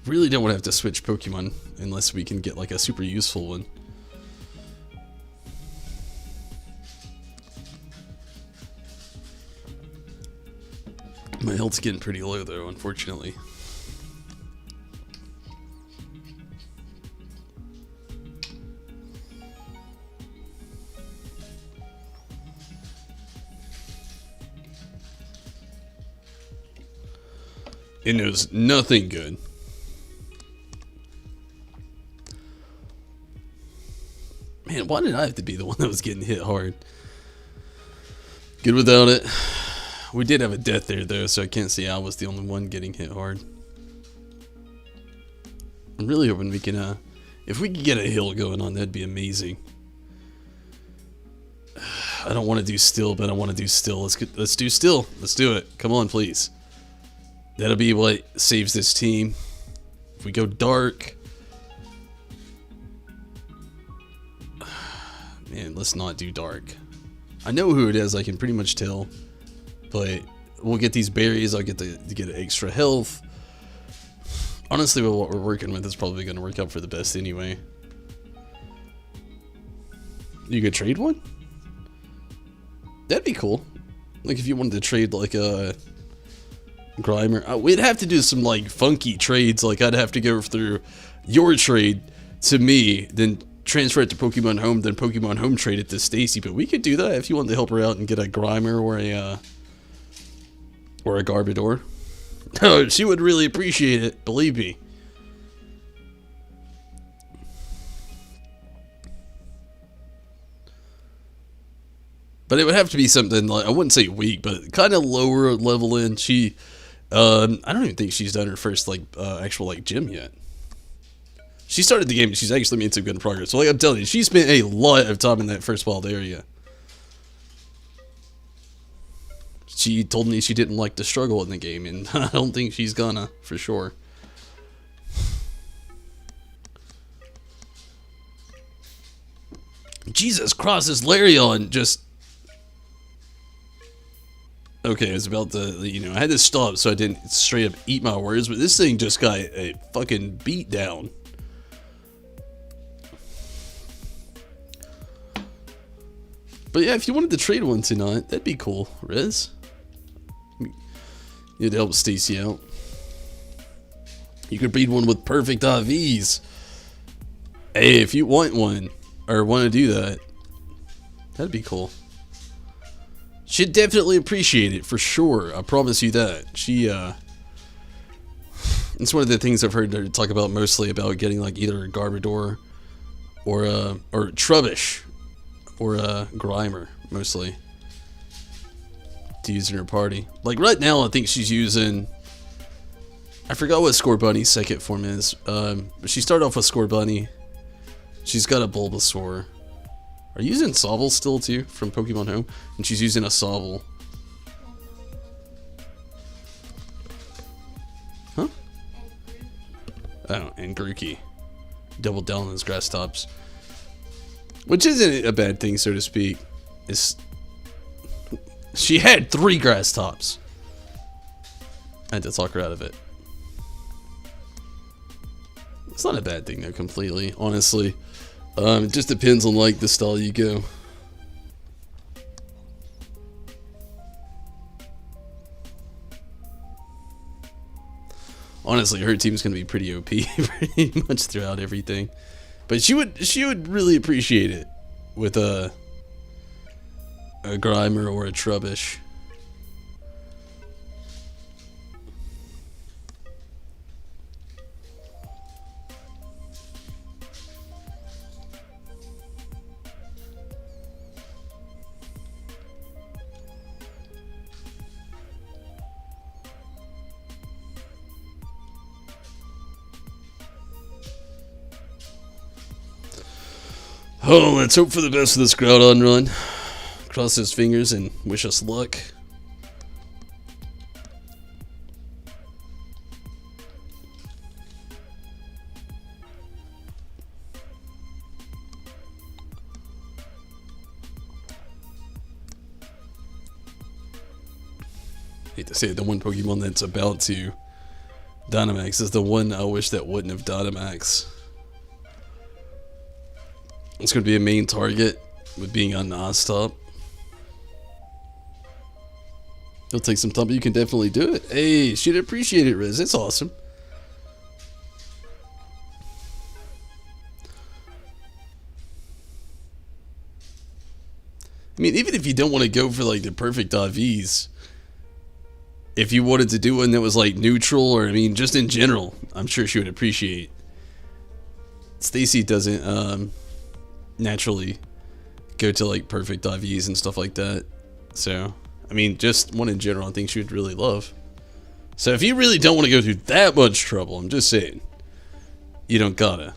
Really don't want to have to switch Pokemon unless we can get like a super useful one. My health's getting pretty low though, unfortunately. It knows nothing good. Man, why did I have to be the one that was getting hit hard? Good without it. We did have a death there though, so I can't say I was the only one getting hit hard. I'm really hoping we can, if we could get a hill going on, that'd be amazing. I don't want to do still, but I want to do still. Let's do still. Let's do it. Come on, please. That'll be what saves this team. If we go dark... Man, let's not do dark. I know who it is, I can pretty much tell. But we'll get these berries, I'll get to get extra health. Honestly, what we're working with is probably going to work out for the best anyway. You could trade one? That'd be cool. Like if you wanted to trade like a Grimer. We'd have to do some like funky trades. Like I'd have to go through your trade to me, then transfer it to Pokemon Home, then Pokemon Home trade it to Stacy. But we could do that if you wanted to help her out and get a Grimer or a Garbodor. Oh, she would really appreciate it, believe me. But it would have to be something like, I wouldn't say weak, but kind of lower level in. She, I don't even think she's done her first like actual like gym yet. She started the game and she's actually made some good progress. So like I'm telling you, she spent a lot of time in that first wild area. She told me she didn't like to struggle in the game, and I don't think she's gonna, for sure. Jesus Christ, this Larion just... Okay, I was about to, I had to stop so I didn't straight up eat my words, but this thing just got a fucking beat down. But yeah, if you wanted to trade one tonight, that'd be cool, Riz. You'd help Stacy out. You could breed one with perfect IVs. Hey, if you want one, or want to do that, that'd be cool. She'd definitely appreciate it, for sure. I promise you that. It's one of the things I've heard her talk about mostly, about getting like either a Garbodor or Trubbish or a Grimer, mostly, to use in her party. Like right now, I think she's using... I forgot what Scorbunny's second form is. But she started off with Scorbunny. She's got a Bulbasaur. Are you using Sobble still too from Pokemon Home? And she's using a Sobble. Huh? Oh, and Grookey. Doubled down on those grass tops. Which isn't a bad thing, so to speak. She had 3 grass tops. I had to talk her out of it. It's not a bad thing though, completely, honestly. It just depends on like the style you go. Honestly, her team's gonna be pretty OP pretty much throughout everything. But she would really appreciate it with a Grimer or a Trubbish. Oh, let's hope for the best of this Groudon run. Cross his fingers and wish us luck. Hate to say it, the one Pokemon that's about to Dynamax is the one I wish that wouldn't have Dynamax. It's going to be a main target with being on non-stop. It'll take some time, but you can definitely do it. Hey, she'd appreciate it, Riz. It's awesome. I mean, even if you don't want to go for like the perfect IVs, if you wanted to do one that was like neutral, or I mean, just in general, I'm sure she would appreciate. Stacy doesn't naturally go to like perfect IVs and stuff like that, so I mean, just one in general I think she would really love. So if you really don't want to go through that much trouble, I'm just saying, you don't gotta.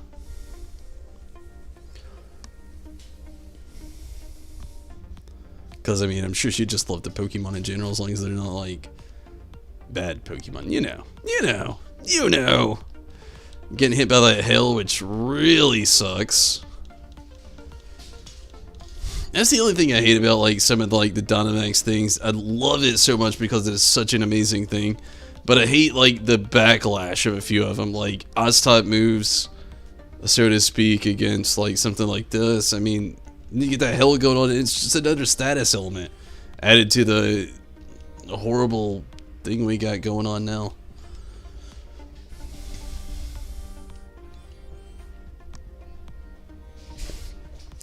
Because I mean, I'm sure she'd just love the Pokemon in general, as long as they're not like bad Pokemon, you know. Getting hit by that hail, which really sucks. That's the only thing I hate about like some of like the Dynamax things. I love it so much because it is such an amazing thing, but I hate like the backlash of a few of them, like Oz-type moves, so to speak, against like something like this. I mean, you get that hell going on, it's just another status element added to the horrible thing we got going on now.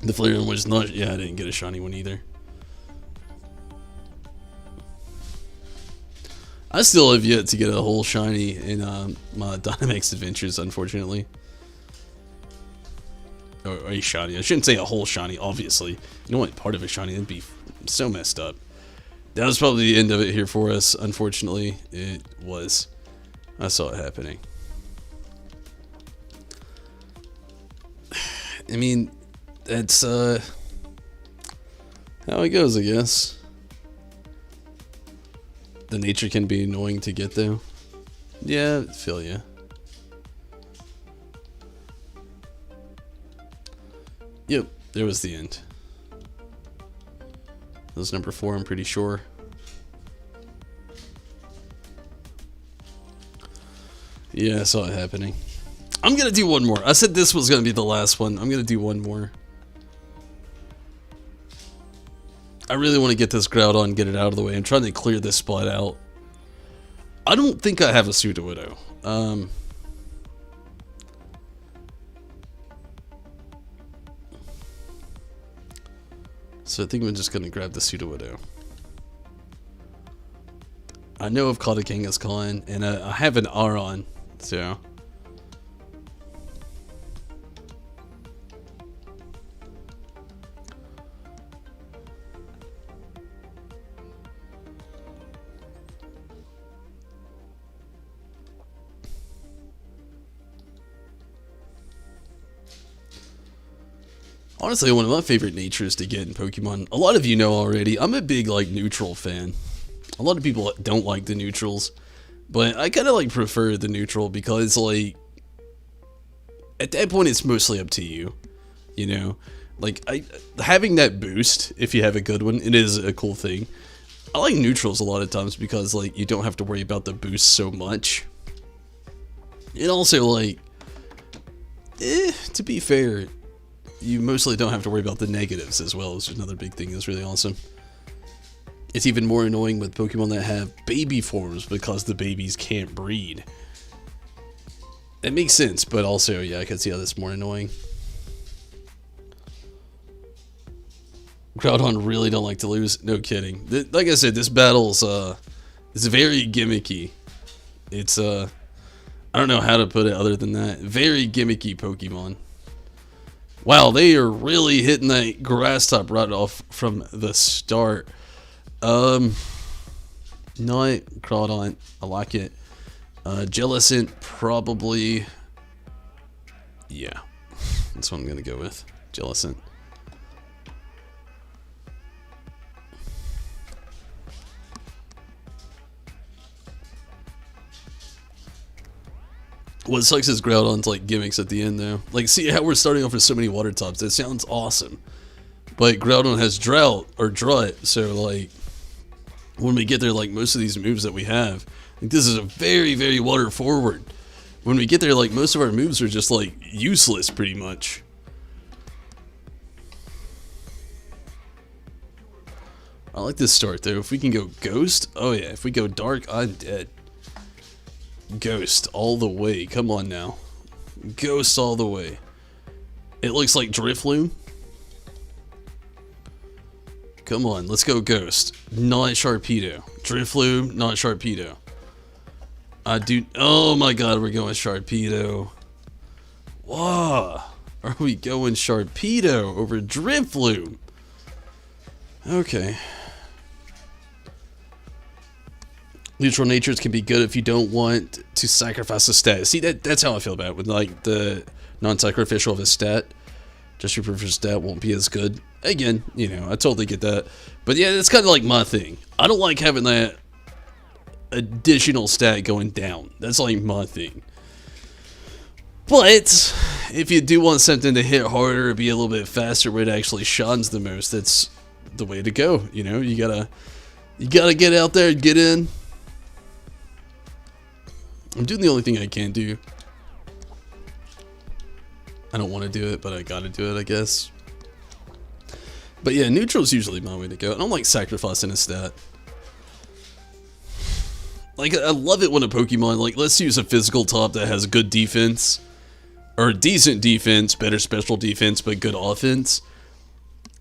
The Flareon was not. Yeah, I didn't get a shiny one either. I still have yet to get a whole shiny in my Dynamax adventures, unfortunately. Or a shiny. I shouldn't say a whole shiny, obviously. You know what? Part of a shiny, that'd be so messed up. That was probably the end of it here for us, unfortunately. It was. I saw it happening. I mean, that's how it goes, I guess. The nature can be annoying to get though. Yeah, I feel ya. Yep, there was the end. That was number 4, I'm pretty sure. Yeah, I saw it happening. I'm gonna do one more. I said this was gonna be the last one. I'm gonna do one more. I really want to get this Groudon and get it out of the way. I'm trying to clear this spot out. I don't think I have a Sudowoodo. So I think I'm just going to grab the Sudowoodo. I know I've caught a Kangaskhan, and I have an Aron, so... Honestly, one of my favorite natures to get in Pokemon, a lot of you know already, I'm a big, like, neutral fan. A lot of people don't like the neutrals, but I kind of, like, prefer the neutral because, like, at that point, it's mostly up to you, you know? Like, having that boost, if you have a good one, it is a cool thing. I like neutrals a lot of times because, like, you don't have to worry about the boost so much. And also, like, to be fair, you mostly don't have to worry about the negatives as well, which is another big thing that's really awesome. It's even more annoying with Pokemon that have baby forms because the babies can't breed. It makes sense, but also, yeah, I can see how that's more annoying. Groudon really don't like to lose. No kidding. Like I said, this battle's it's very gimmicky. It's I don't know how to put it other than that. Very gimmicky Pokemon. Wow, they are really hitting that grass type right off from the start. Not Groudon. I like it. Jellicent, probably. Yeah, that's what I'm gonna go with. Jellicent. What sucks is Groudon's like gimmicks at the end though. Like, see how we're starting off with so many water types. That sounds awesome. But Groudon has drought or drought, so like when we get there, like most of these moves that we have, like this is a very, very water forward. When we get there, like most of our moves are just like useless pretty much. I like this start though. If we can go Ghost, oh yeah, if we go Dark, I'm dead. Ghost all the way. Come on now. Ghost all the way. It looks like Drifloon. Come on, let's go Ghost. Not Sharpedo. Drifloon, not Sharpedo. Oh my god, we're going Sharpedo. Wow. Are we going Sharpedo over Drifloon? Okay. Neutral natures can be good if you don't want to sacrifice a stat. See, that's how I feel about it. With like the non-sacrificial of a stat, just your preferred stat won't be as good. Again, you know, I totally get that. But yeah, it's kind of like my thing. I don't like having that additional stat going down. That's like my thing. But if you do want something to hit harder, be a little bit faster, where it actually shines the most, that's the way to go. You know, you gotta get out there and get in. I'm doing the only thing I can do. I don't want to do it, but I gotta do it, I guess. But yeah, neutral's usually my way to go. I don't like sacrificing a stat. Like, I love it when a Pokemon, like, let's use a physical type that has good defense. Or decent defense, better special defense, but good offense.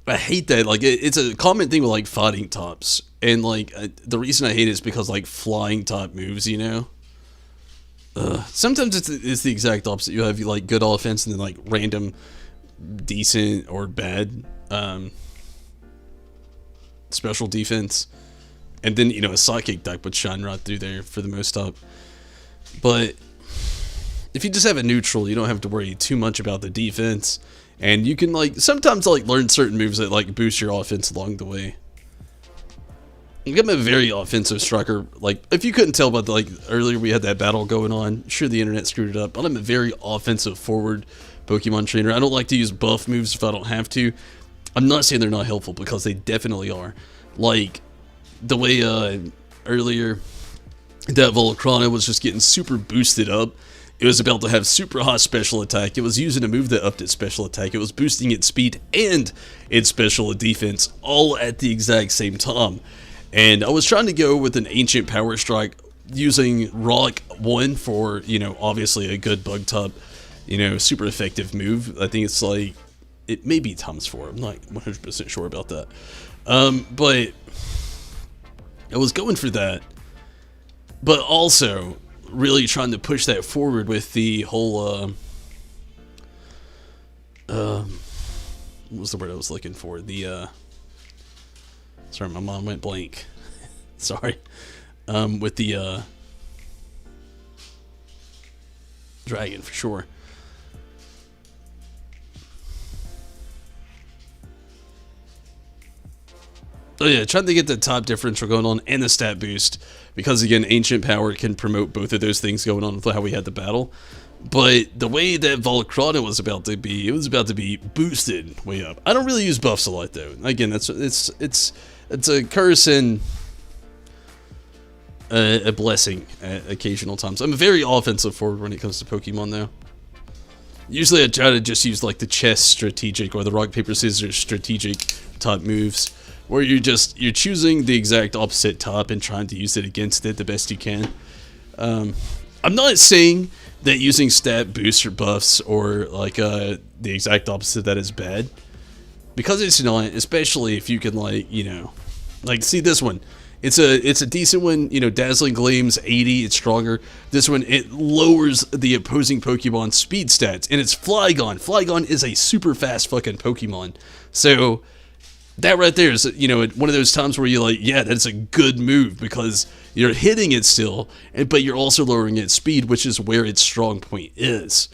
I hate that. Like, it's a common thing with, like, fighting types. And, like, the reason I hate it is because, like, flying type moves, you know? Sometimes it's the exact opposite. You have like good offense and then like random decent or bad special defense, and then you know a psychic type would shine right through there for the most part. But if you just have a neutral, you don't have to worry too much about the defense, and you can like sometimes like learn certain moves that like boost your offense along the way. I'm a very offensive striker. Like, if you couldn't tell about the, like, earlier we had that battle going on. Sure, the internet screwed it up, but I'm a very offensive forward Pokemon trainer. I don't like to use buff moves if I don't have to. I'm not saying they're not helpful, because they definitely are. Like, the way, earlier, that Volcrona was just getting super boosted up. It was about to have super high special attack. It was using a move that upped its special attack. It was boosting its speed and its special defense all at the exact same time. And I was trying to go with an Ancient Power Strike using Rock 1 for, you know, obviously a good bug type, you know, super effective move. I think it's like, it may be times 4. I'm not 100% sure about that. But I was going for that. But also really trying to push that forward with the whole, what was the word I was looking for? Sorry, my mind went blank. Sorry. With the dragon for sure. Oh yeah, trying to get the top differential going on and the stat boost, because again, Ancient Power can promote both of those things going on with how we had the battle. But the way that Volcrona was about to be, it was about to be boosted way up. I don't really use buffs a lot though. Again, it's a curse and a blessing at occasional times. I'm very offensive forward when it comes to Pokemon though. Usually I try to just use like the chess strategic or the rock paper scissors strategic type moves, where you're choosing the exact opposite type and trying to use it against it the best you can. I'm not saying that using stat boosts or buffs or like the exact opposite of that is bad. Because it's not, especially if you can like, you know, like see this one. It's a decent one, you know, Dazzling Gleam's 80, it's stronger. This one, it lowers the opposing Pokemon speed stats, and it's Flygon. Flygon is a super fast fucking Pokemon. So, that right there is, you know, one of those times where you're like, yeah, that's a good move, because you're hitting it still, but you're also lowering its speed, which is where its strong point is.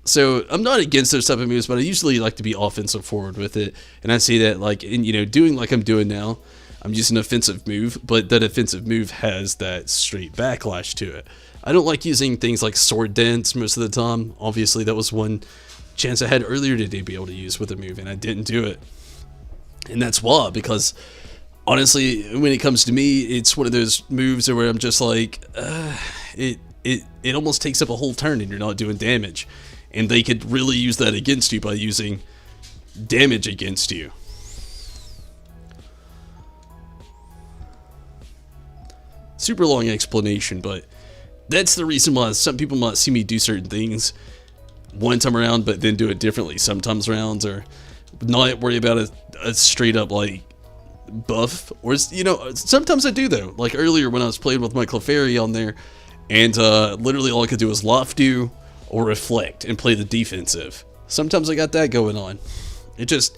So, I'm not against those type of moves, but I usually like to be offensive forward with it, and I see that, like, in, you know, doing like I'm doing now, I'm using an offensive move, but that offensive move has that straight backlash to it. I don't like using things like Sword Dance most of the time. Obviously, that was one chance I had earlier today to be able to use with a move, and I didn't do it. And that's why, because honestly, when it comes to me, it's one of those moves where I'm just like, it almost takes up a whole turn and you're not doing damage. And they could really use that against you by using damage against you. Super long explanation, but that's the reason why some people might see me do certain things one time around, but then do it differently sometimes rounds, or not worry about a straight up like buff, or you know, sometimes I do though. Like earlier when I was playing with my Clefairy on there, and literally all I could do was Loftu or Reflect and play the defensive. Sometimes I got that going on. It just,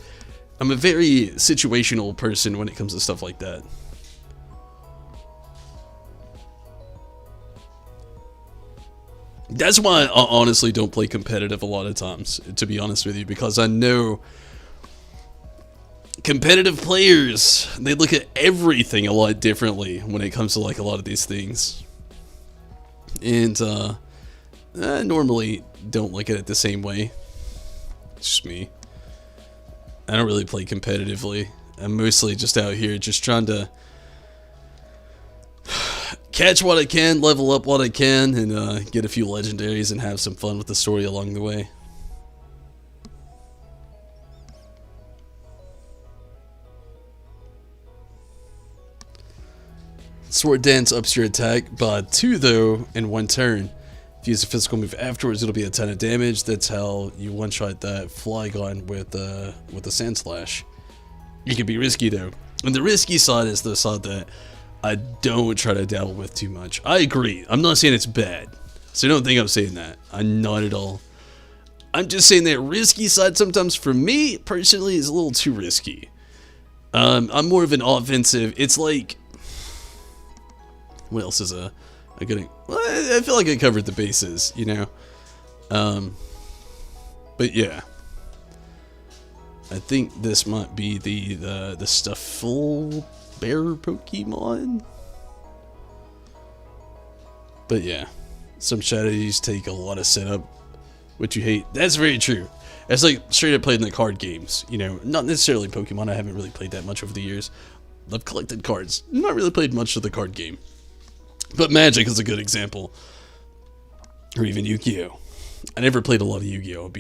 I'm a very situational person when it comes to stuff like that. That's why I honestly don't play competitive a lot of times, to be honest with you, because I know competitive players, they look at everything a lot differently when it comes to like a lot of these things. And I normally don't look at it the same way. It's just me. I don't really play competitively. I'm mostly just out here just trying to catch what I can, level up what I can, and get a few legendaries and have some fun with the story along the way. Sword Dance ups your attack by 2 though in 1 turn. If you use a physical move afterwards, it'll be a ton of damage. That's how you one-shot that Flygon with a Sand Slash. You can be risky though. And the risky side is the side that I don't try to dabble with too much. I agree. I'm not saying it's bad. So don't think I'm saying that. I'm not at all. I'm just saying that risky side sometimes for me personally is a little too risky. I'm more of an offensive. It's like, what else is a good? Well, I feel like I covered the bases, you know. But yeah, I think this might be the Stufful Bear Pokemon. But yeah, some strategies take a lot of setup, which you hate. That's very true. It's like straight up playing the card games, you know, not necessarily Pokemon. I haven't really played that much over the years. I've collected cards, not really played much of the card game. But Magic is a good example. Or even Yu-Gi-Oh! I never played a lot of Yu-Gi-Oh!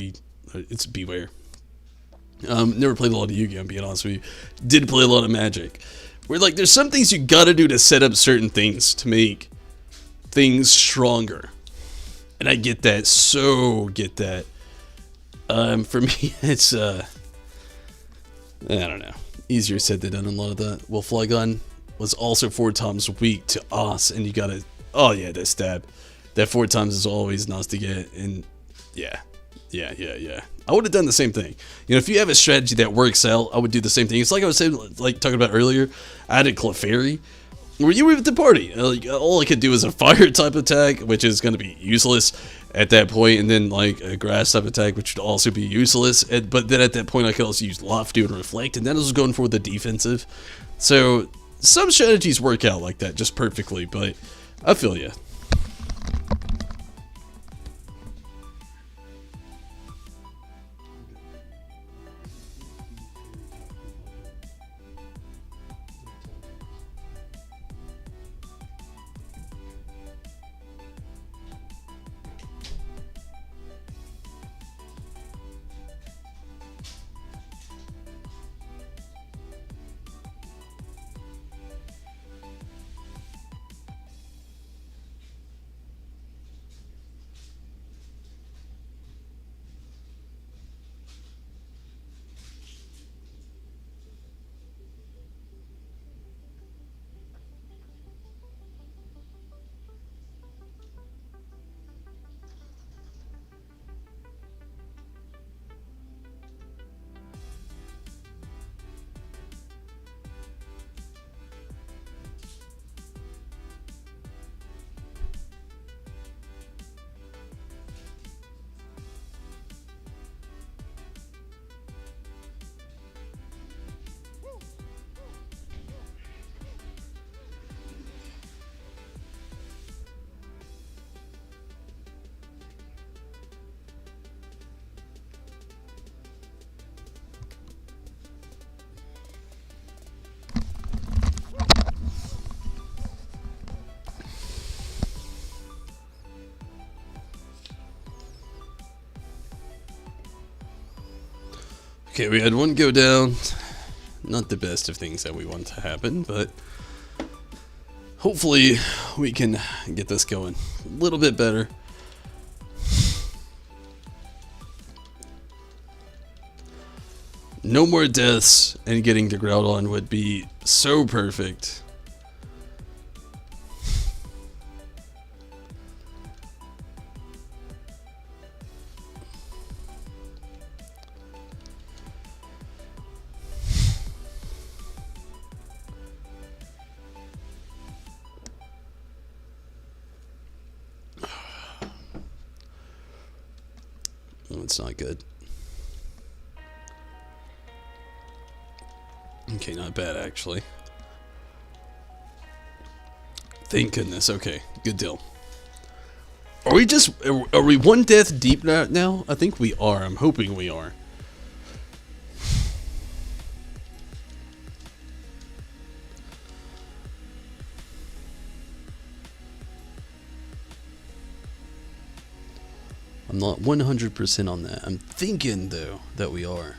It's Beware. Never played a lot of Yu-Gi-Oh! I'm being honest with you. Did play a lot of Magic. Where like there's some things you gotta do to set up certain things to make things stronger. And I get that, so get that. For me, it's I don't know. Easier said than done on a lot of that. Well, Flygon was also 4 times weak to us, and you gotta, oh yeah, that stab. That 4 times is always nice to get, and yeah. I would have done the same thing. You know, if you have a strategy that works out, I would do the same thing. It's like I was saying, like talking about earlier, I had a Clefairy, where you were at the party. Like, all I could do is a fire type attack, which is going to be useless at that point, and then like a grass type attack, which would also be useless. But then at that point, I could also use Loftu and Reflect, and then I was going for the defensive. So some strategies work out like that just perfectly, but I feel ya. Okay, we had one go down. Not the best of things that we want to happen, but hopefully we can get this going a little bit better. No more deaths, and getting to Groudon would be so perfect. It's not good. Okay, not bad actually. Thank goodness. Okay, good deal. Are we one death deep now? I think we are. I'm hoping we are. I'm not 100% on that. I'm thinking, though, that we are.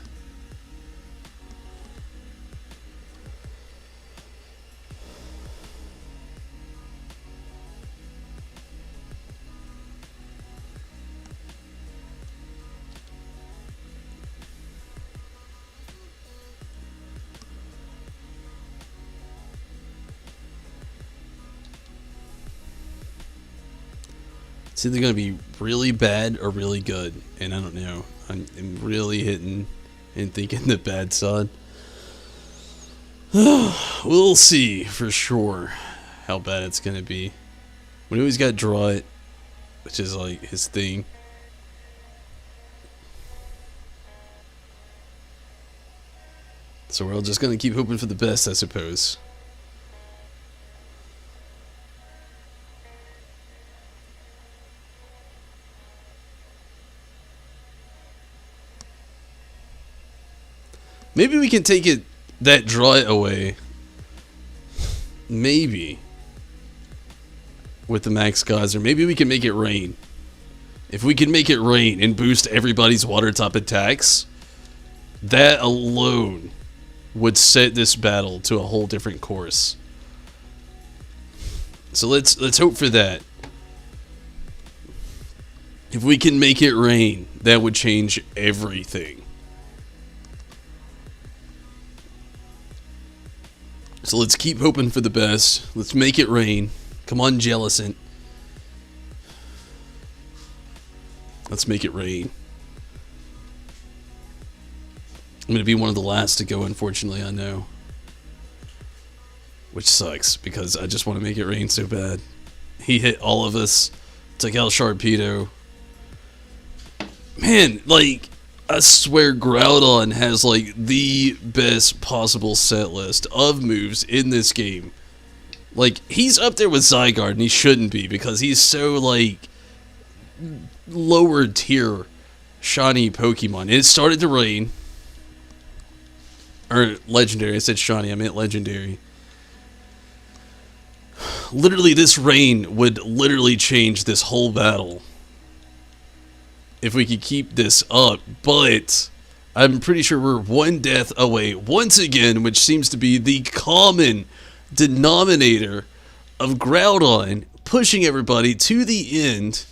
It's either going to be really bad or really good, and I don't know. I'm really hitting and thinking the bad side. We'll see for sure how bad it's going to be. We always got Draw It, which is like his thing. So we're all just going to keep hoping for the best, I suppose. Maybe we can take that Draw It away. Maybe. With the Max Geyser. Maybe we can make it rain. If we can make it rain and boost everybody's water type attacks, that alone would set this battle to a whole different course. So let's hope for that. If we can make it rain, that would change everything. So let's keep hoping for the best. Let's make it rain. Come on, Jellicent. Let's make it rain. I'm going to be one of the last to go, unfortunately, I know. Which sucks, because I just want to make it rain so bad. He hit all of us. Took out Sharpedo. Man, like, I swear Groudon has, like, the best possible set list of moves in this game. Like, he's up there with Zygarde, and he shouldn't be, because he's so, like, lower tier shiny Pokemon. It started to rain. Or legendary. I said shiny, I meant legendary. Literally, this rain would literally change this whole battle if we could keep this up, but I'm pretty sure we're one death away once again, which seems to be the common denominator of Groudon pushing everybody to the end.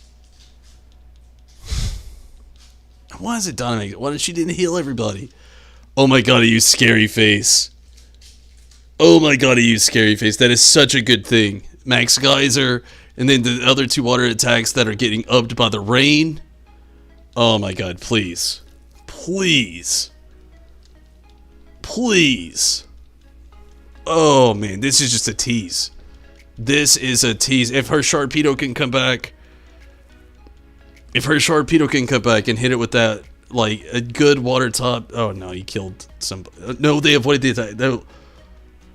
Why is it Dynamax? Why did she didn't heal everybody? Oh my god, I use Scary Face. Oh my god, I use Scary Face. That is such a good thing. Max Geyser, and then the other two water attacks that are getting upped by the rain. Oh my god, please. Please. Please. Oh man, this is just a tease. This is a tease. If her Sharpedo can come back. If her Sharpedo can come back and hit it with that, like, a good water top. Oh no, he killed somebody. No, they avoided the attack. No.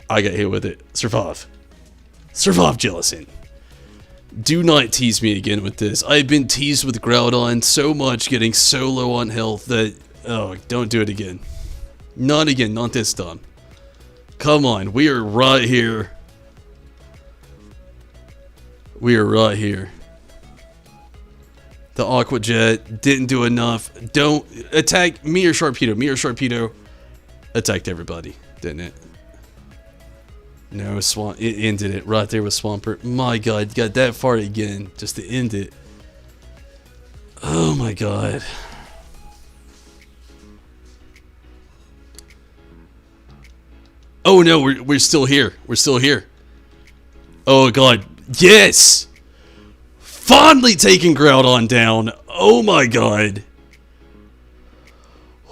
I got hit with it. Survive. Survive, Jellicent. Do not tease me again with this. I've been teased with Groudon so much, getting so low on health that... Oh, don't do it again. Not again, not this time. Come on, we are right here. We are right here. The Aqua Jet didn't do enough. Don't attack me or Sharpedo. Me or Sharpedo attacked everybody, didn't it? No, Swamp. It ended it right there with Swampert. My God, got that far again just to end it. Oh my God. Oh no, we're still here. We're still here. Oh God, yes! Finally taking Groudon down. Oh my God.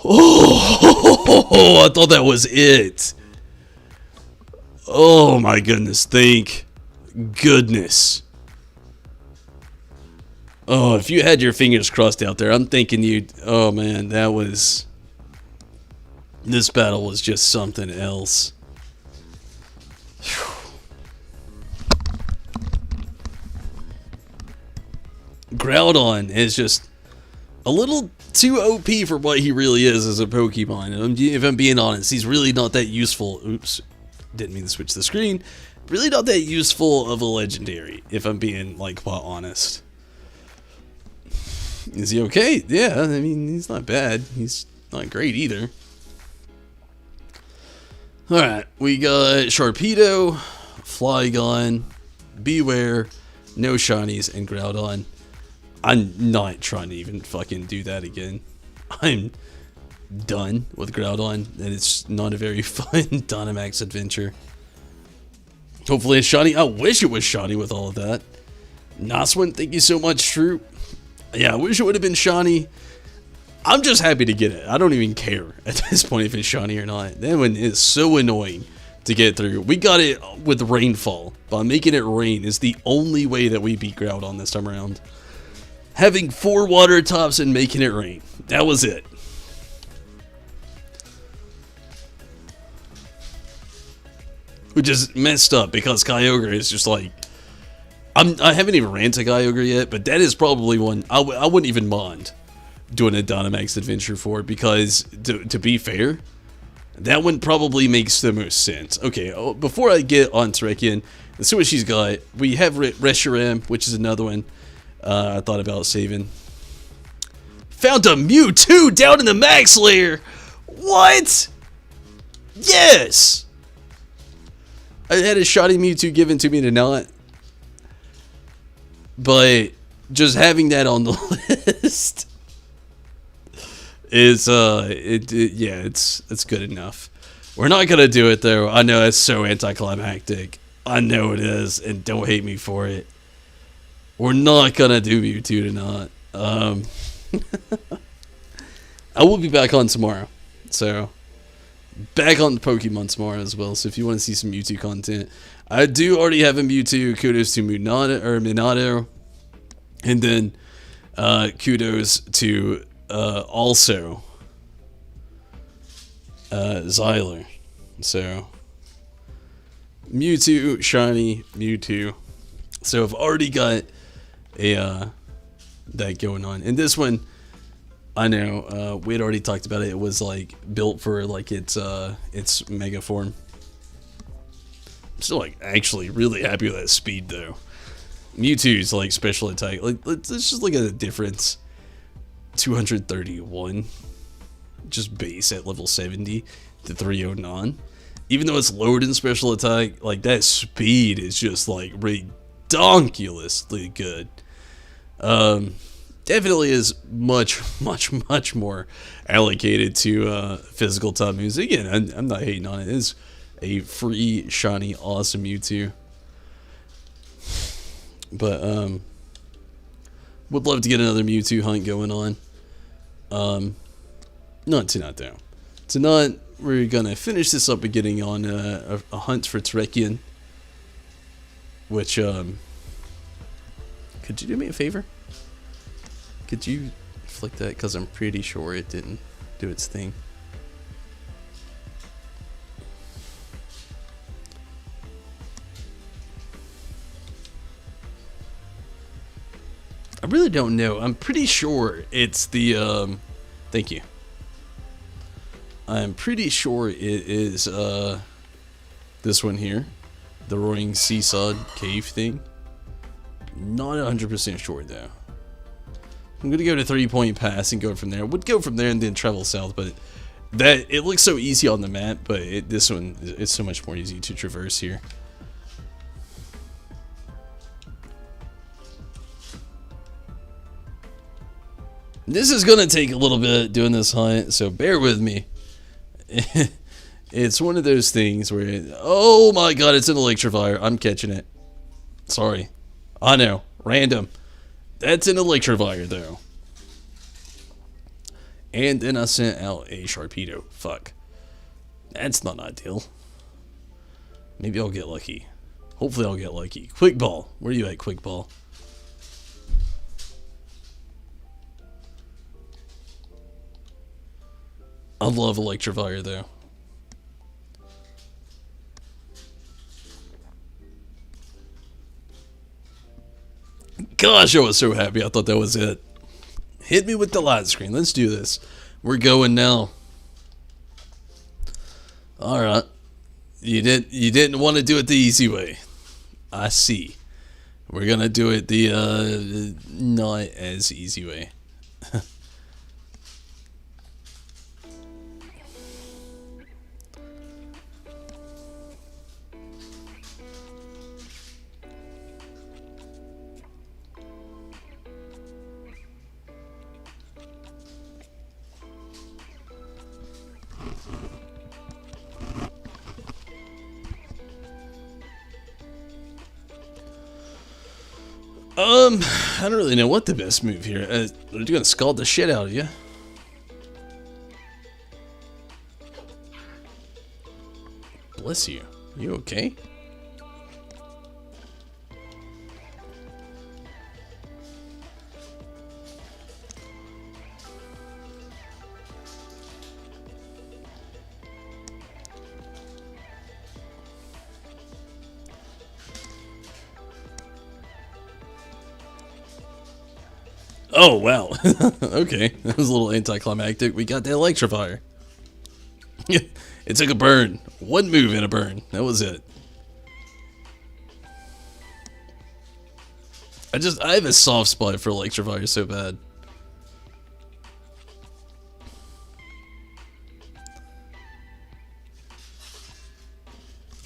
Oh, I thought that was it. Oh my goodness, thank goodness. Oh, if you had your fingers crossed out there, I'm thinking you'd... Oh man, that was... This battle was just something else. Whew. Groudon is just a little too OP for what he really is as a Pokemon. If I'm being honest, he's really not that useful. Oops, didn't mean to switch the screen. Really not that useful of a legendary, if I'm being, like, quite honest. Is he okay? Yeah, I mean, he's not bad. He's not great either. Alright, we got Sharpedo, Flygon, Beware, no shinies, and Groudon. I'm not trying to even fucking do that again. I'm done with Groudon, and it's not a very fun Dynamax adventure. Hopefully it's shiny. I wish it was shiny with all of that. Noswin, thank you so much, Troop. Yeah, I wish it would have been shiny. I'm just happy to get it. I don't even care at this point if it's shiny or not. That one is so annoying to get through. We got it with Rainfall. By making it rain is the only way that we beat Groudon this time around. Having 4 water tops and making it rain. That was it. Which is messed up because Kyogre is just like... I haven't even ran to Kyogre yet, but that is probably one I wouldn't even mind doing a Dynamax adventure for, because to be fair, that one probably makes the most sense. Okay, before I get on Terrakion, let's see what she's got. We have Reshiram, which is another one I thought about saving. Found a Mewtwo down in the max layer! What? Yes! I had a shoddy Mewtwo given to me to not. But just having that on the list is yeah, it's good enough. We're not gonna do it though. I know it's so anticlimactic. I know it is, and don't hate me for it. We're not gonna do Mewtwo tonight. I will be back on tomorrow, so back on the Pokemon tomorrow as well. So if you want to see some Mewtwo content, I do already have a Mewtwo. Kudos to Minato, and then kudos to also Xyler. So Mewtwo, shiny Mewtwo. So I've already got a that going on, and this one, I know we had already talked about it. It was like built for like its mega form. I'm still like actually really happy with that speed though. Mewtwo's like special attack. Like let's just look at the difference. 231, just base at level 70 to 309. Even though it's lowered in special attack, like that speed is just like ridiculously good. Definitely is much more allocated to physical type moves. Again, I'm not hating on it. It is a free, shiny, awesome Mewtwo. But would love to get another Mewtwo hunt going on. Not tonight though. Tonight we're gonna finish this up and getting on a hunt for Terrakion. Which could you do me a favor? Could you flick that? Because I'm pretty sure it didn't do its thing. I really don't know. I'm pretty sure it's the, thank you. I'm pretty sure it is, this one here. The Roaring Seesaw Cave thing. Not 100% sure though. I'm gonna go to 3-point pass and go from there. Would go from there and then travel south, but that it looks so easy on the map, but this one it's so much more easy to traverse here. This is gonna take a little bit doing this hunt, so bear with me. It's one of those things where, oh my god, it's an electrifier. I'm catching it. Sorry. I know. Random. That's an electrifier, though. And then I sent out a Sharpedo. Fuck. That's not ideal. Maybe I'll get lucky. Hopefully I'll get lucky. Quick Ball. Where are you at, Quick Ball? I love electrifier, though. Gosh, I was so happy. I thought that was it. Hit me with the light screen. Let's do this. We're going now. All right. You didn't want to do it the easy way. I see. We're gonna do it the not as easy way. I don't really know what the best move here. They're gonna scald the shit out of you. Bless you. You okay? Oh, wow. Okay, that was a little anticlimactic. We got the electrifier. It took a burn. One move and a burn. That was it. I have a soft spot for electrifier so bad.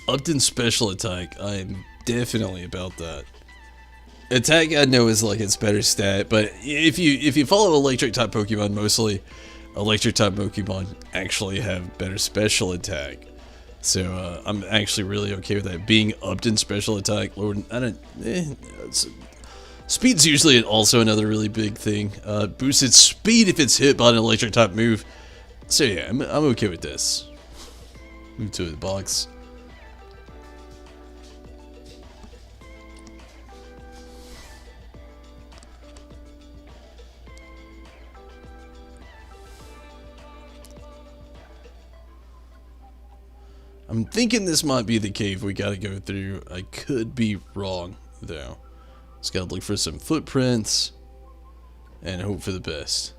Upton special attack. I'm definitely about that. Attack I know is like its better stat, but if you follow electric type Pokemon, mostly electric type Pokemon actually have better special attack. So I'm actually really okay with that being upped in special attack. Lord, I don't. Speed's usually also another really big thing. Boosted speed if it's hit by an electric type move. So yeah, I'm okay with this. Move to the box. I'm thinking this might be the cave we gotta go through. I could be wrong, though. Just gotta look for some footprints and hope for the best.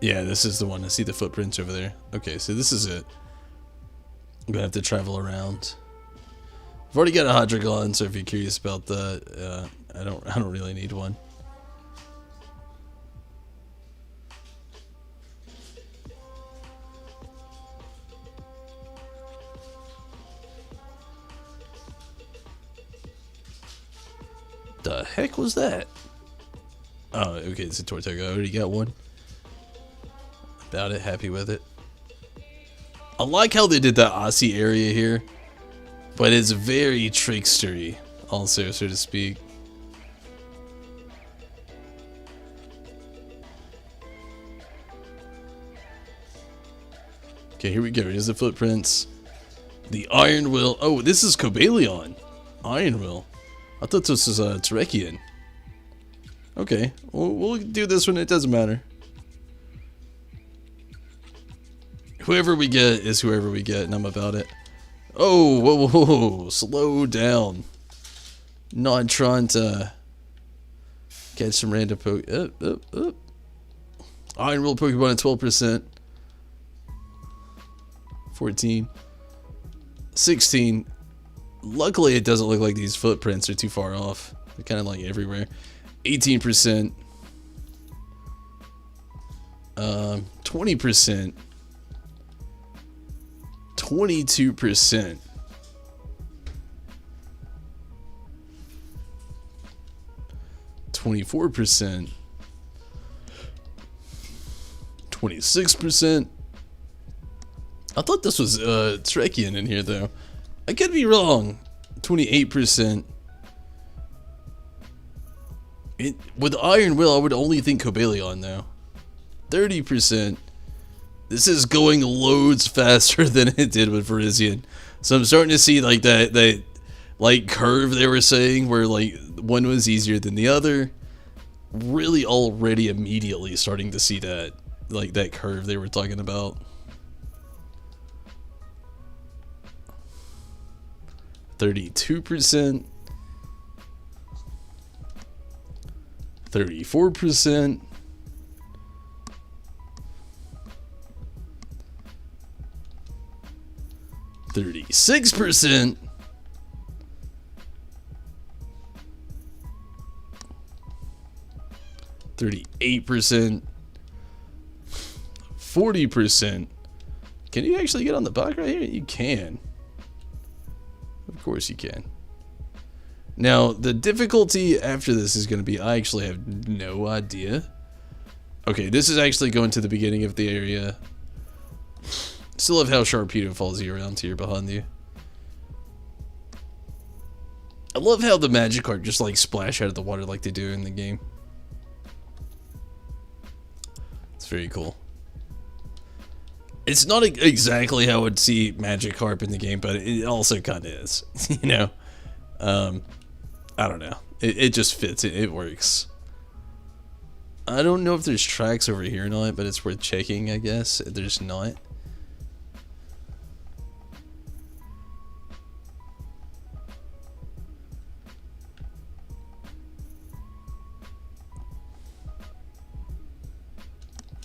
Yeah, this is the one. I see the footprints over there. Okay, so this is it. I'm gonna have to travel around. I've already got a Hydreigon, so if you're curious about that, I don't really need one. The heck was that? Oh, okay, it's a Tortuga. I already got one. About it, happy with it. I like how they did that Aussie area here, but it's very trickstery, also, so to speak. Okay, here we go. Here's the footprints. The Iron Will. Oh, this is Cobalion. Iron Will. I thought this was Terrakion. Okay, we'll do this one. It doesn't matter. Whoever we get is whoever we get, and I'm about it. Oh, whoa, whoa, whoa. Slow down. Not trying to catch some random Iron Will Pokemon at 12%. 14. 16. Luckily, it doesn't look like these footprints are too far off. They're kind of like everywhere. 18%. 20%. 22%. 24%. 26%. I thought this was Trekian in here though. I could be wrong. 28%. With Iron Will, I would only think Cobalion though. 30%. This is going loads faster than it did with Virizion. So I'm starting to see like that like curve they were saying where like one was easier than the other. Really already immediately starting to see that like that curve they were talking about. 32%. 34%. 36%. 38%. 40%. Can you actually get on the back right here? You can. Of course you can. Now, the difficulty after this is going to be, I actually have no idea. Okay, this is actually going to the beginning of the area. Still love how Sharpedo follows you around here behind you. I love how the Magikarp just like splash out of the water like they do in the game. It's very cool. It's not exactly how I would see Magikarp in the game, but it also kind of is. You know? I don't know. It just fits. It works. I don't know if there's tracks over here or not, but it's worth checking, I guess. There's not.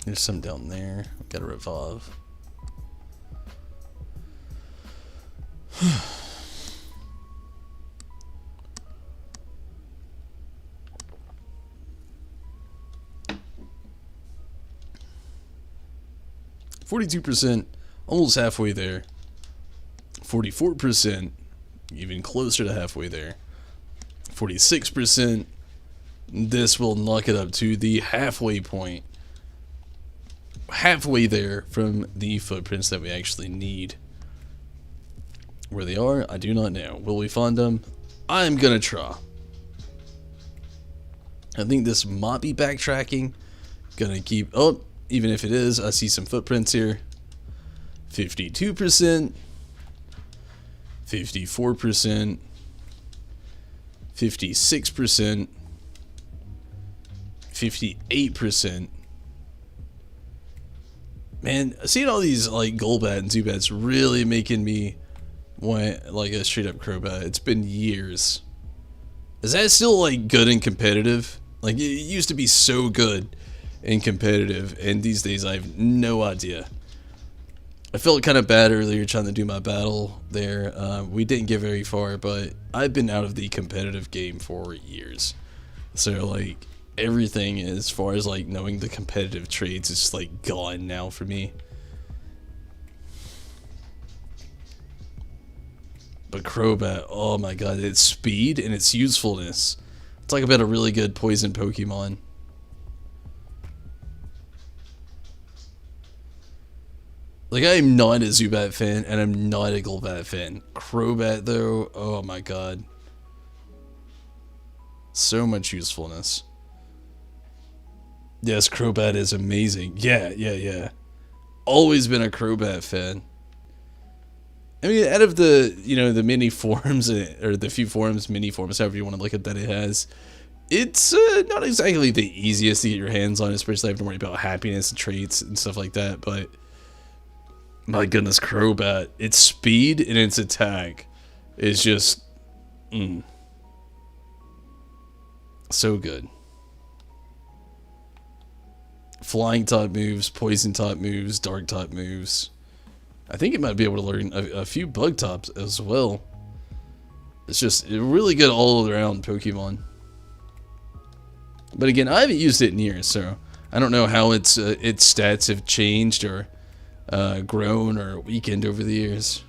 There's some down there. Gotta revolve. 42%, almost halfway there. 44%, even closer to halfway there. 46%, this will knock it up to the halfway point. Halfway there from the footprints that we actually need. Where they are, I do not know. Will we find them? I'm gonna try. I think this might be backtracking. Gonna keep... Oh, even if it is, I see some footprints here. 52%. 54%. 56%. 58%. Man, seeing all these like Golbat and Zubats really making me want like a straight up Crobat. It's been years. Is that still like good and competitive? Like it used to be so good and competitive, and these days I have no idea. I felt kind of bad earlier trying to do my battle there. We didn't get very far, but I've been out of the competitive game for years. So like everything as far as like knowing the competitive trades is just like gone now for me. But Crobat, oh my god, its speed and its usefulness. Talk about a really good poison Pokemon. Like, I am not a Zubat fan, and I'm not a Golbat fan. Crobat, though, oh my god. So much usefulness. Yes, Crobat is amazing. Yeah. Always been a Crobat fan. I mean, out of the, you know, the mini forms, or the few forms, mini forms, however you want to look at that it has, it's not exactly the easiest to get your hands on, especially having to worry about happiness and traits and stuff like that, but my goodness, Crobat, its speed and its attack is just, so good. Flying type moves, poison type moves, dark type moves. I think it might be able to learn a few bug tops as well. It's just a really good all-around Pokemon. But again, I haven't used it in years, so I don't know how its stats have changed or grown or weakened over the years.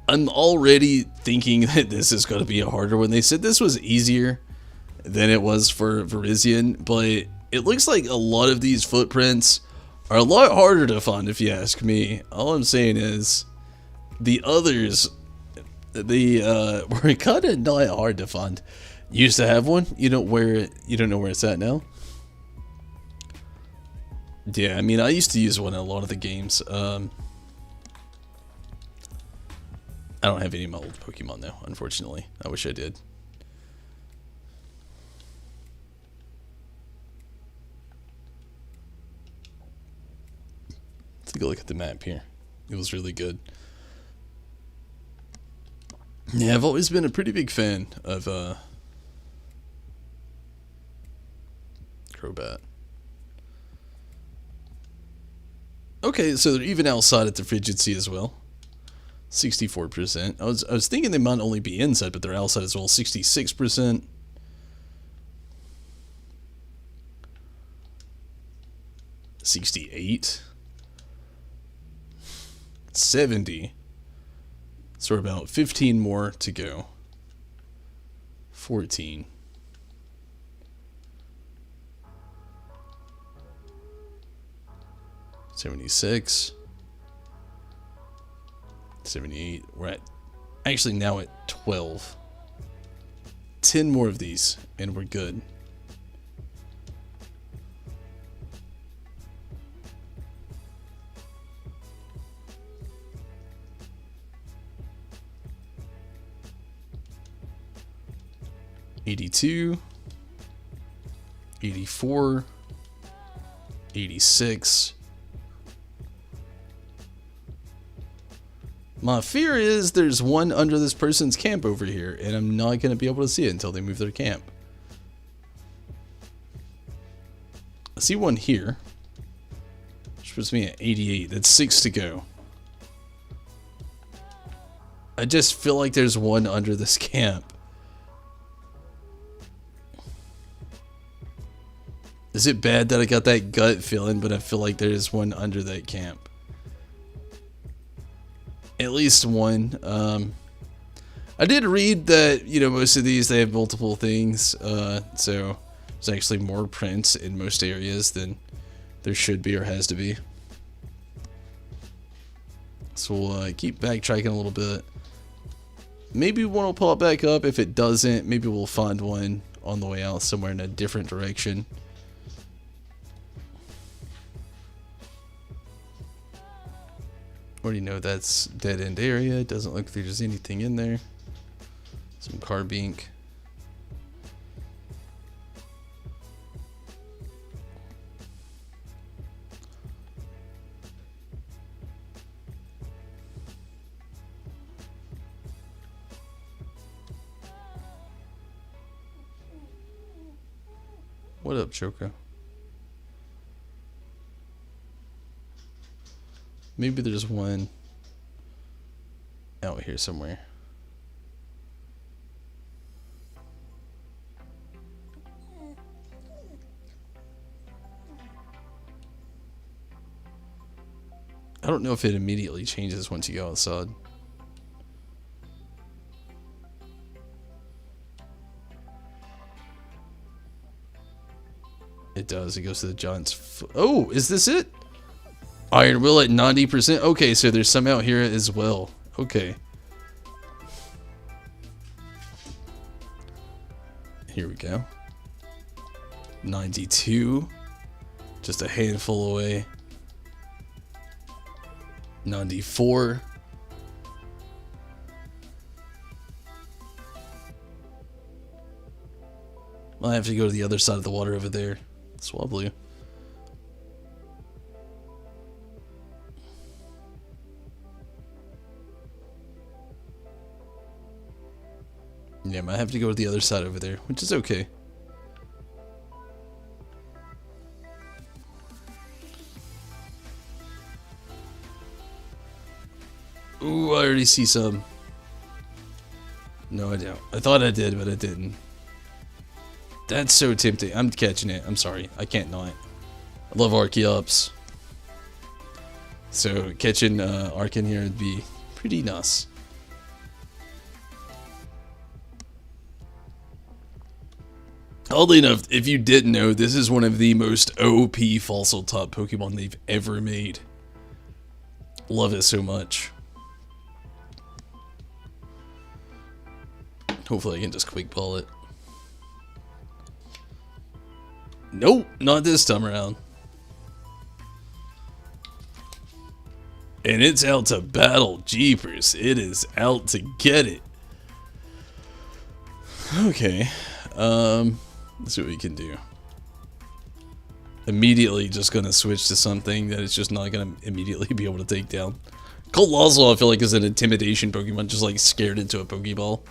I'm already thinking that this is going to be harder. When they said this was easier than it was for Virizion, but it looks like a lot of these footprints are a lot harder to find, if you ask me. All I'm saying is the others, were kind of not hard to find. Used to have one. You don't know where it's at now. Yeah, I mean, I used to use one in a lot of the games. I don't have any of my old Pokemon though, unfortunately. I wish I did. Let's take a look at the map here. It was really good. Yeah, I've always been a pretty big fan of Crobat. Okay, so they're even outside at the Frigid Sea as well. 64%. I was thinking they might only be inside, but they're outside as well. 66%. $68. 70. So we're about 15 more to go. 14. 76. 78. We're at actually now at 12. 10 more of these and we're good. $82, $84, $86. My fear is there's one under this person's camp over here, and I'm not going to be able to see it until they move their camp. I see one here, which puts me at 88. That's 6 to go. I just feel like there's one under this camp. Is it bad that I got that gut feeling, but I feel like there is one under that camp? At least one. I did read that, you know, most of these, they have multiple things. So there's actually more prints in most areas than there should be or has to be. So we'll keep backtracking a little bit. Maybe one will pop back up. If it doesn't, maybe we'll find one on the way out somewhere in a different direction. Already know that's dead end area. Doesn't look like there's anything in there. Some carbink. What up, Choco? Maybe there's one out here somewhere. I don't know if it immediately changes once you go outside. It does. It goes to the giant's. Oh, is this it? Iron Will at 90%. Okay, so there's some out here as well. Okay. Here we go. 92. Just a handful away. 94. I have to go to the other side of the water over there. Swablu. Yeah, I have to go to the other side over there, which is okay. Ooh, I already see some. No, I don't. I thought I did, but I didn't. That's so tempting. I'm catching it. I'm sorry. I can't not. I love Archeops. So catching Arcan here would be pretty nice. Oddly enough, if you didn't know, this is one of the most OP fossil type Pokemon they've ever made. Love it so much. Hopefully I can just quick ball it. Nope, not this time around. And it's out to battle. Jeepers, it is out to get it. Okay, let's see what we can do. Immediately just gonna switch to something that is just not gonna immediately be able to take down. Colossal, I feel like, is an intimidation Pokemon, just like scared into a Pokeball.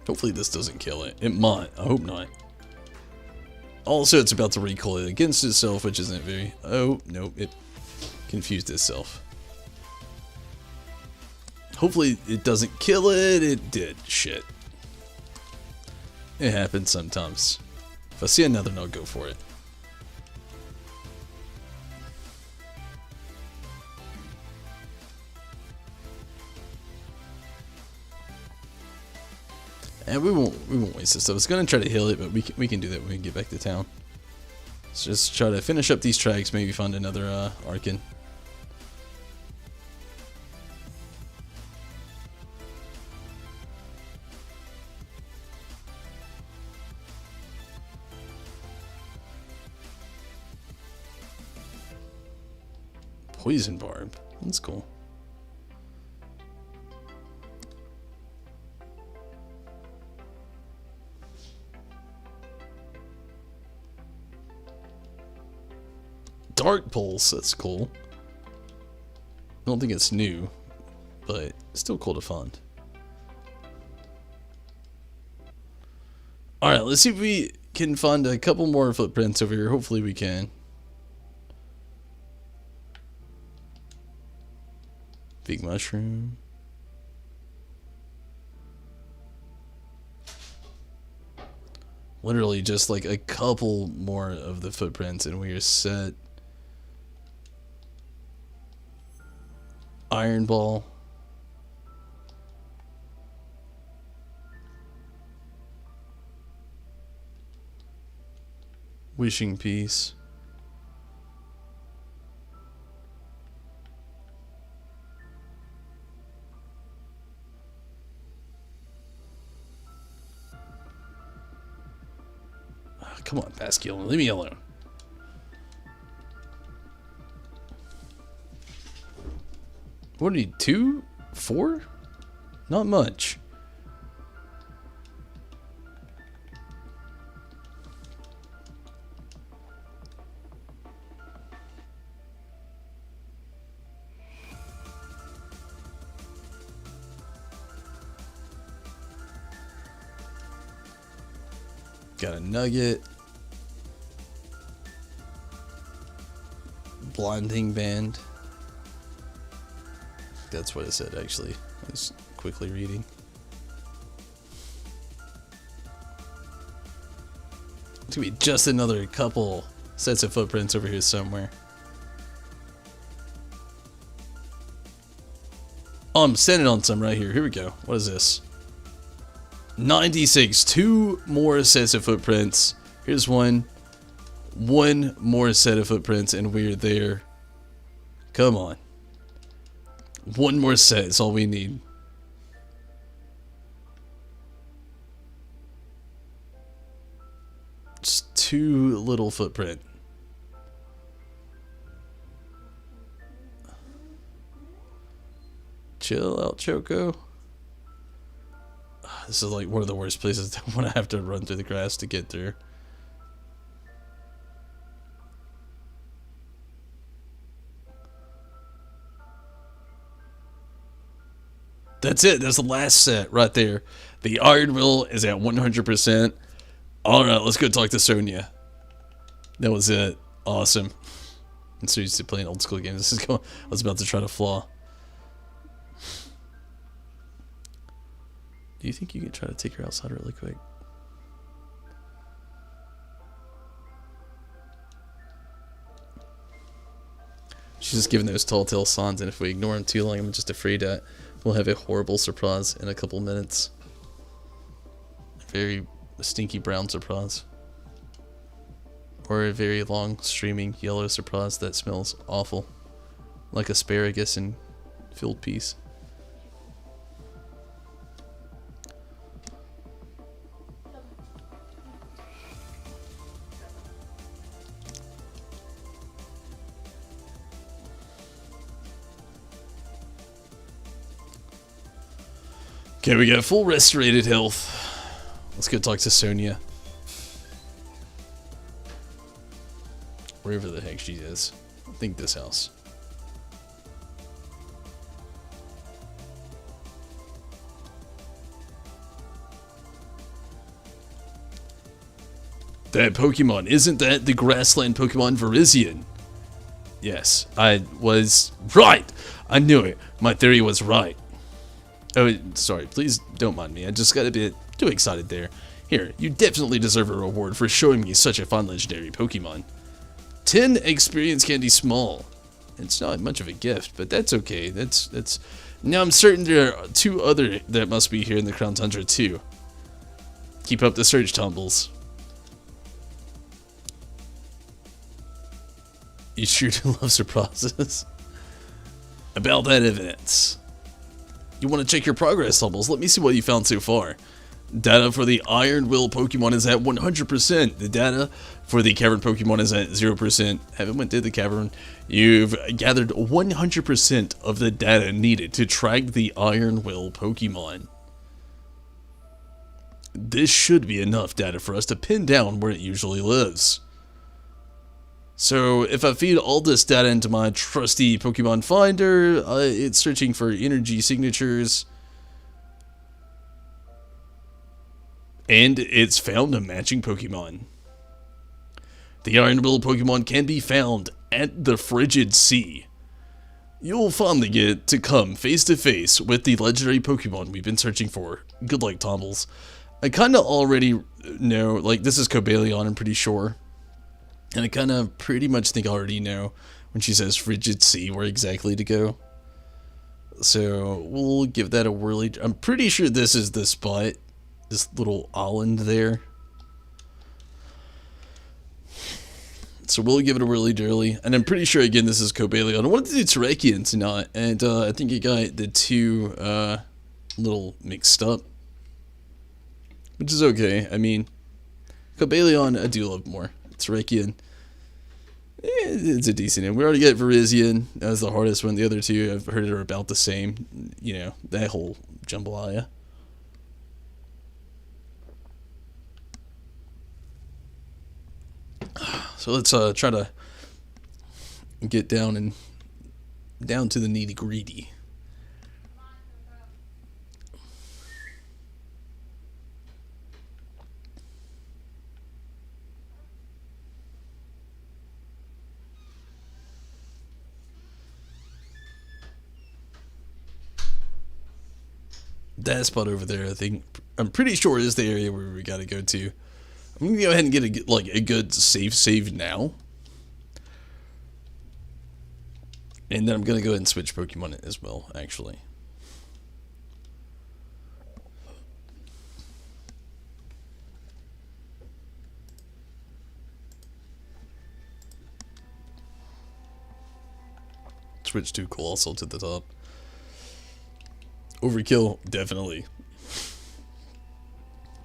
Hopefully this doesn't kill it. It might. I hope not. Also, it's about to recoil it against itself, which isn't very... Oh, nope. It confused itself. Hopefully it doesn't kill it. It did. Shit. It happens sometimes. If I see another, I'll go for it. And we won't waste this stuff. It's gonna try to heal it, but we can do that when we get back to town. Let's just try to finish up these tracks, maybe find another Arcan. Poison Barb. That's cool. Dark Pulse, that's cool. I don't think it's new, but still cool to find. Alright, let's see if we can find a couple more footprints over here. Hopefully we can. Big Mushroom. Literally just like a couple more of the footprints and we are set. Iron Ball. Wishing Piece. Oh, come on, Basculin, leave me alone. What do you need? 2? 4? Not much. Got a Nugget. Blinding Band. That's what it said, actually. I was quickly reading. It's gonna be just another couple sets of footprints over here somewhere. Oh, I'm sending on some right here. Here we go. What is this? 96. 2 more sets of footprints. Here's one. 1 more set of footprints, and we're there. Come on. 1 more set is all we need. Just 2 little footprint. Chill out, Choco. This is like one of the worst places when I have to run through the grass to get through. That's it. That's the last set right there. The Iron Will is at 100%. Alright, let's go talk to Sonia. That was it. Awesome. I'm so used to playing old school games. I was about to try to flaw. Do you think you could try to take her outside really quick? She's just giving those telltale signs, and if we ignore them too long, I'm just afraid that we'll have a horrible surprise in a couple minutes. A very stinky brown surprise. Or a very long, streaming yellow surprise that smells awful. Like asparagus and filled peas. Okay, we got full restorated health. Let's go talk to Sonia. Wherever the heck she is. I think this house. That Pokemon, isn't that the grassland Pokemon Virizion? Yes, I was right. I knew it. My theory was right. Oh, sorry, please don't mind me. I just got a bit too excited there. Here, you definitely deserve a reward for showing me such a fun legendary Pokemon. 10 experience candy small. It's not much of a gift, but that's okay. That's. Now I'm certain there are 2 other that must be here in the Crown Tundra too. Keep up the search, Tumbles. You sure do love surprises. About that evidence. You want to check your progress, Tumbles? Let me see what you found so far. Data for the Iron Will Pokemon is at 100%. The data for the Cavern Pokemon is at 0%. Haven't went to the Cavern. You've gathered 100% of the data needed to track the Iron Will Pokemon. This should be enough data for us to pin down where it usually lives. So, if I feed all this data into my trusty Pokemon Finder, it's searching for energy signatures. And it's found a matching Pokemon. The Iron Will Pokemon can be found at the Frigid Sea. You'll finally get to come face to face with the legendary Pokemon we've been searching for. Good luck, Tumbles. I kinda already know, like, this is Cobalion, I'm pretty sure. And I kind of pretty much think I already know when she says Frigid Sea where exactly to go. So we'll give that a whirly. I'm pretty sure this is the spot. This little island there. So we'll give it a whirly dirly. And I'm pretty sure again this is Cobalion. I wanted to do Terrakion tonight. And I think I got the 2 little mixed up. Which is okay. I mean, Cobalion I do love more. Terrakion, it's a decent name. We already got Virizion. That was the hardest one. The other 2, I've heard are about the same. You know, that whole jambalaya. So let's try to get down to the nitty gritty. That spot over there, I'm pretty sure is the area where we gotta go to. I'm gonna go ahead and get a good save now. And then I'm gonna go ahead and switch Pokemon as well, actually. Switch to Colossal to the top. Overkill, definitely.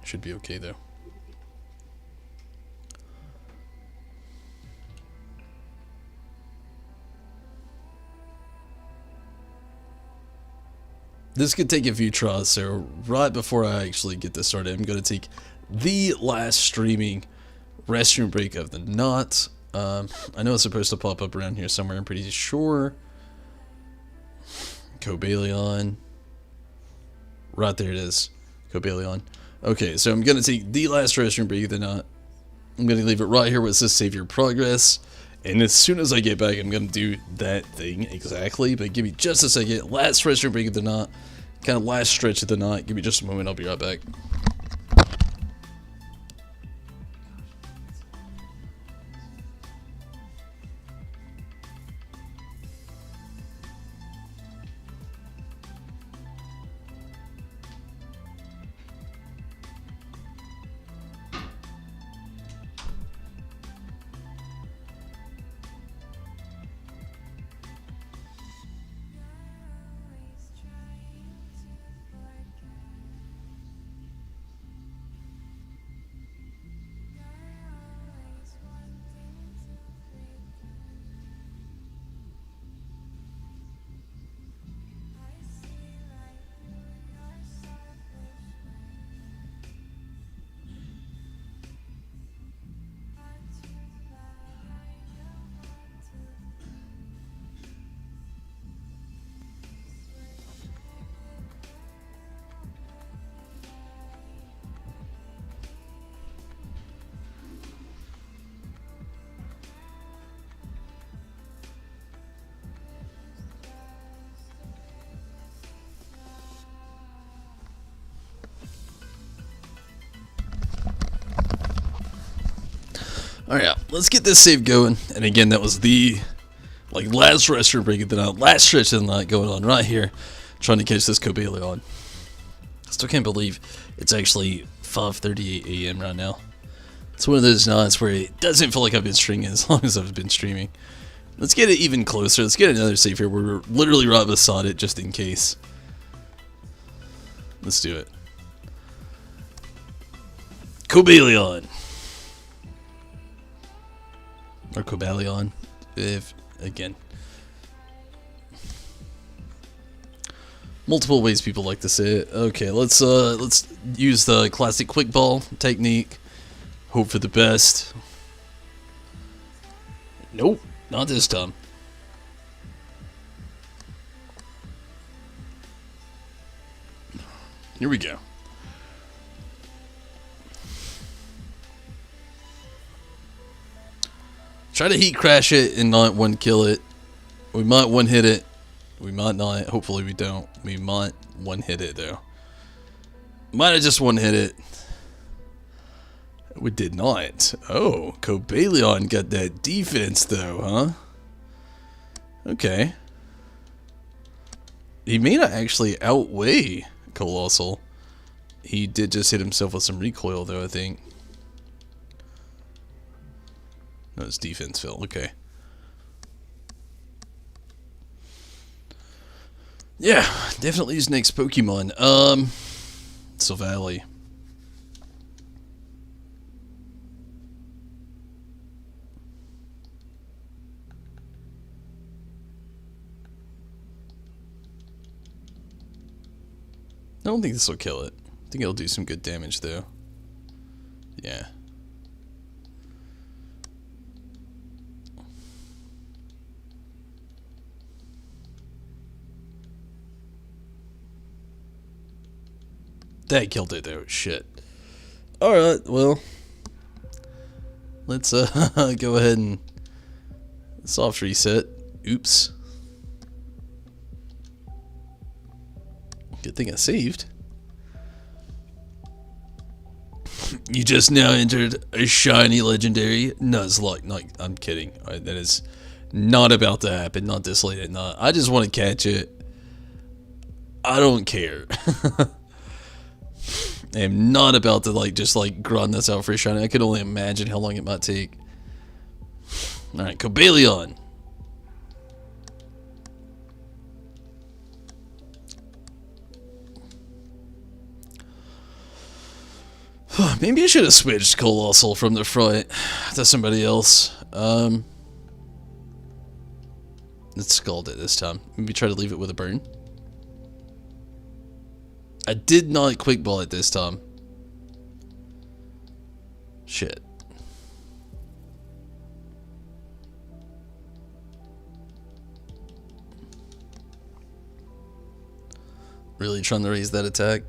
Should be okay though. This could take a few tries, so right before I actually get this started, I'm going to take the last streaming restroom break of the night. I know it's supposed to pop up around here somewhere, I'm pretty sure. Cobalion. Right there it is. Cobalion. Okay, so I'm going to take the last restroom break of the night. I'm going to leave it right here where it says save your progress. And as soon as I get back, I'm going to do that thing exactly. But give me just a second. Last restroom break of the night. Kind of last stretch of the night. Give me just a moment. I'll be right back. Alright, let's get this save going. And again, that was the last restroom break of the night, last stretch of the night going on right here, trying to catch this Cobalion. Still can't believe it's actually 5:38 a.m. right now. It's one of those nights where it doesn't feel like I've been streaming as long as I've been streaming. Let's get it even closer. Let's get another save here where we're literally right beside it just in case. Let's do it. Cobalion. Or Cobalion, if again. Multiple ways people like to say it. Okay, let's use the classic quick ball technique. Hope for the best. Nope, not this time. Here we go. Try to heat crash it and not one kill it. We might one hit it. We might not. Hopefully we don't. We might one hit it though. Might have just one hit it. We did not. Oh, Cobalion got that defense though, huh? Okay. He may not actually outweigh Colossal. He did just hit himself with some recoil though, I think. No, his defense fell. Okay. Yeah, definitely his next Pokemon. Silvally. I don't think this will kill it. I think it'll do some good damage though. Yeah. That killed it though. Shit. Alright, well. Let's go ahead and soft reset. Oops. Good thing I saved. You just now entered a shiny legendary Nuzlocke. No, I'm kidding. That is not about to happen. Not this late at night. I just want to catch it. I don't care. I am not about to just grind this out for a shiny. I can only imagine how long it might take. Alright, Cobalion. Maybe I should have switched Colossal from the front to somebody else. Let's scald it this time. Maybe try to leave it with a burn. I did not quick ball it this time. Shit. Really trying to raise that attack.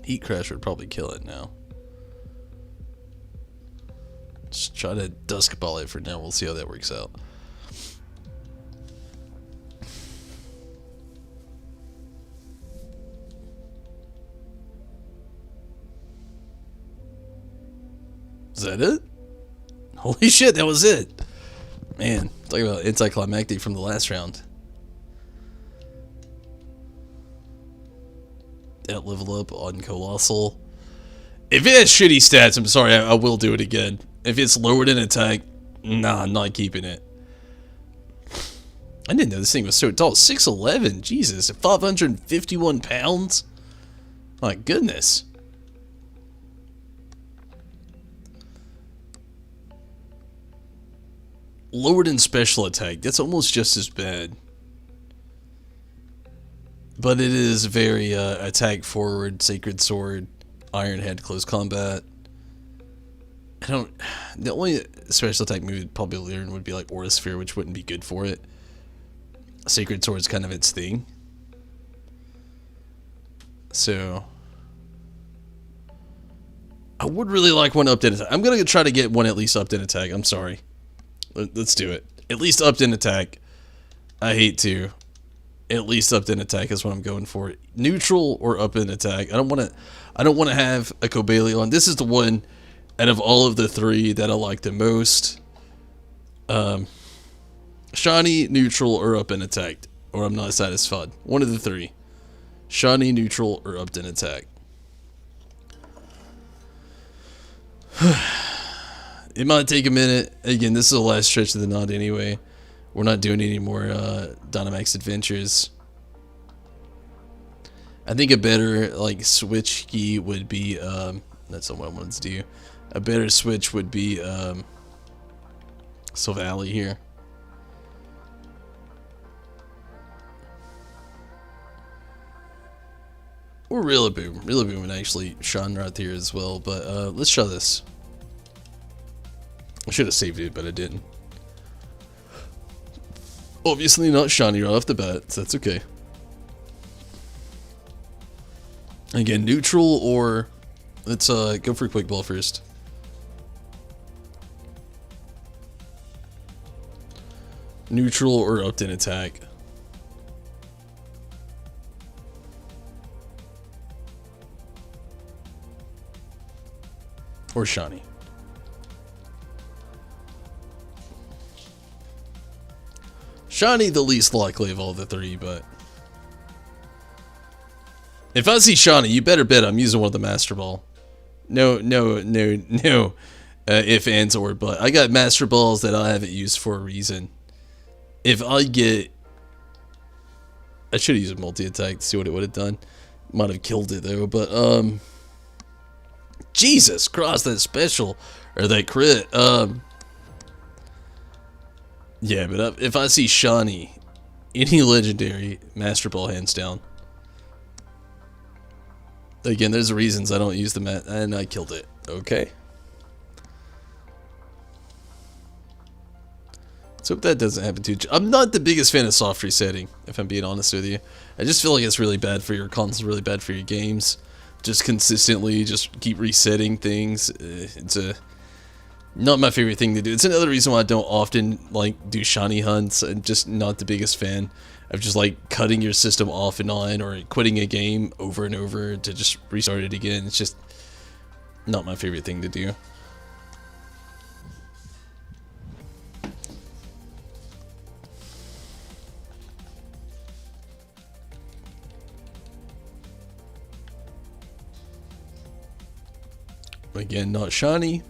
Heat Crash would probably kill it now. Just try to Dusk Ball it for now. We'll see how that works out. Is that it? Holy shit, that was it. Man, talk about anticlimactic from the last round. That level up on Colossal. If it has shitty stats, I'm sorry, I will do it again. If it's lowered in attack, nah, I'm not keeping it. I didn't know this thing was so tall. 6'11", Jesus, 551 pounds? My goodness. Lowered in special attack, that's almost just as bad. But it is very attack forward, Sacred Sword, Iron Head, close combat. The only special attack move it'd probably learn would be like Aura Sphere, which wouldn't be good for it. Sacred Sword's kind of its thing. So I would really like one upped in attack. I'm gonna try to get one at least upped in attack. I'm sorry. Let's do it. At least upped in attack. I hate to. At least upped in attack is what I'm going for. Neutral or up in attack. I don't want to have a Cobalion. This is the one out of all of the three that I like the most. Shiny, neutral, or up in attack, or I'm not satisfied. One of the three. Shiny, neutral, or up in attack. It might take a minute. Again, this is the last stretch of the knot anyway. We're not doing any more Dynamax adventures. I think a better like switch key would be that's not what I wanted to do. A better switch would be Silvally here. Or Rillaboom. Rillaboom would actually shine right here as well, but let's try this. I should have saved it, but I didn't. Obviously not shiny right off the bat, so that's okay. Again, neutral or let's go for a quick ball first. Neutral or upped in attack. Or shiny. Shiny, the least likely of all the three, but if I see shiny, you better bet I'm using one of the Master Ball. No, if, ands, or but. I got Master Balls that I haven't used for a reason. If I get, I should have used a multi-attack to see what it would have done. Might have killed it though, but Jesus Christ, that special or that crit. Yeah, but if I see shiny, any legendary, Master Ball hands down. Again, there's reasons I don't use the mat, and I killed it. Okay. Let's hope that doesn't happen too. I'm not the biggest fan of soft resetting, if I'm being honest with you. I just feel like it's really bad for your console, really bad for your games. Just consistently, just keep resetting things. It's not my favorite thing to do. It's another reason why I don't often like do shiny hunts. I'm just not the biggest fan of just like cutting your system off and on or quitting a game over and over to just restart it again. It's just not my favorite thing to do. Again, not shiny.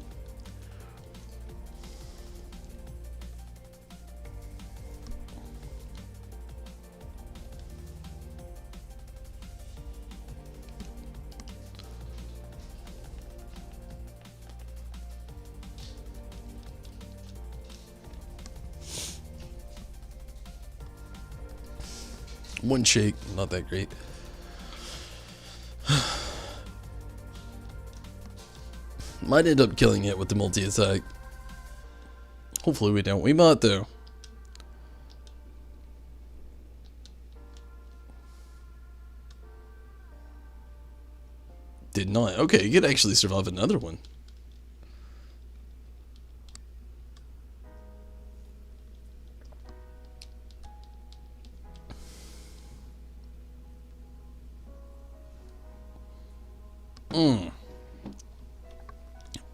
One shake, not that great. Might end up killing it with the multi-attack. Hopefully we don't. We might though. Did not. Okay, you could actually survive another one.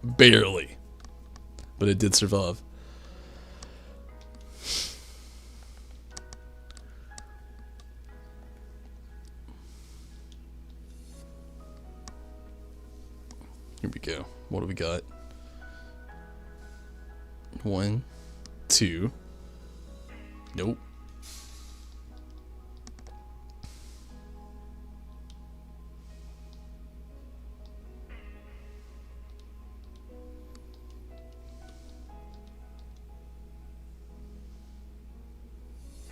Barely. But it did survive. Here we go. What do we got? 1, 2. Nope.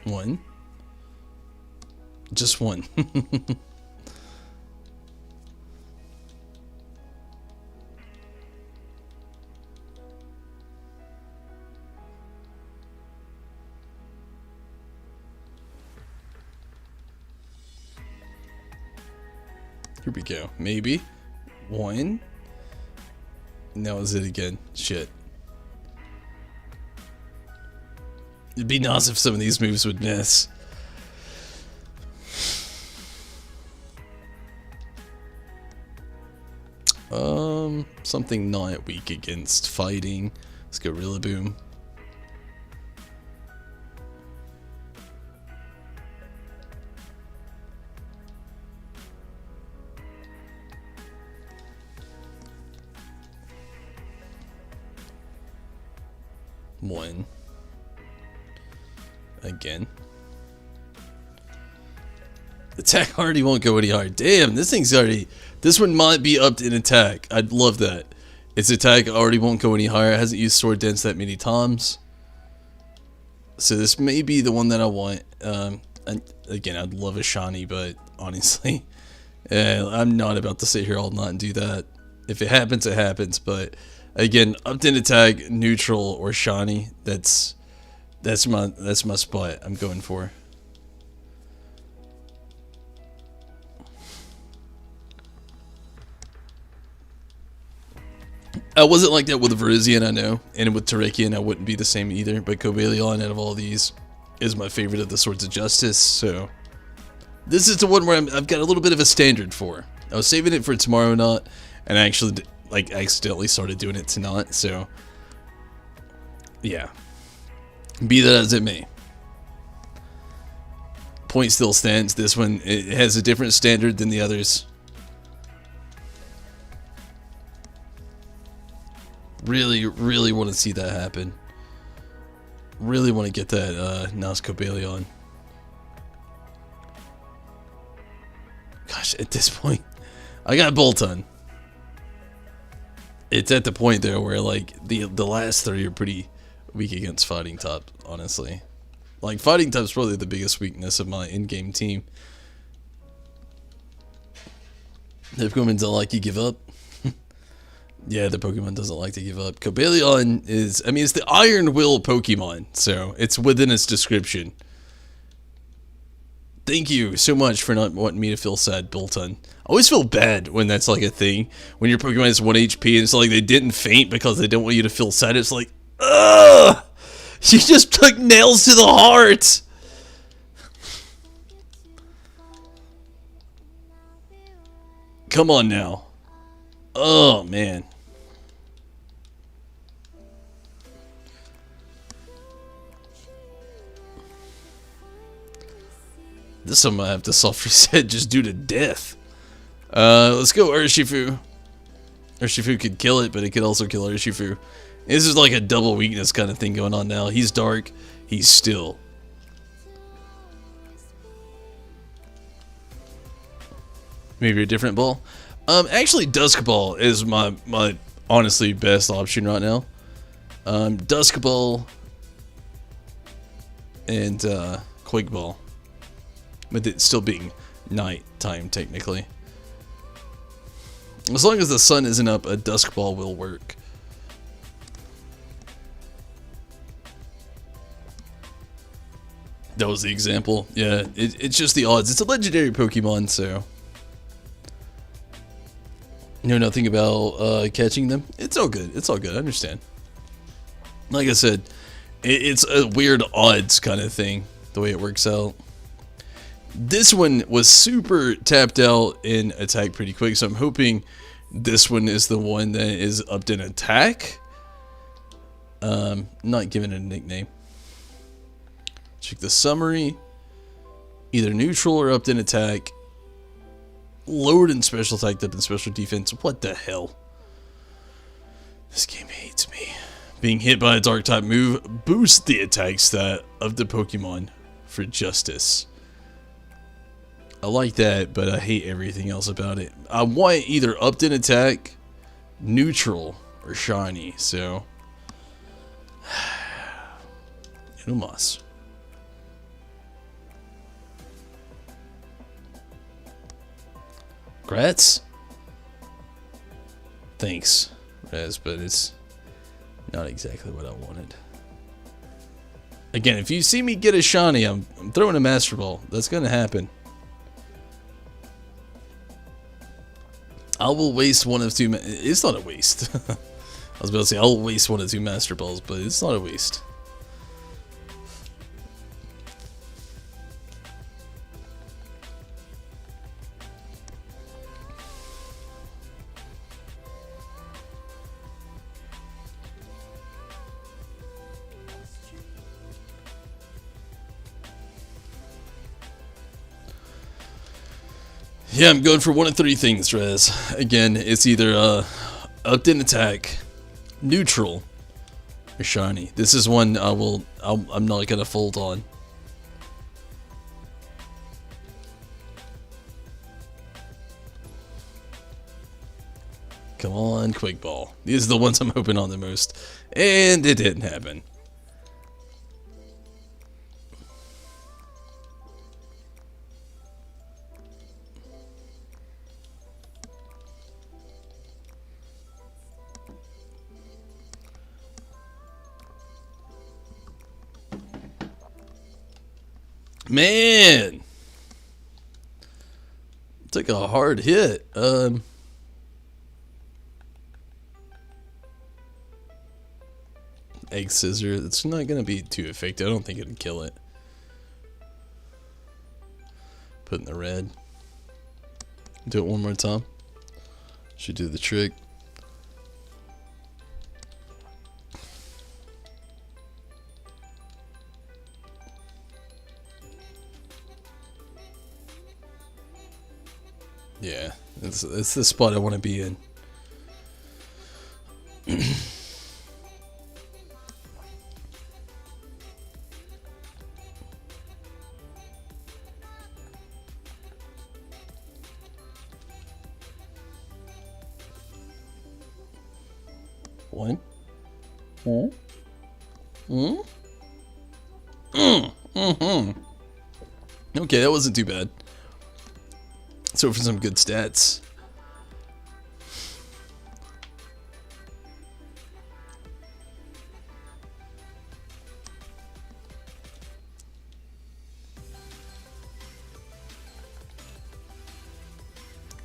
One. Just one. Here we go. Maybe. One. That was it again. Shit. It'd be nice if some of these moves would miss. Something not weak against fighting. Let's go Rillaboom. One. Again. Attack already won't go any higher. Damn, this thing's already... This one might be upped in attack. I'd love that. Its attack already won't go any higher. It hasn't used Sword Dance that many times. So this may be the one that I want. And again, I'd love a shiny, but honestly, I'm not about to sit here all night and do that. If it happens, it happens. But again, upped in attack, neutral, or shiny. That's my spot. I'm going for. I wasn't like that with Virizion, I know, and with Terrakion I wouldn't be the same either, but Cobalion out of all these is my favorite of the Swords of Justice, so this is the one where I've got a little bit of a standard for. I was saving it for tomorrow night, and I actually like accidentally started doing it tonight, so yeah. Be that as it may. Point still stands. This one, it has a different standard than the others. Really, really want to see that happen. Really want to get that nice Cobalion. Gosh, at this point, I got Bolton. It's at the point there where like the last three are pretty weak against fighting type, honestly. Like fighting type's probably the biggest weakness of my in-game team. If Pokemon don't like you, give up. Yeah, the Pokemon doesn't like to give up. Cobalion is, I mean, it's the Iron Will Pokemon, so it's within its description. Thank you so much for not wanting me to feel sad, Bolton. I always feel bad when that's like a thing. When your Pokemon is 1 HP and it's like they didn't faint because they don't want you to feel sad. It's like, ugh! You just took nails to the heart! Come on now. Oh, man. This one might have to soft reset just due to death. Let's go Urshifu. Urshifu could kill it, but it could also kill Urshifu. This is like a double weakness kind of thing going on now. He's dark, he's still. Maybe a different ball. Actually, Dusk Ball is my honestly best option right now. Dusk Ball and Quake Ball. with it still being night time technically. As long as the sun isn't up, a dusk ball will work. That was the example. Yeah, it's just the odds. It's a legendary Pokemon, so know nothing about catching them. It's all good. It's all good. I understand. Like I said, it's a weird odds kind of thing, the way it works out. This one was super tapped out and attacked pretty quick, so I'm hoping this one is the one that is upped in attack. Not giving it a nickname. Check the summary. Either neutral or upped in attack. Lowered in special attack, up in special defense. What the hell? This game hates me. Being hit by a dark type move boosts the attack stat of the Pokemon for justice. I like that, but I hate everything else about it. I want either upped in attack, neutral, or shiny, so Inumas. Grats? Thanks, Rez, but it's not exactly what I wanted. Again, if you see me get a shiny, I'm throwing a Master Ball. That's gonna happen. I will waste one of two. It's not a waste. I was about to say I'll waste one of two Master Balls, but it's not a waste. Yeah, I'm going for one of three things, Rez. Again, it's either upped in attack, neutral, or shiny. This is one I'm not gonna fold on. Come on, Quick Ball. These are the ones I'm hoping on the most, and it didn't happen. Man, took a hard hit. Egg scissor. It's not gonna be too effective. I don't think it'd kill it. Put in the red. Do it one more time. Should do the trick. Yeah, it's the spot I want to be in. One. Okay, that wasn't too bad. So for some good stats.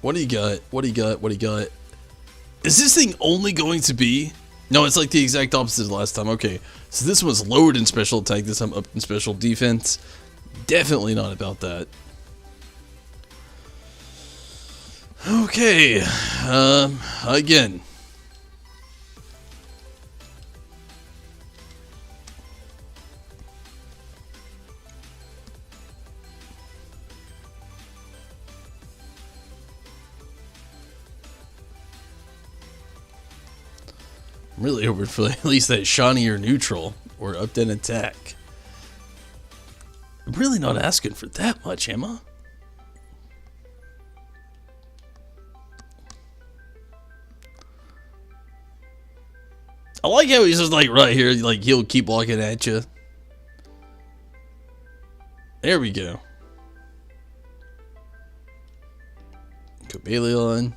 What do you got? What do you got? What do you got? Is this thing only going to be... No, it's like the exact opposite of the last time. Okay, so this one's lowered in special attack, this time up in special defense. Definitely not about that. Okay, again. I'm really hoping for at least that shiny or neutral or up in attack. I'm really not asking for that much, am I? I like how he's just like right here, like he'll keep walking at you. There we go. Cobalion.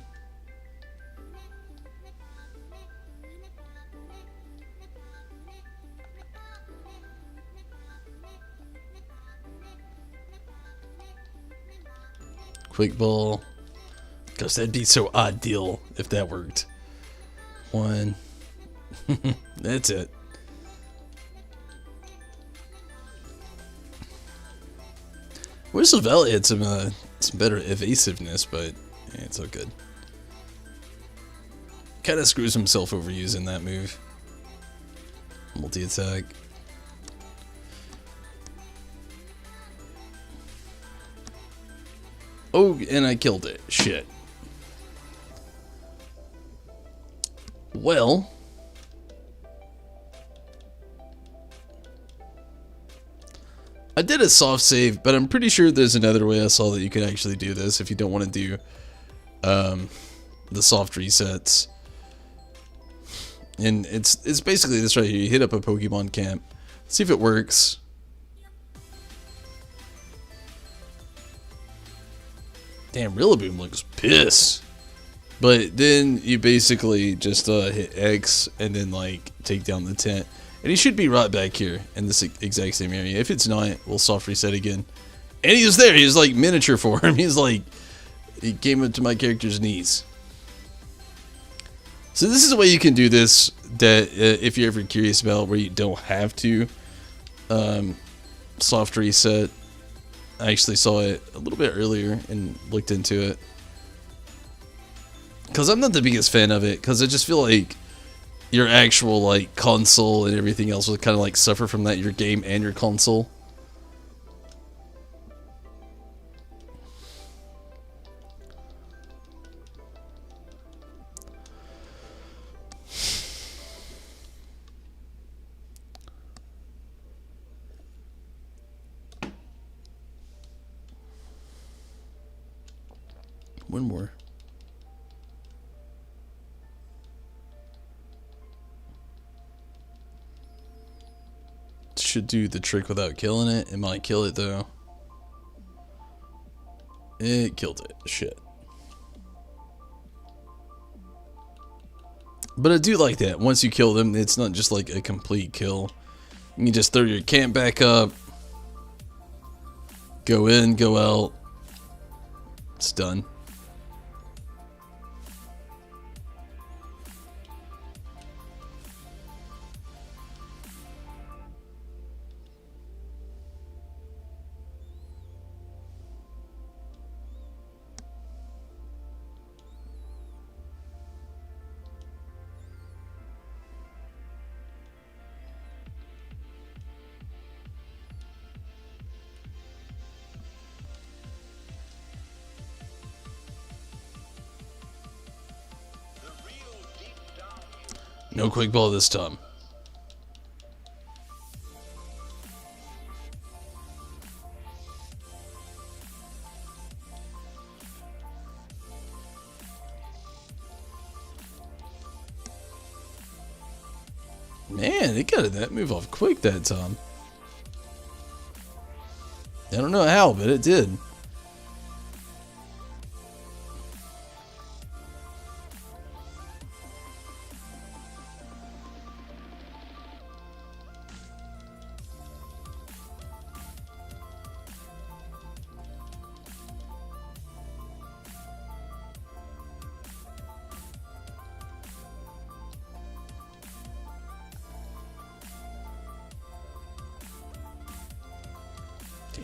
Quick Ball. Gosh, that'd be so ideal if that worked. 1. That's it. Wish Lavelle had some better evasiveness, but yeah, it's all good. Kind of screws himself over using that move. Multi-attack. Oh, and I killed it. Shit. Well, I did a soft save, but I'm pretty sure there's another way I saw that you could actually do this if you don't want to do the soft resets. And it's basically this right here. You hit up a Pokemon camp, see if it works. Damn, Rillaboom looks pissed. But then you basically just hit X and then like take down the tent. And he should be right back here in this exact same area. If it's not, we'll soft reset again. And he was there. He was like miniature form. He's like, he came up to my character's knees. So this is a way you can do this that if you're ever curious about where you don't have to soft reset. I actually saw it a little bit earlier and looked into it. Because I'm not the biggest fan of it, because I just feel like your actual like console and everything else would kind of like suffer from that, your game and your console. One more. Should do the trick without killing it. It might kill it though. It killed it. Shit. But I do like that. Once you kill them, it's not just like a complete kill. You can just throw your camp back up. Go in, go out. It's done. No quick ball this time. Man, it got that move off quick that time. I don't know how, but it did.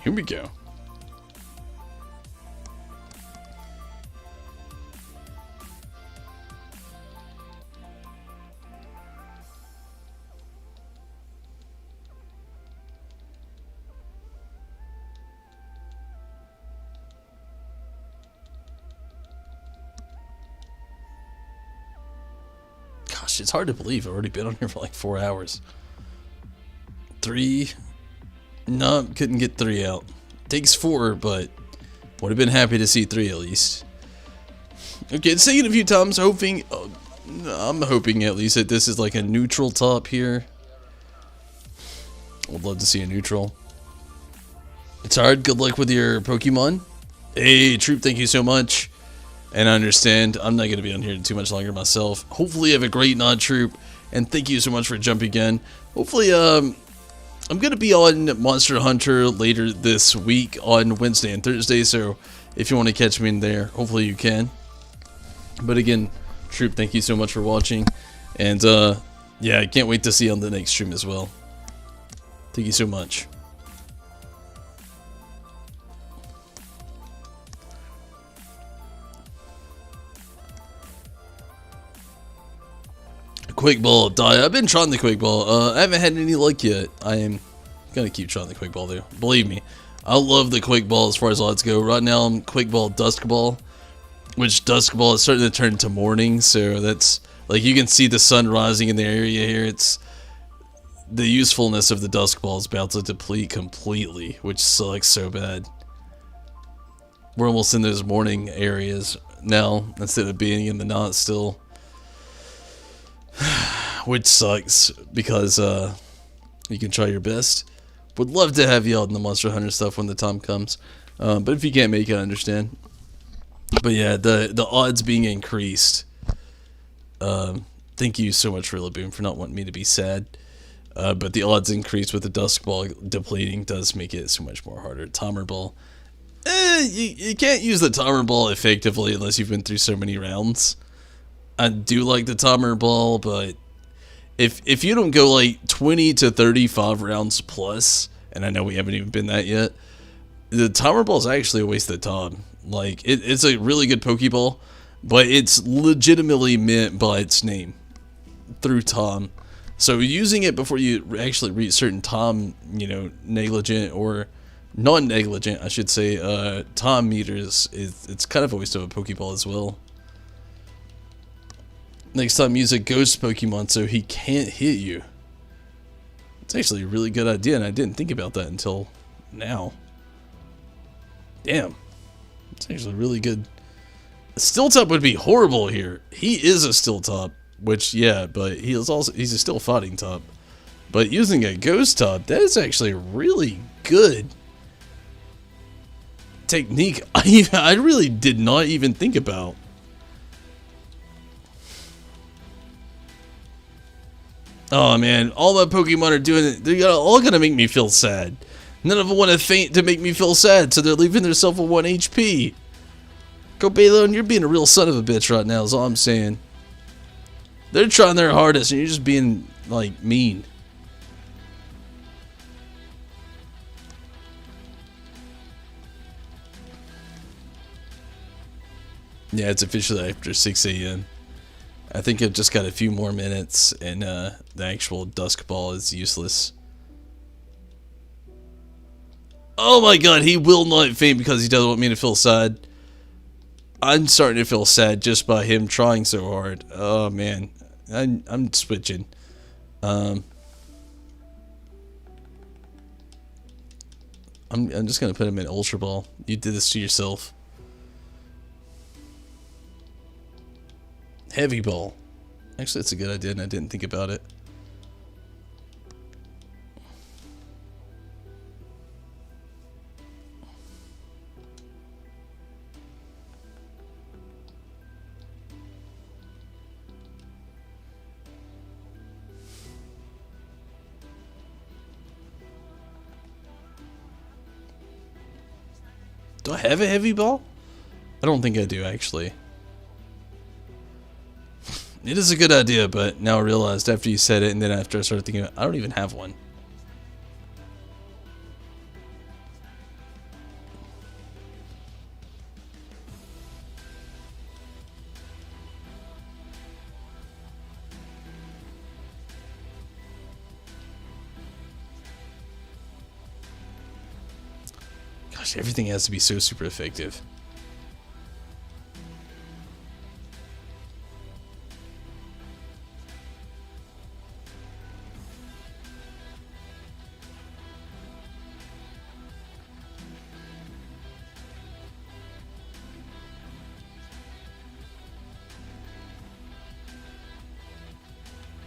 Here we go. Gosh, it's hard to believe I've already been on here for like 4 hours. 3. No, couldn't get 3 out. Takes 4, but would have been happy to see 3 at least. Okay, it's taken a few times, hoping... I'm hoping at least that this is like a neutral top here. Would love to see a neutral. It's hard. Good luck with your Pokemon. Hey, Troop, thank you so much. And I understand I'm not going to be on here too much longer myself. Hopefully you have a great Nod Troop, and thank you so much for jumping in. Hopefully, I'm going to be on Monster Hunter later this week on Wednesday and Thursday, so if you want to catch me in there, hopefully you can. But again, Troop, thank you so much for watching, and yeah, I can't wait to see you on the next stream as well. Thank you so much. Quick ball die. I've been trying the quick ball. I haven't had any luck yet. I am gonna keep trying the quick ball though. Believe me, I love the quick ball as far as odds go. Right now I'm quick ball dusk ball, which dusk ball is starting to turn to morning. So that's like you can see the sun rising in the area here. It's the usefulness of the dusk ball is about to deplete completely, which sucks so bad. We're almost in those morning areas now instead of being in the night still. Which sucks because you can try your best. Would love to have you out in the Monster Hunter stuff when the time comes, but if you can't make it, I understand. But yeah, the odds being increased. Thank you so much for Laboon for not wanting me to be sad. But the odds increase with the dusk ball depleting does make it so much more harder. Timer ball, you can't use the timer ball effectively unless you've been through so many rounds. I do like the timer ball, but if you don't go like 20 to 35 rounds plus, and I know we haven't even been that yet, the timer ball is actually a waste of time. Like it's a really good Pokeball, but it's legitimately meant by its name, through time. So using it before you actually reach certain time, you know, negligent or non-negligent, I should say, time meters, it's kind of a waste of a Pokeball as well. Next time, use a ghost Pokemon so he can't hit you. It's actually a really good idea, and I didn't think about that until now. Damn. It's actually really good. A Steel Top would be horrible here. He is a Steel Top, which, yeah, but he's a Steel Fighting Top. But using a Ghost Top, that is actually really good technique. I really did not even think about. Oh man, all my Pokemon are doing it. They're all gonna make me feel sad. None of them want to faint to make me feel sad, so they're leaving themselves with 1 HP. Go Balon, you're being a real son of a bitch right now, is all I'm saying. They're trying their hardest, and you're just being, like, mean. Yeah, it's officially after 6 AM. I think I've just got a few more minutes, and the actual dusk ball is useless. Oh my god, he will not faint because he doesn't want me to feel sad. I'm starting to feel sad just by him trying so hard. Oh man, I'm switching. I'm just gonna put him in Ultra Ball. You did this to yourself. Heavy Ball. Actually, that's a good idea, and I didn't think about it. Do I have a Heavy Ball? I don't think I do, actually. It is a good idea, but now I realized after you said it, and then after I started thinking about it, I don't even have one. Gosh, everything has to be so super effective.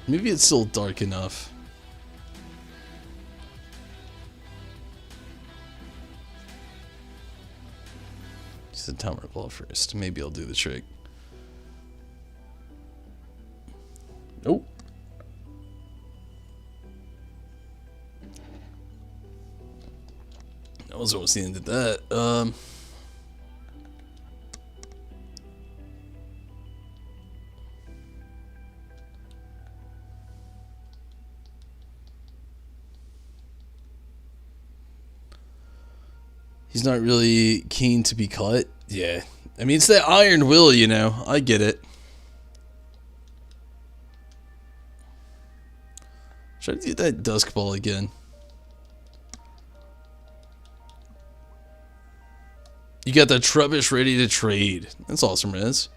Maybe it's still dark enough. Use the timer ball first. Maybe I'll do the trick. Nope. That was almost the end of that. He's not really keen to be caught. Yeah. I mean, it's that iron will, you know. I get it. Try to do that dusk ball again. You got the Trubbish ready to trade. That's awesome, Riz.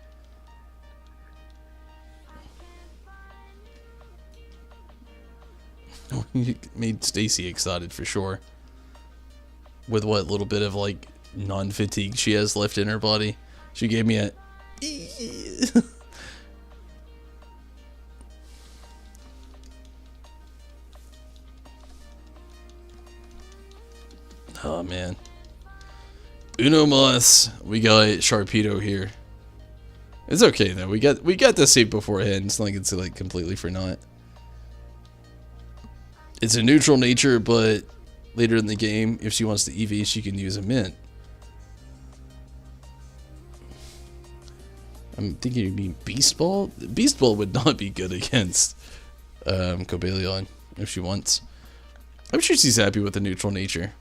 You made Stacy excited for sure. With what little bit of like non-fatigue she has left in her body. She gave me a oh man. Uno Mas. We got Sharpedo here. It's okay though. We got the save beforehand. It's not like it's like completely for naught. It's a neutral nature, but later in the game, if she wants to EV, she can use a mint. I'm thinking you mean Beast Ball? Beast Ball would not be good against Cobalion if she wants. I'm sure she's happy with the neutral nature.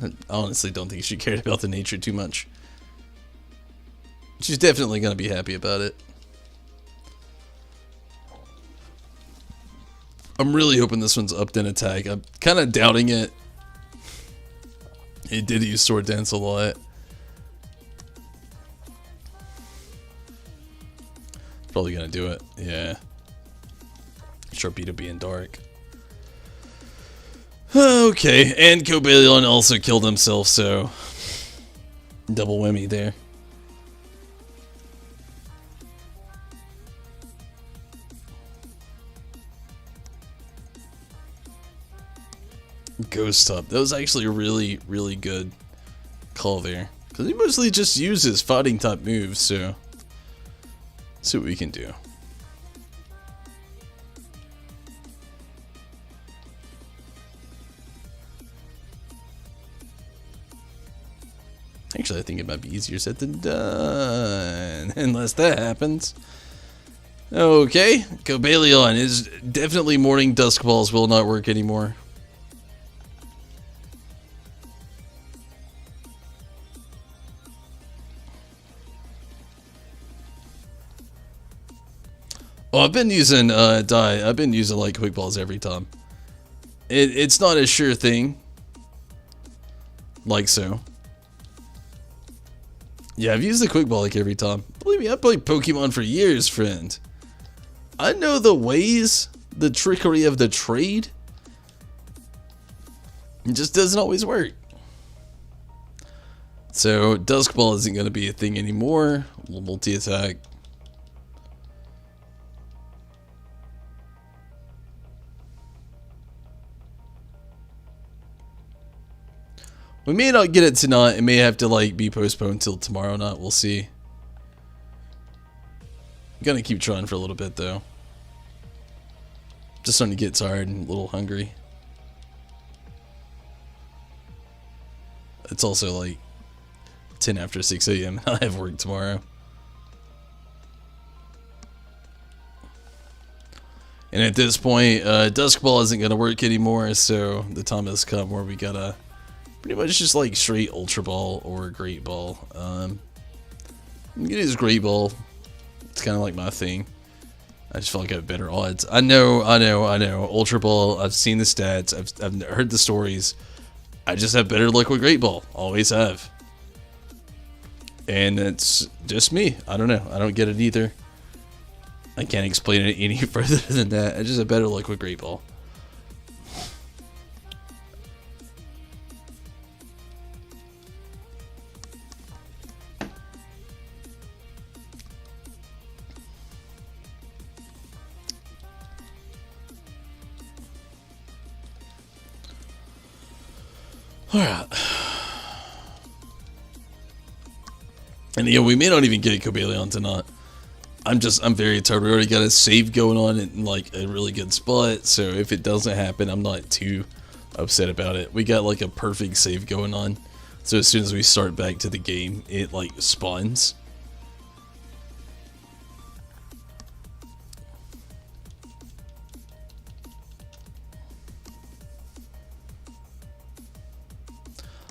I honestly don't think she cared about the nature too much. She's definitely going to be happy about it. I'm really hoping this one's upped in attack. I'm kind of doubting it. It did use Sword Dance a lot. Probably gonna do it. Yeah. Sharpedo being dark. Okay, and Cobalion also killed himself, so double whammy there. Ghost Up. That was actually a really, really good call there. Because he mostly just uses fighting type moves, so let's see what we can do. Actually, I think it might be easier said than done. Unless that happens. Okay, Cobalion is definitely Morning Dusk Balls will not work anymore. Oh, I've been using I've been using like quick balls every time. It's not a sure thing. Like so. Yeah, I've used the quick ball like every time. Believe me, I've played Pokemon for years, friend. I know the ways, the trickery of the trade. It just doesn't always work. So, Dusk Ball isn't going to be a thing anymore. We'll multi-attack. We may not get it tonight. It may have to like be postponed till tomorrow night. We'll see. I'm gonna keep trying for a little bit though. Just starting to get tired and a little hungry. It's also like 10 after 6 a.m. and I have work tomorrow. And at this point, Dusk Ball isn't gonna work anymore, so the time has come where we gotta pretty much just like straight Ultra Ball or Great Ball. I'm gonna use Great Ball. It's kind of like my thing. I just feel like I have better odds. I know. Ultra Ball, I've seen the stats. I've heard the stories. I just have better luck with Great Ball. Always have. And it's just me. I don't know. I don't get it either. I can't explain it any further than that. I just have better luck with Great Ball. Alright. And yeah, we may not even get Cobalion tonight. I'm very tired. We already got a save going on in like a really good spot, so if it doesn't happen, I'm not too upset about it. We got like a perfect save going on, so as soon as we start back to the game, it like spawns.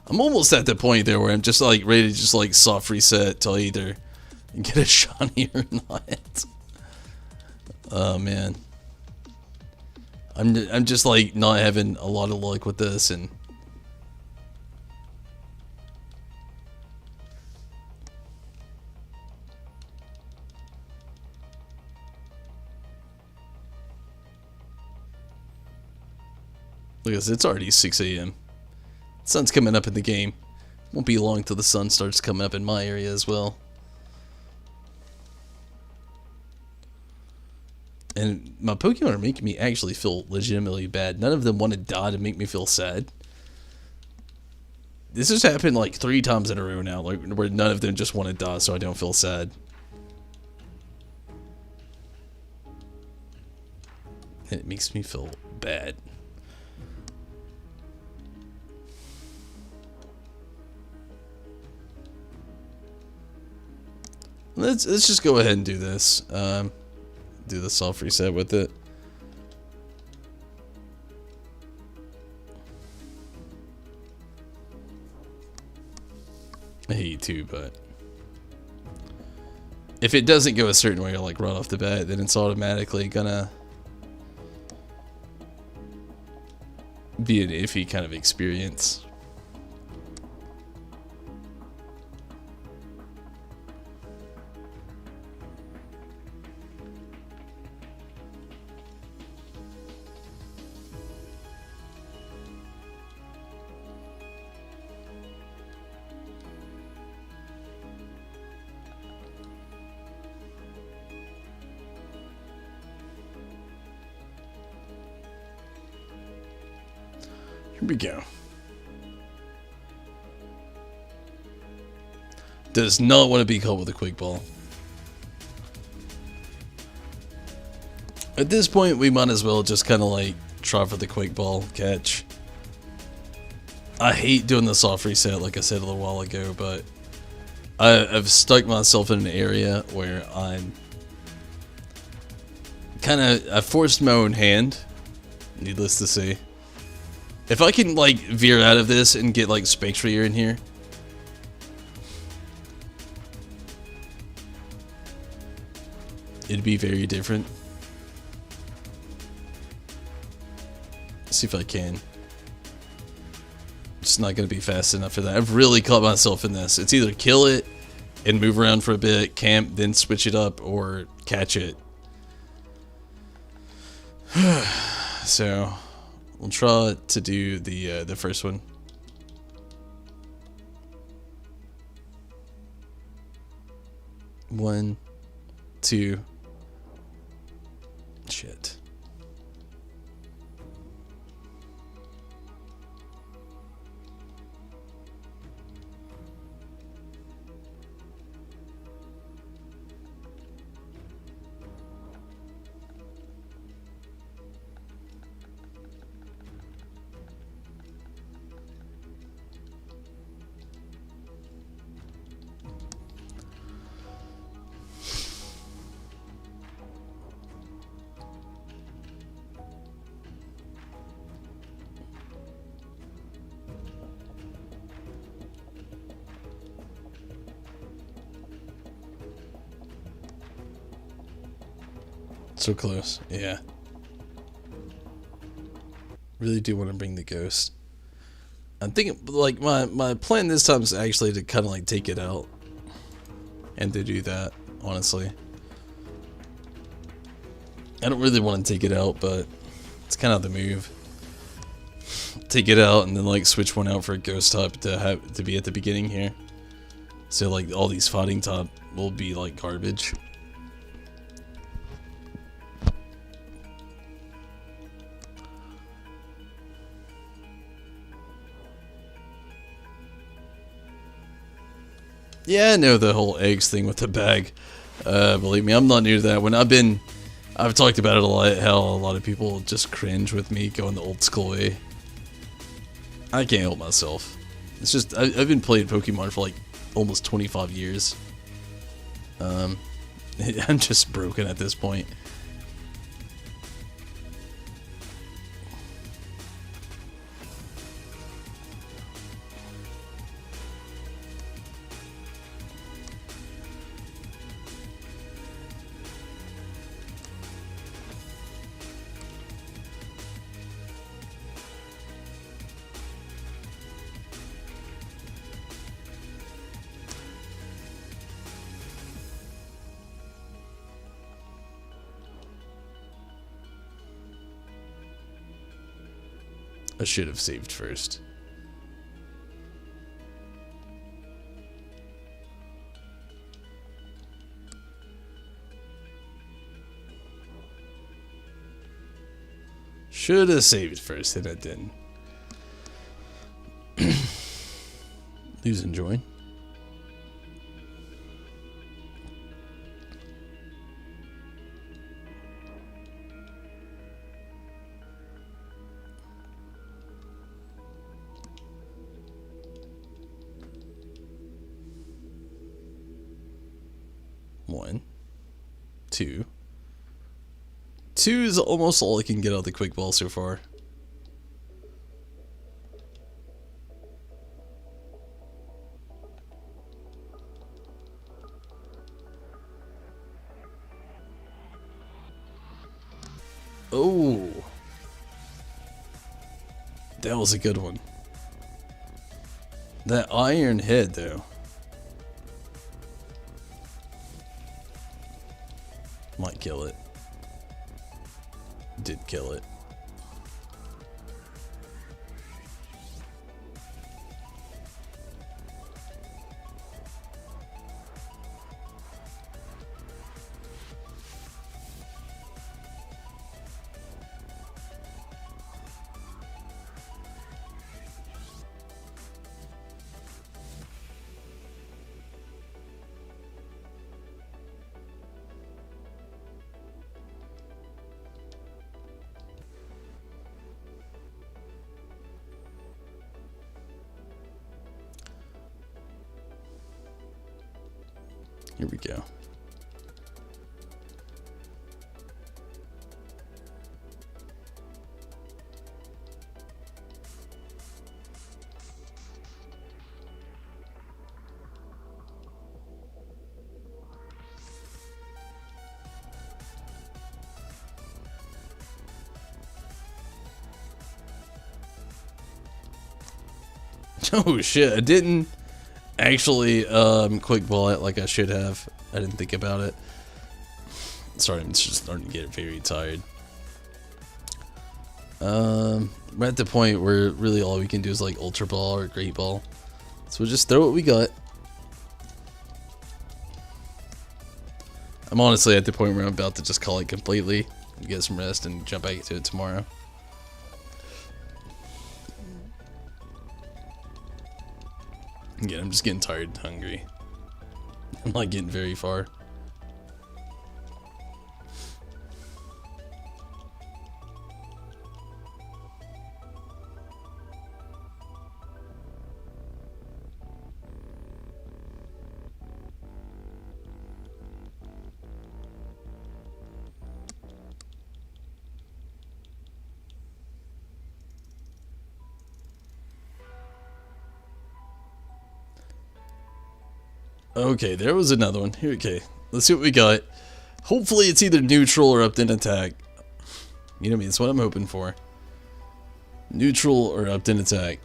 I'm almost at the point there where I'm just like ready to just like soft reset till I either get a shiny or not. Oh man, I'm just like not having a lot of luck with this, and look at this, it's already 6 a.m. Sun's coming up in the game. Won't be long till the sun starts coming up in my area as well. And my Pokemon are making me actually feel legitimately bad. None of them want to die to make me feel sad. This has happened like 3 times in a row now, like where none of them just want to die so I don't feel sad. And it makes me feel bad. Let's just go ahead and do this. Do the soft reset with it. I hate you too, but if it doesn't go a certain way, like right off the bat, then it's automatically gonna be an iffy kind of experience. Here we go. Does not want to be caught with a quick ball. At this point, we might as well just kind of like try for the quick ball catch. I hate doing the soft reset, like I said a little while ago, but I've stuck myself in an area where I'm I forced my own hand, needless to say. If I can like veer out of this and get like Spectrier in here, it'd be very different. Let's see if I can. It's not going to be fast enough for that. I've really caught myself in this. It's either kill it and move around for a bit, camp, then switch it up, or catch it. So we'll try to do the first one. One, two. Shit. So close, yeah. Really do want to bring the ghost. I'm thinking, like, my plan this time is actually to kind of like take it out. And to do that, honestly. I don't really want to take it out, but it's kind of the move. Take it out and then like switch one out for a ghost type to be at the beginning here. So like all these fighting type will be like garbage. Yeah, I know the whole eggs thing with the bag. Believe me, I'm not new to that. I've talked about it a lot, how a lot of people just cringe with me going the old school way. I can't help myself. It's just, I've been playing Pokemon for like almost 25 years. I'm just broken at this point. I should have saved first. Should have saved first, and I didn't. Lose and join. One, two. Two is almost all I can get out of the quick ball so far. Oh, that was a good one. That iron head, though. Might kill it. Did kill it. Here we go. Oh shit, I didn't actually quick ball it like I should have. I didn't think about it. Sorry, I'm just starting to get very tired. We're at the point where really all we can do is like Ultra Ball or Great Ball. So we'll just throw what we got. I'm honestly at the point where I'm about to just call it completely, get some rest, and jump back to it tomorrow. Again, I'm just getting tired and hungry. I'm not getting very far. Okay, there was another one. Here, okay, let's see what we got. Hopefully it's either neutral or upped in attack. You know what I mean? That's what I'm hoping for. Neutral or upped in attack.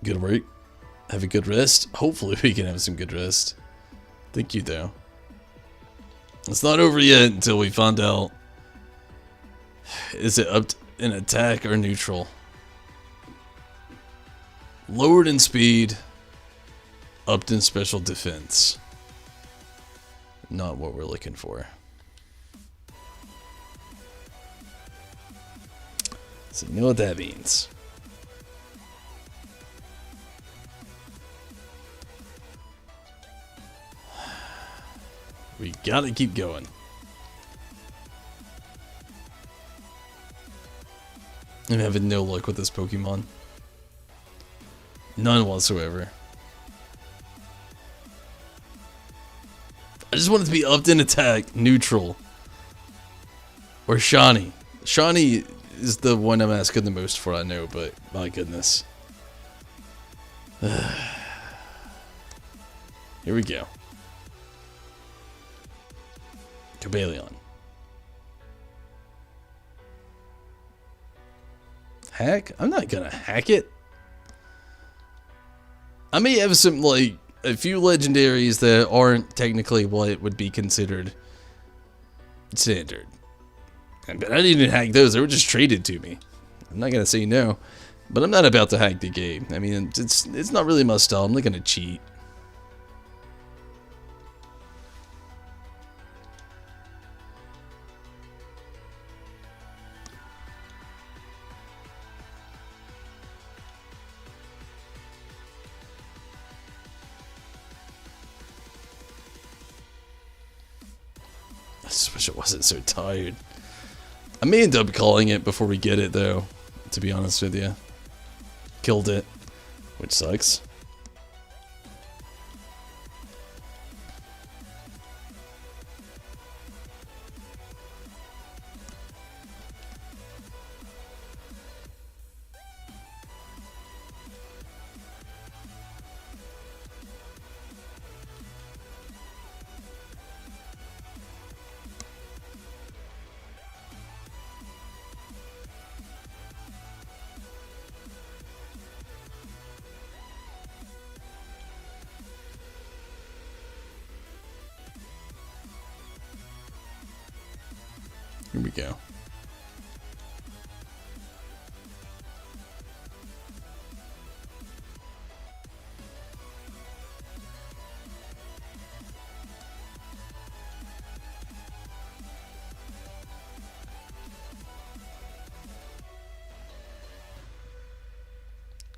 Good work. Have a good rest. Hopefully we can have some good rest. Thank you, though. It's not over yet until we find out. Is it upped in attack or neutral? Lowered in speed, upped in special defense. Not what we're looking for. So you know what that means. We gotta keep going. I'm having no luck with this Pokemon. None whatsoever. I just want it to be upped in attack, neutral. Or shiny. Shiny is the one I'm asking the most for, I know, but my goodness. Here we go. Cobalion. Hack? I'm not gonna hack it. I may have some, like, a few legendaries that aren't technically what would be considered standard. But I didn't even hack those, they were just traded to me. I'm not gonna say no, but I'm not about to hack the game. I mean, it's not really my style, I'm not gonna cheat. I just wish I wasn't so tired. I may end up calling it before we get it, though, to be honest with you. Killed it, which sucks. Here we go.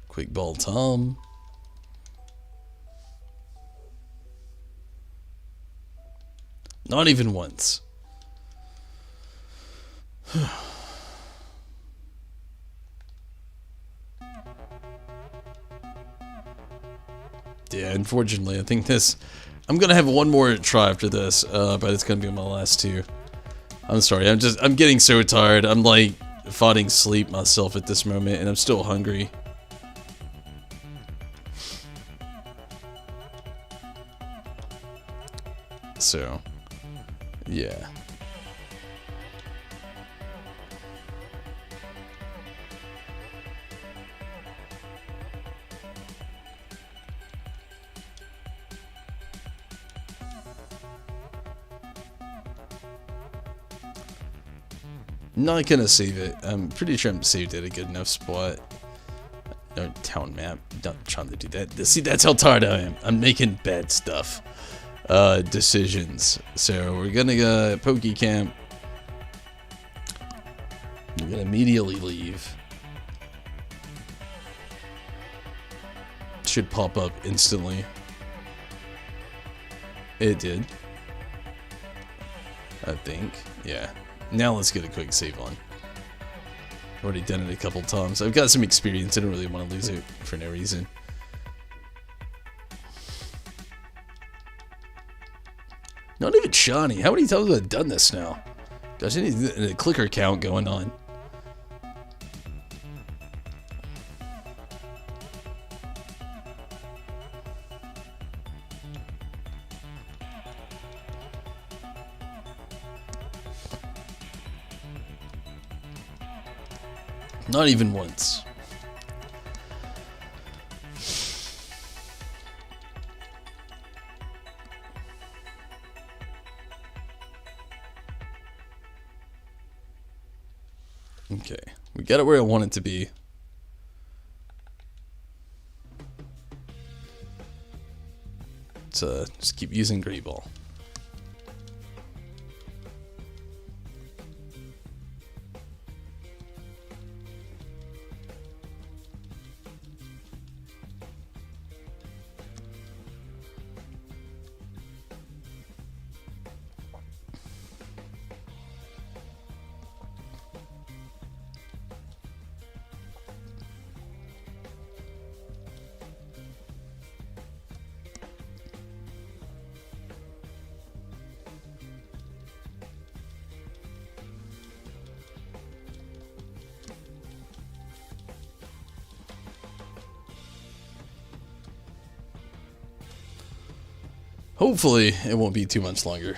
Quick ball Tom. Not even once. Yeah, unfortunately, I think this... I'm gonna have one more try after this, but it's gonna be my last two. I'm sorry, I'm getting so tired. I'm like fighting sleep myself at this moment, and I'm still hungry. So, yeah. Not gonna save it. I'm pretty sure I'm saved at a good enough spot. No town map. Not trying to do that. See, that's how tired I am. I'm making bad stuff. Decisions. So we're gonna go Pokecamp. We're gonna immediately leave. Should pop up instantly. It did. I think. Yeah. Now let's get a quick save on. Already done it a couple times. I've got some experience. I don't really want to lose it for no reason. Not even shiny. How many times have I done this now? Gosh, I need a clicker count going on. Not even once. Okay, we got it where I want it to be. So just keep using Great Ball. Hopefully, it won't be too much longer.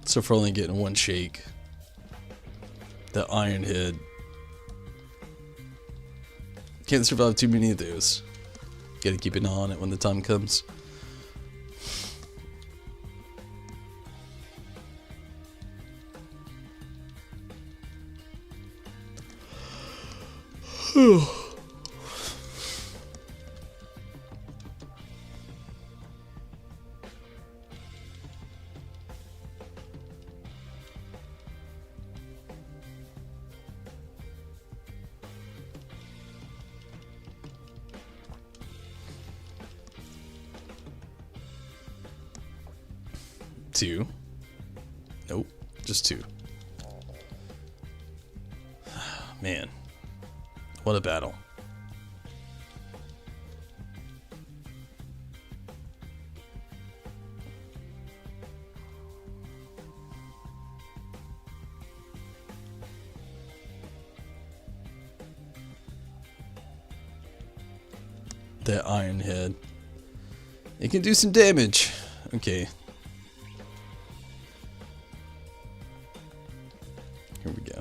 So for only getting one shake, that Iron Head can't survive too many of those. Gotta keep an eye on it when the time comes. Two. Nope, just two. Man, what a battle. That Iron Head. It can do some damage. Okay. Here we go.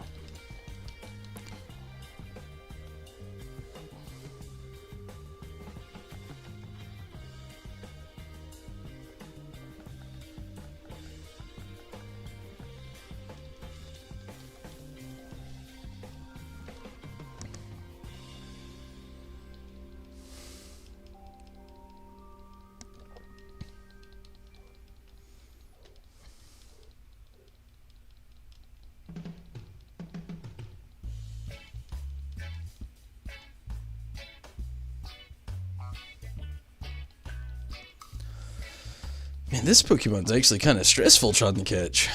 Man, this Pokemon's actually kind of stressful trying to catch.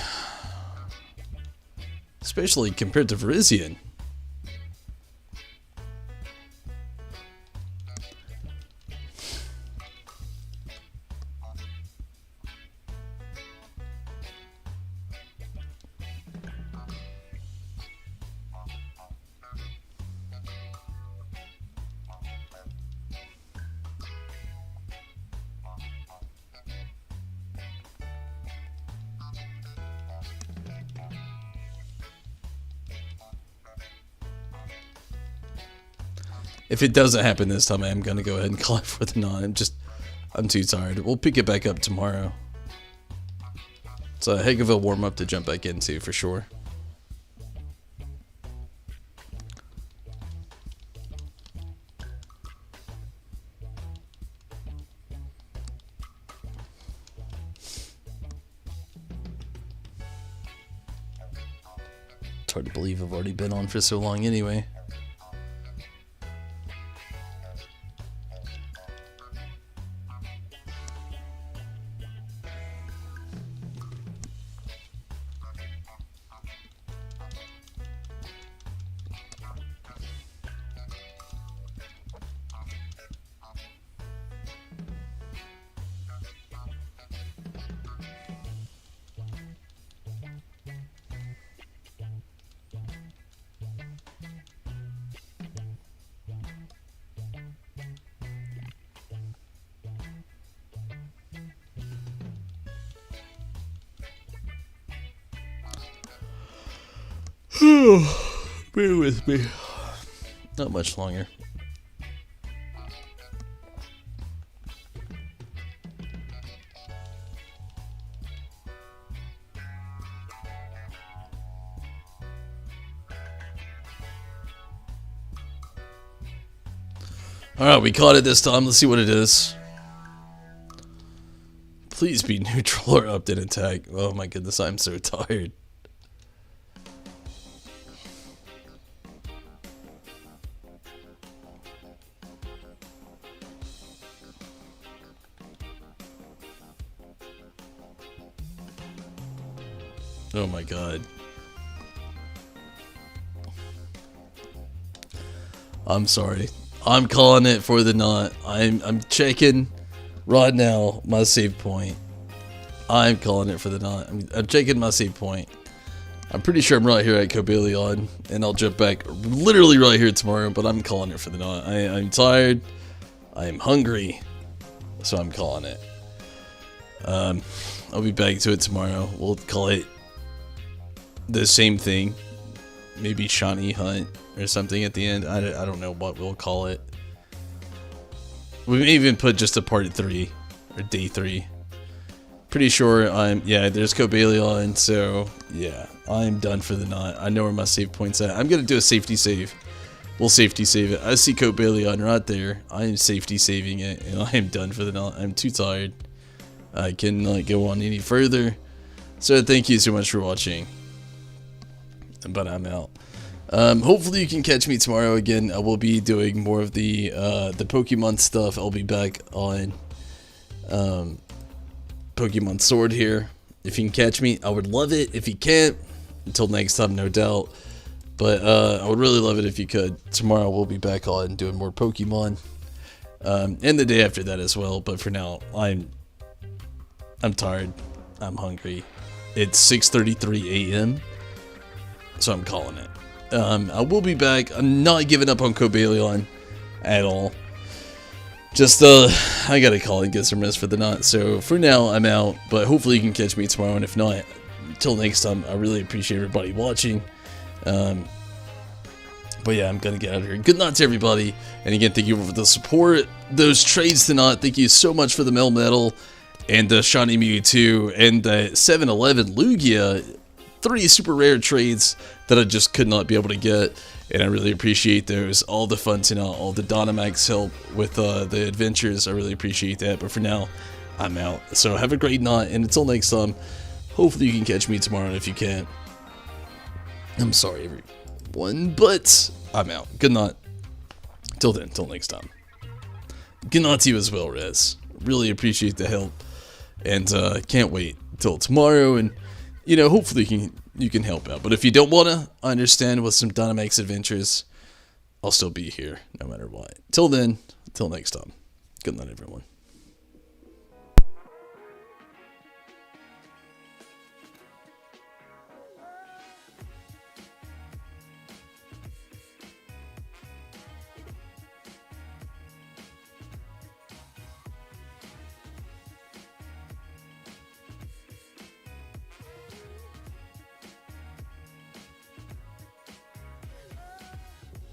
Especially compared to Virizion. If it doesn't happen this time, I am going to go ahead and call it for the night. I'm too tired. We'll pick it back up tomorrow. It's a heck of a warm-up to jump back into, for sure. It's hard to believe I've already been on for so long anyway. Bear with me. Not much longer. Alright, we caught it this time. Let's see what it is. Please be neutral or up in attack. Oh my goodness, I'm so tired. Oh my god. I'm sorry. I'm calling it for the knot. I'm checking right now, my save point, I'm calling it for the night. I'm checking my save point. I'm pretty sure I'm right here at Cobalion, and I'll jump back literally right here tomorrow, but I'm calling it for the night. I'm tired. I'm hungry, so I'm calling it. I'll be back to it tomorrow. We'll call it the same thing. Maybe Shiny Hunt or something at the end. I don't know what we'll call it. We may even put just a part 3 or day 3. Pretty sure there's Cobalion, so yeah, I'm done for the night. I know where my save point's at. I'm gonna do a safety save. We'll safety save it. I see Cobalion right there. I am safety saving it, and I am done for the night. I'm too tired. I cannot go on any further. So thank you so much for watching. But I'm out. Hopefully you can catch me tomorrow again. I will be doing more of the Pokemon stuff. I'll be back on Pokemon Sword here. If you can catch me, I would love it. If you can't, until next time, no doubt. But I would really love it if you could. Tomorrow we'll be back on doing more Pokemon. And the day after that as well. But for now, I'm tired. I'm hungry. It's 6:33 a.m. So I'm calling it. I will be back. I'm not giving up on Cobalion at all. Just, I gotta call and get some rest for the night. So for now, I'm out. But hopefully you can catch me tomorrow. And if not, until next time, I really appreciate everybody watching. But yeah, I'm gonna get out of here. Good night to everybody. And again, thank you for the support. Those trades tonight. Thank you so much for the Melmetal and the Shiny Mewtwo and the 7-Eleven Lugia. 3 super rare trades that I just could not be able to get, and I really appreciate those. All the fun tonight, all the Dynamax help with the adventures, I really appreciate that. But for now, I'm out. So have a great night, and until next time, hopefully you can catch me tomorrow. And if you can't, I'm sorry everyone, but I'm out. Good night. Till then, till next time. Good night to you as well, Rez. Really appreciate the help, and can't wait till tomorrow. And you know, hopefully you can help out. But if you don't wanna, I understand. With some Dynamax adventures, I'll still be here no matter what. Till then, till next time. Good night, everyone.